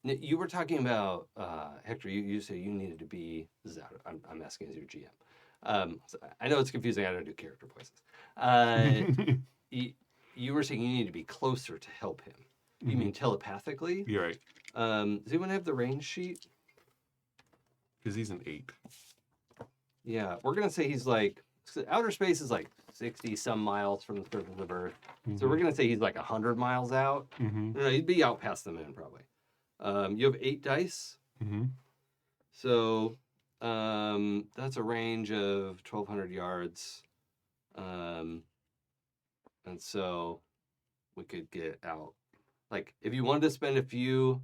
you were talking about Hector. You say you needed to be. This is out. I'm asking as your GM. So I know it's confusing. I don't do character voices. You were saying you need to be closer to help him. You mean telepathically? You're right. Does anyone have the range sheet? Because he's an 8. Yeah, we're gonna say he's like outer space is like 60 some miles from the surface of Earth. So we're gonna say he's like 100 miles out. No, he'd be out past the moon probably. You have 8 dice. So that's a range of 1,200 yards. And so we could get out. Like, if you wanted to spend a few,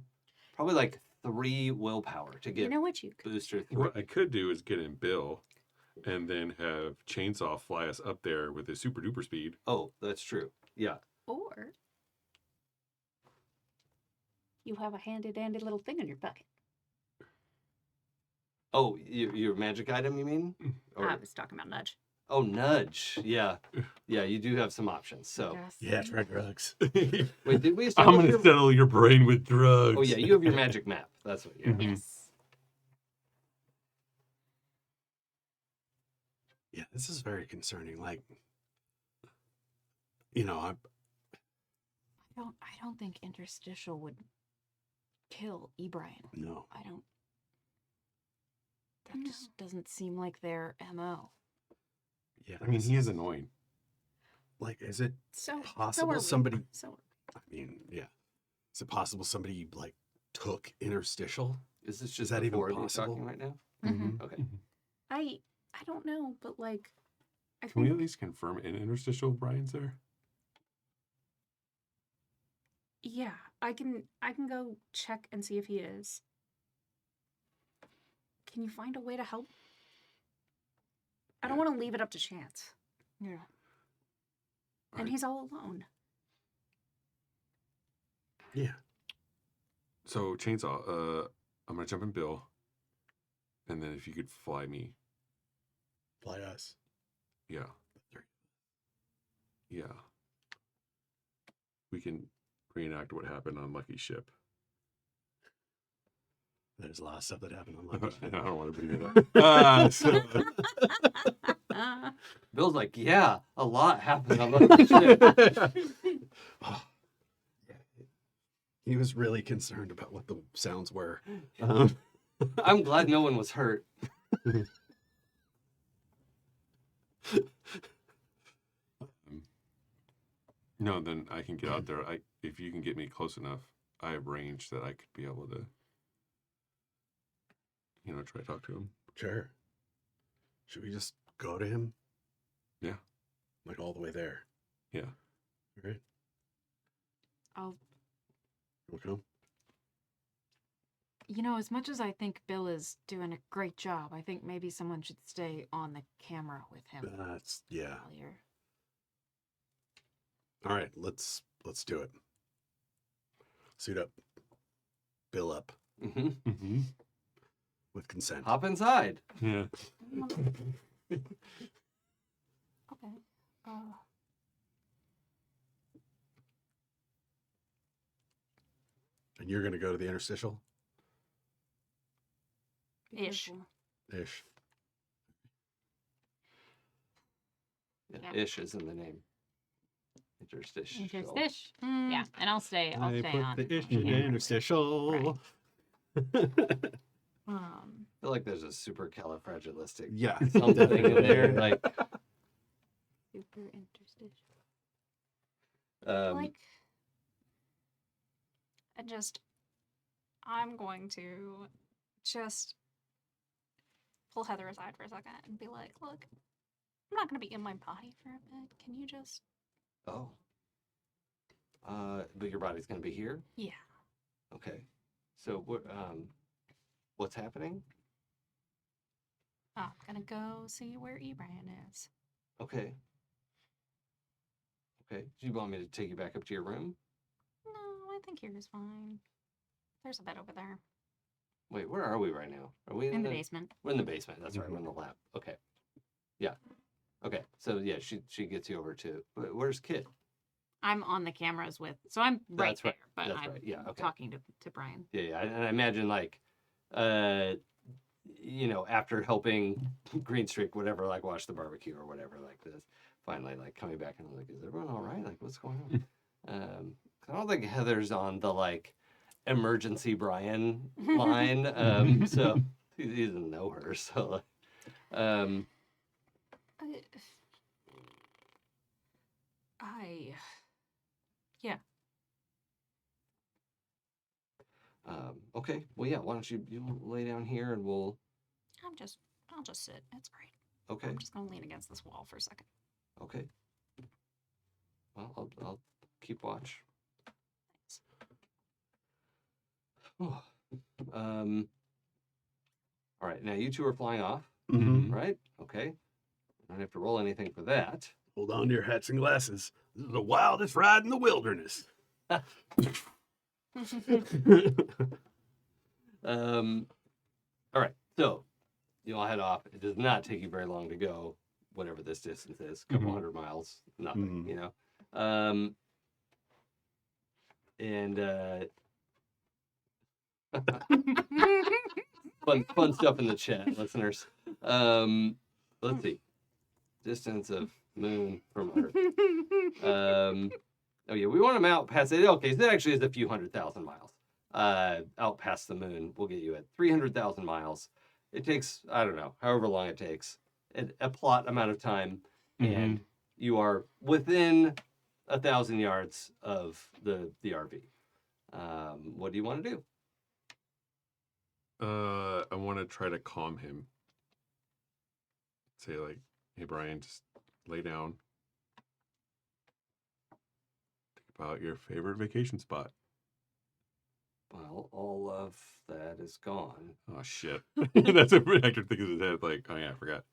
probably like 3 willpower to get You know what you could booster 3. What I could do is get in Bill and then have Chainsaw fly us up there with his super duper speed. Oh, that's true. Yeah. Or you have a handy dandy little thing in your pocket. Oh, your magic item, you mean? I was talking about nudge. Oh, nudge. Yeah. Yeah, you do have some options. So, Yeah, try drugs. wait, did we I'm establish going to settle your brain with drugs. Oh, yeah, you have your magic map. That's what you have. Yes. Yeah, this is very concerning. Like, you know, I don't think interstitial would kill Brian. no. That just doesn't seem like their MO. Yeah, I mean, he is annoying. like, is it So possible are we. somebody? So I mean, yeah, is it possible somebody like took interstitial? Is this just that the even 4 of you possible? talking right now? Mhm. Okay. I don't know, but like I Can we at think least confirm an interstitial Brian's there? yeah, I can go check and see if he is. Can you find a way to help? I don't want to leave it up to chance. Yeah. And Right. he's all alone. Yeah. So, Chainsaw, I'm going to jump in Bill. And then if you could fly me. Fly us. Yeah. Yeah. We can reenact what happened on Lucky's ship. There's a lot of stuff that happened on I Lucky. don't want to believe that. Bill's like, yeah, a lot happened on that ship. Oh, yeah. He was really concerned about what the sounds were. I'm glad no one was hurt. No, then I can get out there. If you can get me close enough, I have range that I could be able to, try to talk to him. Sure. Should we just go to him? Yeah. Like all the way there. Yeah. All right. I'll. You wanna come? As much as I think Bill is doing a great job, I think maybe someone should stay on the camera with him. Yeah. while you're- All right, let's do it. Suit up. Bill up Mm-hmm. Mm-hmm. with consent. Hop inside. Yeah. Okay. And you're gonna go to the interstitial? Be Ish. careful. Ish. Yeah, Yeah. Ish is in the name. Interstitial. Interstish. Yeah, and I'll stay on. the ish on in camera. the interstitial. I feel like there's a supercalifragilistic Yeah. something in there. Like, Super interstitial. Like, I'm going to just pull Heather aside for a second and be like, look, I'm not going to be in my body for a bit. Can you just. oh. But your body's gonna be here? Yeah. Okay. So what what's happening? I'm going to go see where Ebrand is. Okay. Okay. Do you want me to take you back up to your room? No, I think yours is fine. There's a bed over there. Wait, where are we right now? Are we In the basement. We're in the basement. That's right. We're in the lab. Okay. Yeah. Okay. So yeah, she gets you over to where's Kit? I'm on the cameras with, so I'm right That's right. there, but That's I'm right. Yeah. Okay. talking to Brian. Yeah. And I imagine like, after helping Green Streak, whatever, like watch the barbecue or whatever, like this, finally like coming back and I'm like, is everyone all right? Like, what's going on? I don't think Heather's on the like emergency Brian line. So he doesn't know her. So, Yeah. okay. Well, yeah. Why don't you lay down here and we'll. I'll just sit. It's great. Okay. I'm just gonna lean against this wall for a second. Okay. Well, I'll keep watch. Oh. All right. Now you two are flying off, Mhm. right? Okay. I don't have to roll anything for that. Hold on to your hats and glasses. This is the wildest ride in the wilderness. All right. So you all head off. It does not take you very long to go, whatever this distance is, a couple hundred miles, nothing, and fun stuff in the chat, listeners. Let's see. Distance of moon from Earth. Oh yeah, we want them out past it. Okay, so that actually is a few 100,000 miles. Out past the moon, we'll get you at 300,000 miles. It takes, I don't know, however long it takes, a plot amount of time, and you are within 1,000 yards of the RV. What do you want to do? I want to try to calm him. Say like, hey Brian, just lay down. Think about your favorite vacation spot. Well, all of that is gone. Oh shit. That's a Hector thinks in his head, like, oh yeah, I forgot.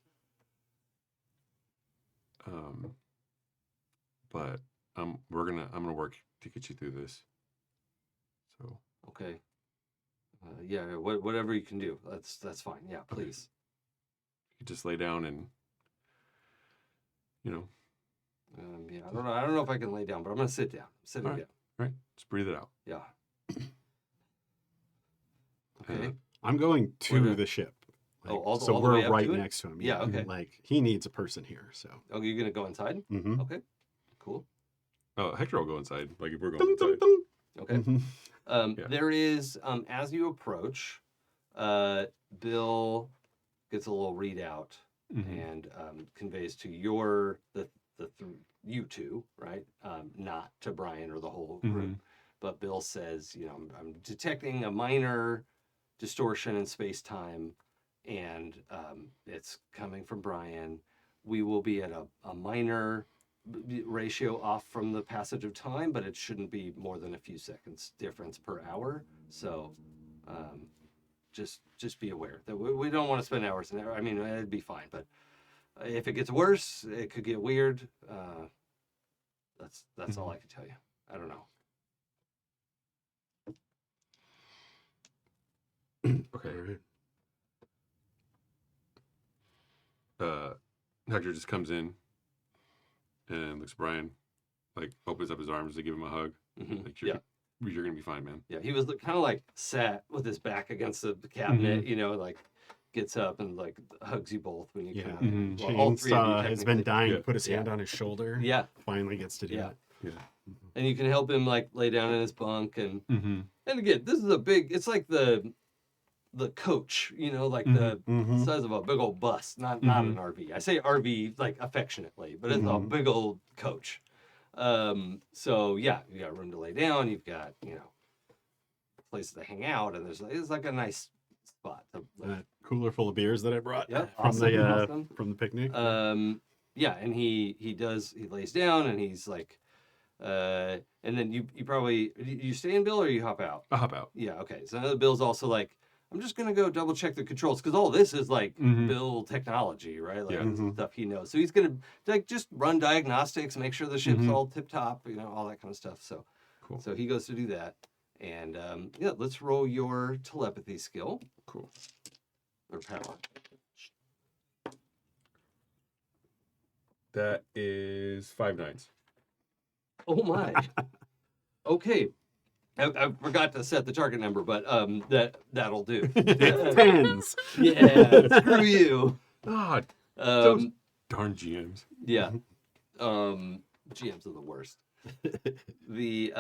But I'm gonna work to get you through this. So Okay. Yeah, whatever you can do. That's fine. Yeah, please. you just lay down and Yeah, I don't know if I can lay down, but I'm gonna sit down. Sitting All right. down. right, just breathe it out. Yeah. Okay. I'm going to Where the- the ship. all the so way we're up right to it? next to him. Yeah, okay. Like he needs a person here. So. Oh, you're gonna go inside? Mm-hmm. Okay. Cool. Oh, Hector will go inside. Like if we're going Dum, dum, inside. dum. Okay. Mhm. Yeah. There is, as you approach, Bill gets a little readout and conveys to you two, right? Not to Brian or the whole group. but Bill says, you know, I'm detecting a minor distortion in space-time, and it's coming from Brian. We will be at a minor ratio off from the passage of time, but it shouldn't be more than a few seconds difference per hour. So just be aware that we don't want to spend hours and hours. I mean, it'd be fine, but if it gets worse, it could get weird. That's all I can tell you. I don't know. Okay. All right. Hector just comes in and looks at Brian, like opens up his arms to give him a hug. Mhm. Like Yeah. You're gonna be fine, man. Yeah, he was kind of like sat with his back against the cabinet, you know, like gets up and like hugs you both when you Yeah. come in. Mhm. Well, all three of you Chainsaw has been technically. dying Yeah. to put his hand Yeah. on his shoulder. Yeah, Finally gets to do Yeah. it. Yeah. and you can help him like lay down in his bunk, and Mm-hmm. again, this is a big. It's like the coach, you know, like the Mhm. size of a big old bus, not an RV. I say RV like affectionately, but it's a Mhm. big old coach. So yeah, you got room to lay down. You've got, you know, places to hang out, and it's like a nice spot. To, like, That cooler full of beers that I brought Yep, from awesome, the awesome. from the picnic. Yeah, and he lays down, and he's like, and then you probably you stay in, Bill, or you hop out? I'll hop out. Yeah, okay. So Bill's also like, I'm just gonna go double check the controls, because all this is like Mhm. Bill technology, right? Like Yeah. this is Mhm. stuff he knows. So he's gonna like just run diagnostics, make sure the ship's Mhm. all tip top, you know, all that kind of stuff. So Cool. so he goes to do that, and yeah, let's roll your telepathy skill Cool. or power. That is 5 9s. Oh my. Okay. I forgot to set the target number, but that'll do. Tens. Yeah, screw you. Ah, those Um, darn GMs. yeah. GMs are the worst. The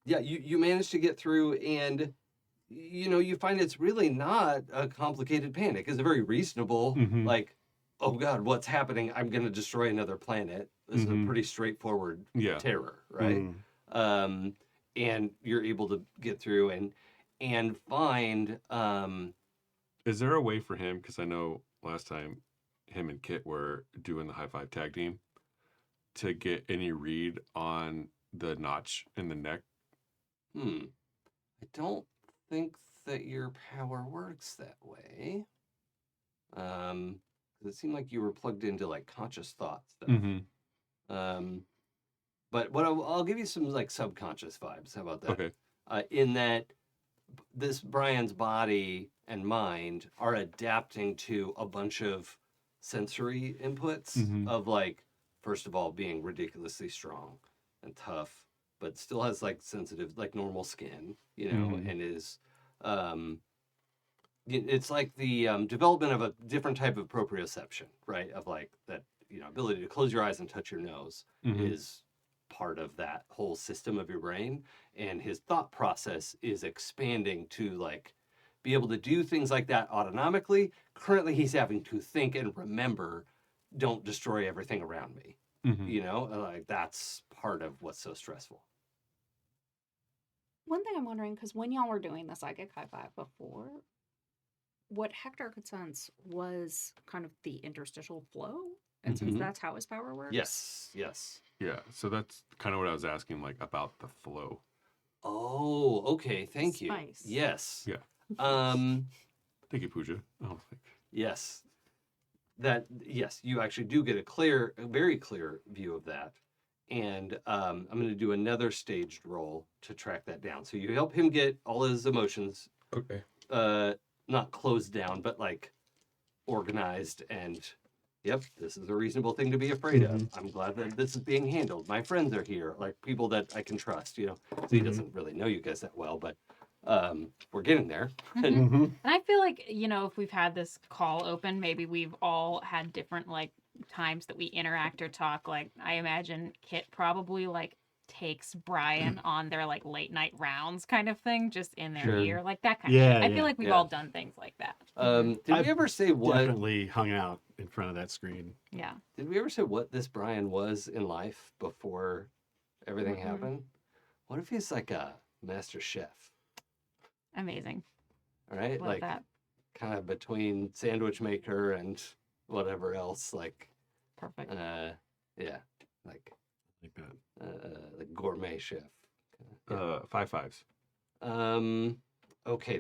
yeah, you managed to get through, and you know, you find it's really not a complicated panic. It's a very reasonable, Mhm. like, oh God, what's happening? I'm gonna destroy another planet. This is a Mhm. pretty straightforward Yeah. terror, right? Mm. And you're able to get through and find Is there a way for him? Because I know last time him and Kit were doing the high five tag team to get any read on the notch in the neck. I don't think that your power works that way. It seemed like you were plugged into like conscious thought stuff. Mm-hmm. But what I'll give you some like subconscious vibes. How about that? Okay. In that this Brian's body and mind are adapting to a bunch of sensory inputs Mhm. of like, first of all, being ridiculously strong and tough, but still has like sensitive, like normal skin, you know, Mhm. and is, it's like the development of a different type of proprioception, right? Of like that, you know, ability to close your eyes and touch your nose Mhm. is part of that whole system of your brain, and his thought process is expanding to like be able to do things like that autonomically. Currently he's having to think and remember, don't destroy everything around me, Mhm. you know, like that's part of what's so stressful. One thing I'm wondering, because when y'all were doing the psychic high five before, what Hector could sense was kind of the interstitial flow. And since Mhm. that's how his power works. Yes. Yeah. So that's kind of what I was asking, like about the flow. Oh, okay, thank you. Spice. Yes. Yeah. Thank you, Pooja. Oh, Yes. Yes, you actually do get a very clear view of that. And I'm going to do another staged roll to track that down. So you help him get all his emotions, okay. not closed down, but like organized. And yep, this is a reasonable thing to be afraid of. I'm glad that this is being handled. My friends are here, like people that I can trust, you know. So he doesn't really know you guys that well, but we're getting there. Mm-hmm. And I feel like, you know, if we've had this call open, maybe we've all had different like times that we interact or talk. Like I imagine Kit probably like takes Brian on their like late night rounds kind of thing, just in their Sure. ear, like that kind Yeah, of. I yeah, feel like we've yeah. all done things like that. Did we I've ever say what? Definitely hung out in front of that screen. Yeah. Did we ever say what this Brian was in life before everything Mm-mm. happened? What if he's like a master chef? Amazing. All right, Love like that. kind of between sandwich maker and whatever else, like Perfect. yeah, like Like that. like gourmet chef. 5 5s. Okay,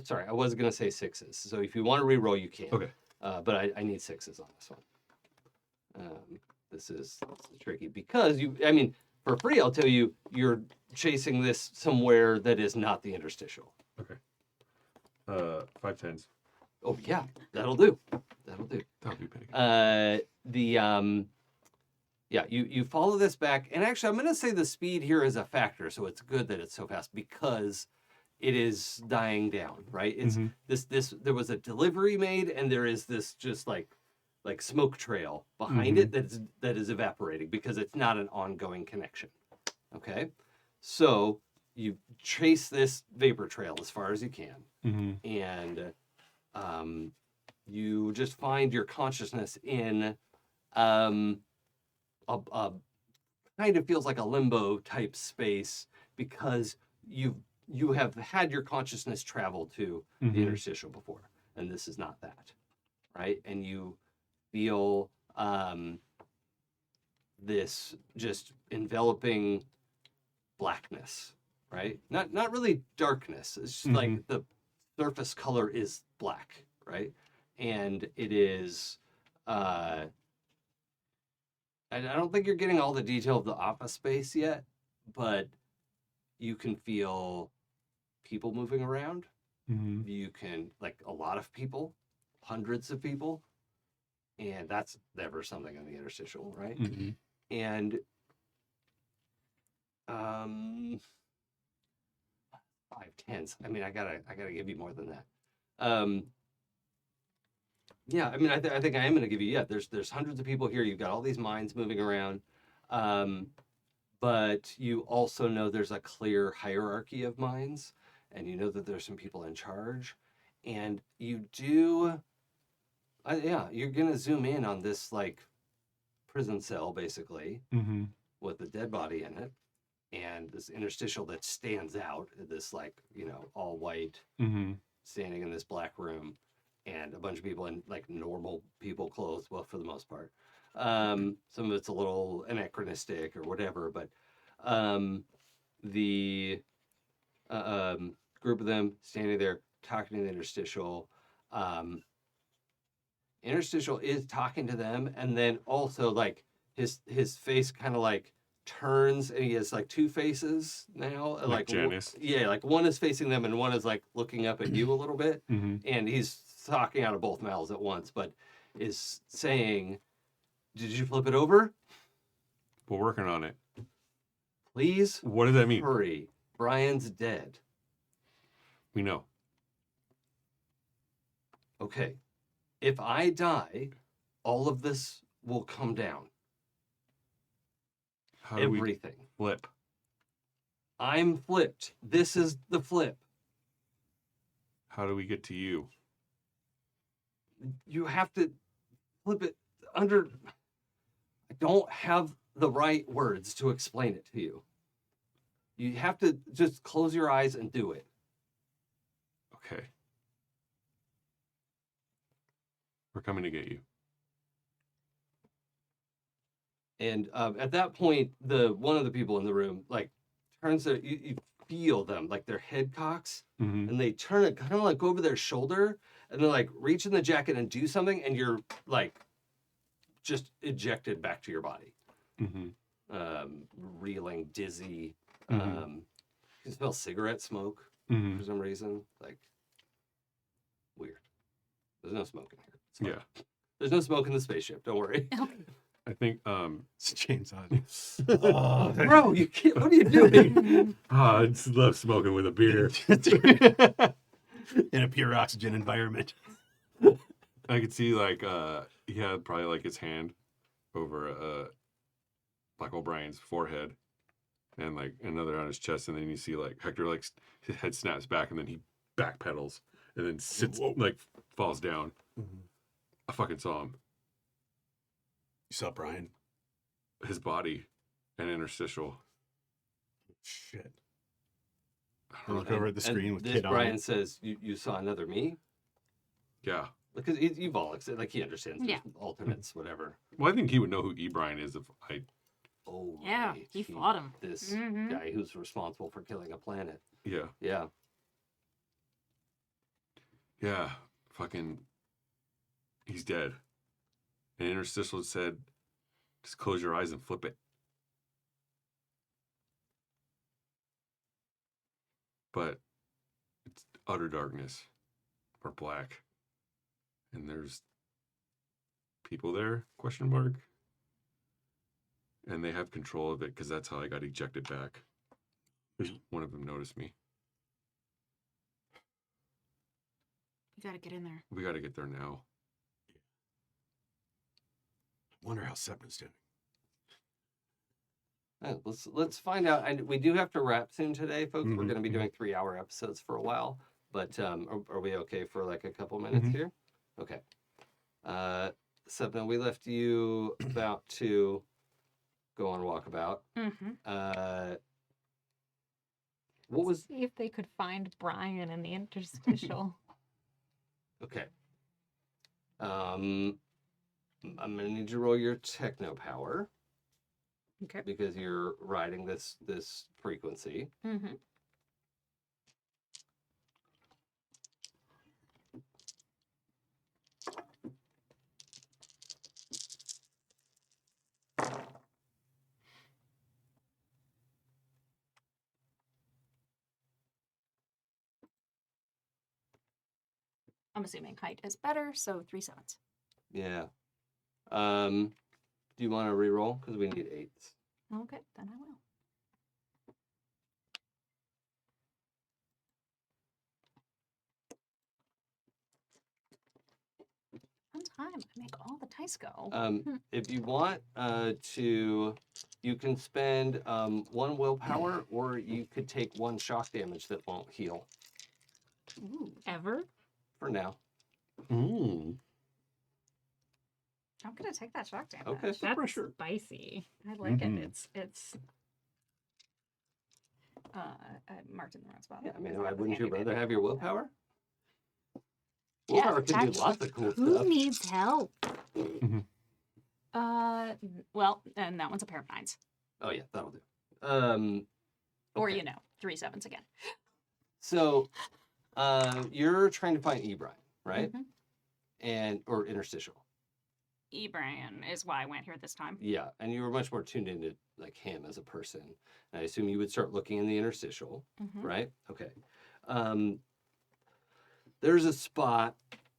sorry. I was gonna say 6s. So if you want to re-roll, you can. Okay. But I need 6s on this one. This is tricky because I mean, for free, I'll tell you, you're chasing this somewhere that is not the interstitial. Okay. 5 10s. Oh yeah, that'll do. That'll do. That'll be big. Yeah, you follow this back, and actually, I'm gonna say the speed here is a factor, so it's good that it's so fast because it is dying down, right? It's this. There was a delivery made, and there is this just like smoke trail behind it that is evaporating because it's not an ongoing connection. Okay, so you chase this vapor trail as far as you can, and you just find your consciousness in a kind of feels like a limbo type space because you have had your consciousness travel to the interstitial before, and this is not that, right? And you feel this just enveloping blackness, right? Not really darkness. It's just like the surface color is black, right? And it is I don't think you're getting all the detail of the office space yet, but you can feel people moving around. You can, like, a lot of people, hundreds of people, and that's never something in the interstitial, right? And 5 10s. I mean, I gotta give you more than that. Yeah, I mean, I think I am going to give you, yeah, there's hundreds of people here. You've got all these minds moving around. But you also know there's a clear hierarchy of minds, and you know that there's some people in charge. And you do, yeah, you're going to zoom in on this, like, prison cell, basically, with a dead body in it, and this interstitial that stands out, this, like, all white, standing in this black room. And a bunch of people in like normal people clothes, well, for the most part. Some of it's a little anachronistic or whatever, but the group of them standing there talking to the interstitial. Interstitial is talking to them, and then also like his face kind of like turns, and he has like 2 faces now. Like Janice. Yeah, like one is facing them, and one is like looking up at you a little bit, and he's talking out of both mouths at once, but is saying, "Did you flip it over? We're working on it. Please." What does that mean? Hurry. Brian's dead. We know. Okay. If I die, all of this will come down. How do Everything. we flip? I'm flipped. This is the flip. How do we get to you? You have to flip it under. I don't have the right words to explain it to you. You have to just close your eyes and do it. Okay. We're coming to get you. And at that point, one of the people in the room like turns their. You feel them like their head cocks, and they turn it kind of like over their shoulder, and they like reach in the jacket and do something, and you're like just ejected back to your body, reeling, dizzy. You can smell cigarette smoke for some reason. Like weird. There's no smoke in here. It's fine. Yeah. There's no smoke in the spaceship. Don't worry. I think It's James on. Bro, you can't. What are you doing? I just love smoking with a beer. In a pure oxygen environment. I could see like he had probably like his hand over Black O'Brien's forehead, and like another on his chest, and then you see like Hector like his head snaps back, and then he backpedals, and then sits like falls down. I fucking saw him. You saw Brian? His body and interstitial. Shit. I I don't look know. over at the screen with this kid on Brian it. says, you saw another me? Yeah. Because you've all accepted, like he understands there's Yeah. alternates, whatever. Well, I think he would know who E. Brian is if I. Oh, Yeah, right. he fought him. This Mhm. guy who's responsible for killing a planet. Yeah. Yeah. Yeah. Fucking. He's dead. And Interstitial said, just close your eyes and flip it. But it's utter darkness or black. And there's people there, question mark. And they have control of it because that's how I got ejected back. One of them noticed me. You gotta get in there. We got to get there now. Wonder how Sapna's doing. Let's find out. And we do have to wrap soon today, folks. We're Mhm, going to be mhm. doing 3-hour episodes for a while. But are we okay for like a couple minutes Mhm. here? Okay. Sapna, we left you about to go on walkabout. Mm-hmm. What was See if they could find Brian in the interstitial. okay? I'm gonna need you to roll your techno power Okay. because you're riding this frequency. Mm-hmm. I'm assuming height is better, so 3 7s. Yeah. Do you want to re-roll because we need 8s? Okay, then I will. One time I make all the dice go. If you want you can spend 1 willpower, or you could take 1 shock damage that won't heal Ooh, Ever? for now. Ooh. I'm gonna take that shock damage. Okay. That's pressure. spicy. I like Mhm. it. It's. I marked in the wrong spot. Yeah, I mean, Because why have the wouldn't you handy rather dandy have your willpower? Yeah, Willpower can do lots of cool Who stuff. needs help? Well, and that one's a pair of 9s, Oh yeah, that'll do. or okay. 3 7s again. So, you're trying to find Ebrian, right? Mhm. Or interstitial. Brian is why I went here this time. Yeah, and you were much more tuned into like him as a person. And I assume you would start looking in the interstitial, Mhm. right? Okay. There's a spot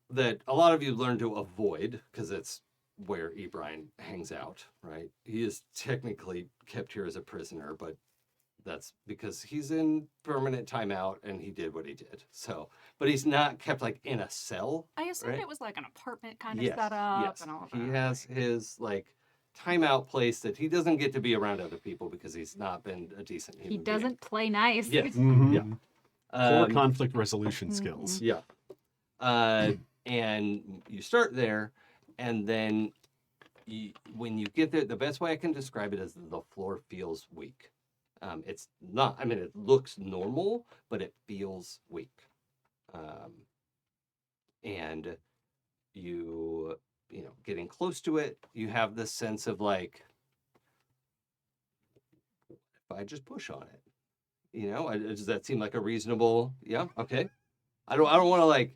that a lot of you learn to avoid because it's where Ebrian hangs out, right? He is technically kept here as a prisoner, but that's because he's in permanent timeout and he did what he did. So, but he's not kept like in a cell. I assumed Right? it was like an apartment kind of Yes, setup yes. and all of that. He has his like timeout place that he doesn't get to be around other people because he's not been a decent human He being. doesn't play nice. Yes. Mhm. Yeah. Poor conflict resolution skills. Yeah. And you start there, and then when you get there, the best way I can describe it is the floor feels weak. It's not, I mean, it looks normal, but it feels weak. And you know, getting close to it, you have this sense of like, if I just push on it, you know, does that seem like a reasonable? Yeah. Okay. I don't want to like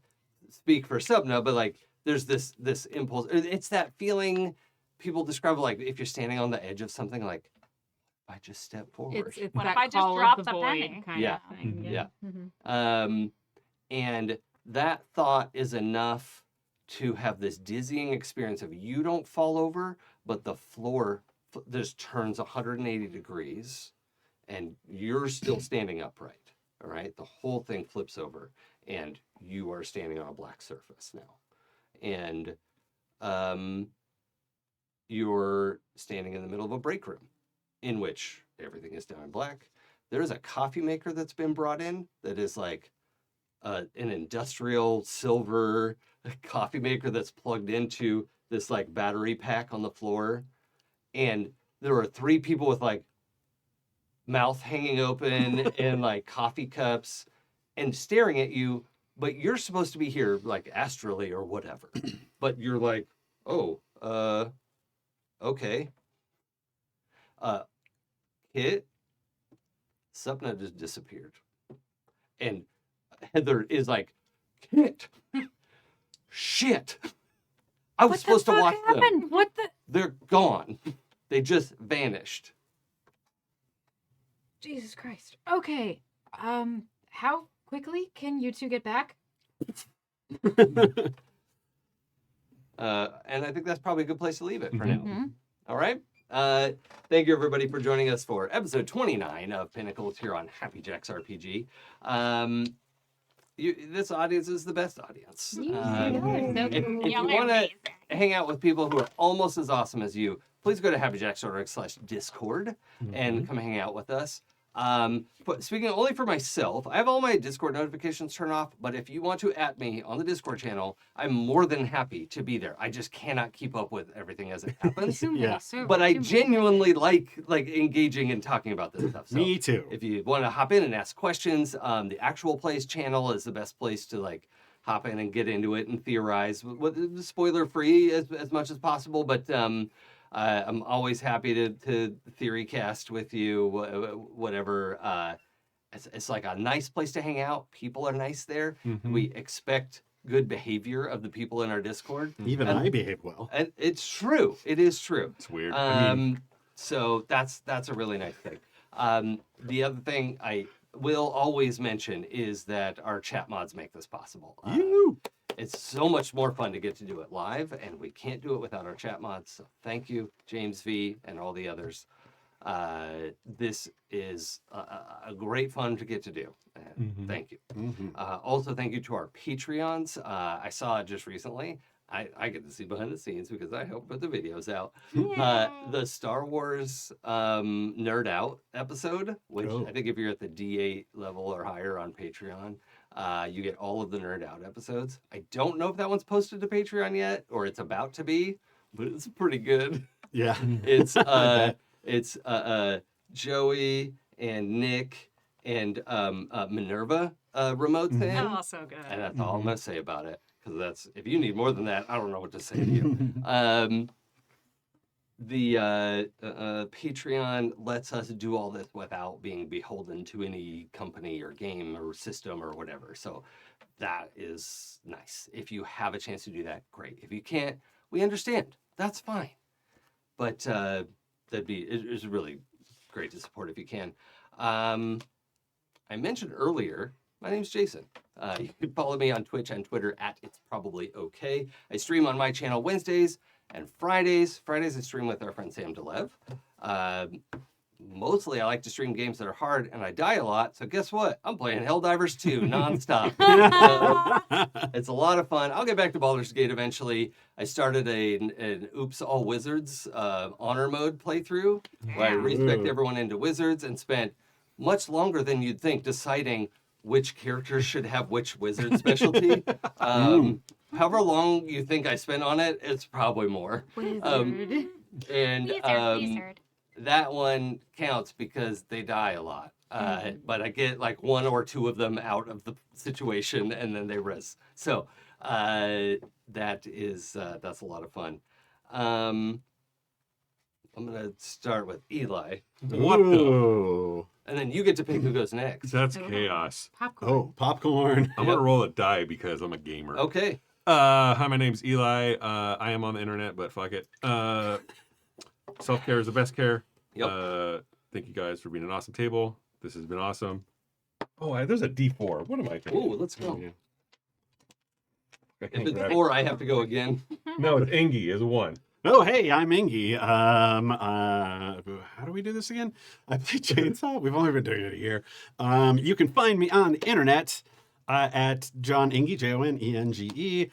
speak for Sapna, but like there's this impulse. It's that feeling people describe like if you're standing on the edge of something, like if I just step forward. It's What that if I just call of dropped the a void penny? kind Yeah. of thing. Yeah. Mm-hmm. And that thought is enough to have this dizzying experience of you don't fall over, but the floor just turns 180 degrees and you're still standing upright. All right. The whole thing flips over and you are standing on a black surface now. And you're standing in the middle of a break room in which everything is done in black. There is a coffee maker that's been brought in that is like an industrial silver coffee maker that's plugged into this like battery pack on the floor. And there are 3 people with like mouth hanging open and like coffee cups and staring at you, but you're supposed to be here like astrally or whatever. But you're like, oh, okay. Kit, Sapna just disappeared. And Heather is like, Kit, shit. I was supposed to watch them. What the? They're gone. They just vanished. Jesus Christ. Okay. How quickly can you two get back? And I think that's probably a good place to leave it for now. Mm-hmm. All right. Thank you, everybody, for joining us for episode 29 of Pinnacles here on HappyJacksRPG. This audience is the best audience. If you want to hang out with people who are almost as awesome as you, please go to happyjacks.org/discord and come hang out with us. But speaking only for myself, I have all my Discord notifications turned off, but if you want to @me on the Discord channel, I'm more than happy to be there. I just cannot keep up with everything as it happens. Yeah. But I genuinely like engaging and talking about this stuff. So Me too. if you want to hop in and ask questions, the Actual Plays channel is the best place to like hop in and get into it and theorize, with spoiler free as much as possible. But I'm always happy to theory cast with you, whatever. It's like a nice place to hang out. People are nice there. Mhm. We expect good behavior of the people in our Discord. Even And- I behave well. And it's true. It is true. It's weird. I mean, So that's a really nice thing. The other thing I will always mention is that our chat mods make this possible. You. It's so much more fun to get to do it live, and we can't do it without our chat mods. So thank you, James V, and all the others. This is a great fun to get to do. And Mhm. Thank you. Mhm. Also, thank you to our Patreons. I saw just recently. I get to see behind the scenes because I help put the videos out. The Star Wars Nerd Out episode, which Oh. I think if you're at the D8 level or higher on Patreon, you get all of the Nerd Out episodes. I don't know if that one's posted to Patreon yet or it's about to be, but it's pretty good. Yeah. It's bet. it's Joey and Nick and Minerva remotes in. Oh, so good. And that's all I'm gonna say about it. Because that's, if you need more than that, I don't know what to say to you. The Patreon lets us do all this without being beholden to any company or game or system or whatever. So that is nice. If you have a chance to do that, great. If you can't, we understand. That's fine. But it's really great to support if you can. I mentioned earlier, my name's Jason. You can follow me on Twitch and Twitter It's Probably Okay. I stream on my channel Wednesdays and Fridays. Fridays I stream with our friend Sam DeLev. Mostly I like to stream games that are hard and I die a lot. So guess what? I'm playing Helldivers 2 nonstop. It's a lot of fun. I'll get back to Baldur's Gate eventually. I started an Oops All Wizards honor mode playthrough where I respect everyone into wizards and spent much longer than you'd think deciding which characters should have which wizard specialty. However long you think I spent on it, it's probably more. Wizard. And Wizard. that one counts because they die a lot. But I get like one or two of them out of the situation and then they res. So that's a lot of fun. I'm gonna start with Eli, what the? Ooh. and then you get to pick who goes next. That's chaos. Popcorn. Oh, popcorn. I'm gonna roll a die because I'm a gamer. Okay. Hi, my name's Eli. I am on the internet, but fuck it. Self-care is the best care. Yep. Thank you guys for being an awesome table. This has been awesome. Oh, there's a D4. What am I thinking? Ooh, let's go. I If can't it's grab it. 4, I have to go again. No, it's Enge is a 1. Oh, hey, I'm Enge. How do we do this again? I play Chainsaw. We've only been doing it a year. You can find me on the internet at John Enge, JONENGE,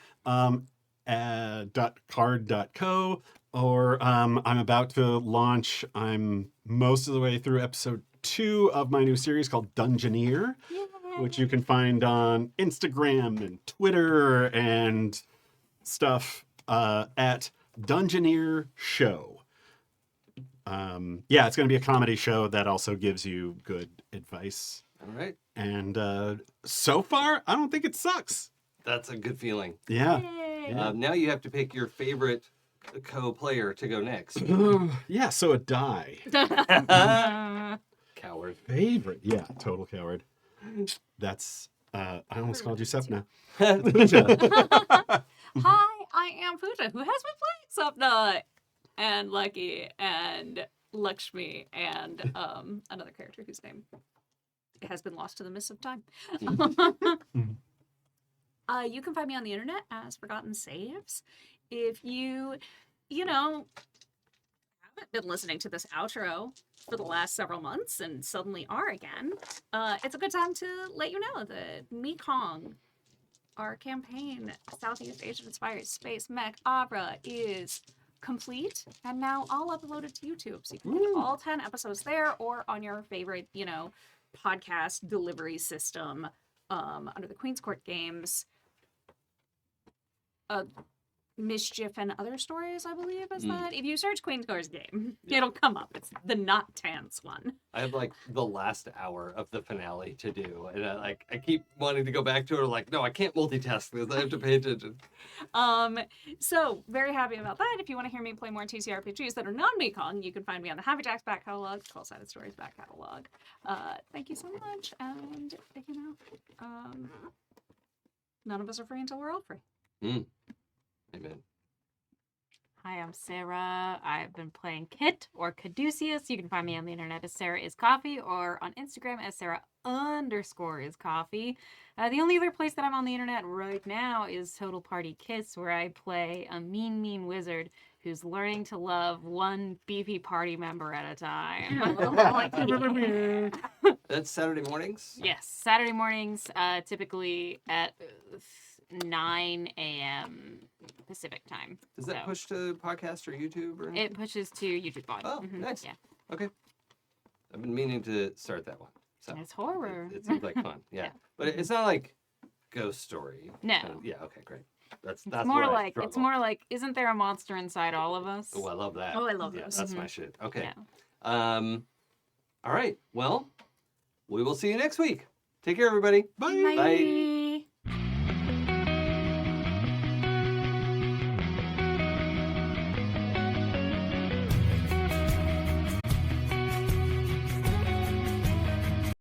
.card.co, or I'm about to launch. I'm most of the way through episode 2 of my new series called Dungeoneer, which you can find on Instagram and Twitter and stuff at Dungeoneer Show. yeah, it's going to be a comedy show that also gives you good advice. All right. And so far, I don't think it sucks. That's a good feeling. Yeah. Yay. Yeah. Now you have to pick your favorite co-player to go next. Yeah, so a die. Coward. Favorite. Yeah, total coward. That's, I almost called you Sapna. Hi, I am Pooja, who has been playing Sapna and Lucky and Lakshmi and another character whose name has been lost to the mists of time. You can find me on the internet as Forgotten Saves. If you haven't been listening to this outro for the last several months and suddenly are again, it's a good time to let you know that Mekong, our campaign, Southeast Asian-inspired space mech opera, is complete and now all uploaded to YouTube. So you can get all 10 episodes there or on your favorite, podcast delivery system under the Queen's Court games. Mischief and Other Stories, I believe, is that. If you search Queen's Court's game, it'll come up. It's the not Tans one. I have like the last hour of the finale to do, and I keep wanting to go back to it. Like, no, I can't multitask this. I have to pay attention. So very happy about that. If you want to hear me play more TTRPGs that are non-Mekong, you can find me on the Happy Jacks back catalog, 12-sided stories back catalog. Thank you so much, and none of us are free until we're all free. Amen. Hi, I'm Sarah. I've been playing Kit or Caduceus. You can find me on the internet as Sarah is Coffee or on Instagram as Sarah_is_coffee. The only other place that I'm on the internet right now is Total Party Kiss, where I play a mean wizard who's learning to love one beefy party member at a time. That's Saturday mornings? Yes, Saturday mornings, typically at 9 a.m. Pacific time. Does that push to podcast or YouTube or anything? It pushes to YouTube Pod. Oh, nice. Yeah. Okay. I've been meaning to start that one. So It's horror. It seems like fun. Yeah. Yeah. But it's not like ghost story. No. Yeah, okay, great. That's It's where more I like struggle. isn't there a monster inside all of us? Oh, I love that. Oh, I love Yeah, those. that's my shit. Okay. Yeah. All right. Well, we will see you next week. Take care, everybody. Bye. Bye.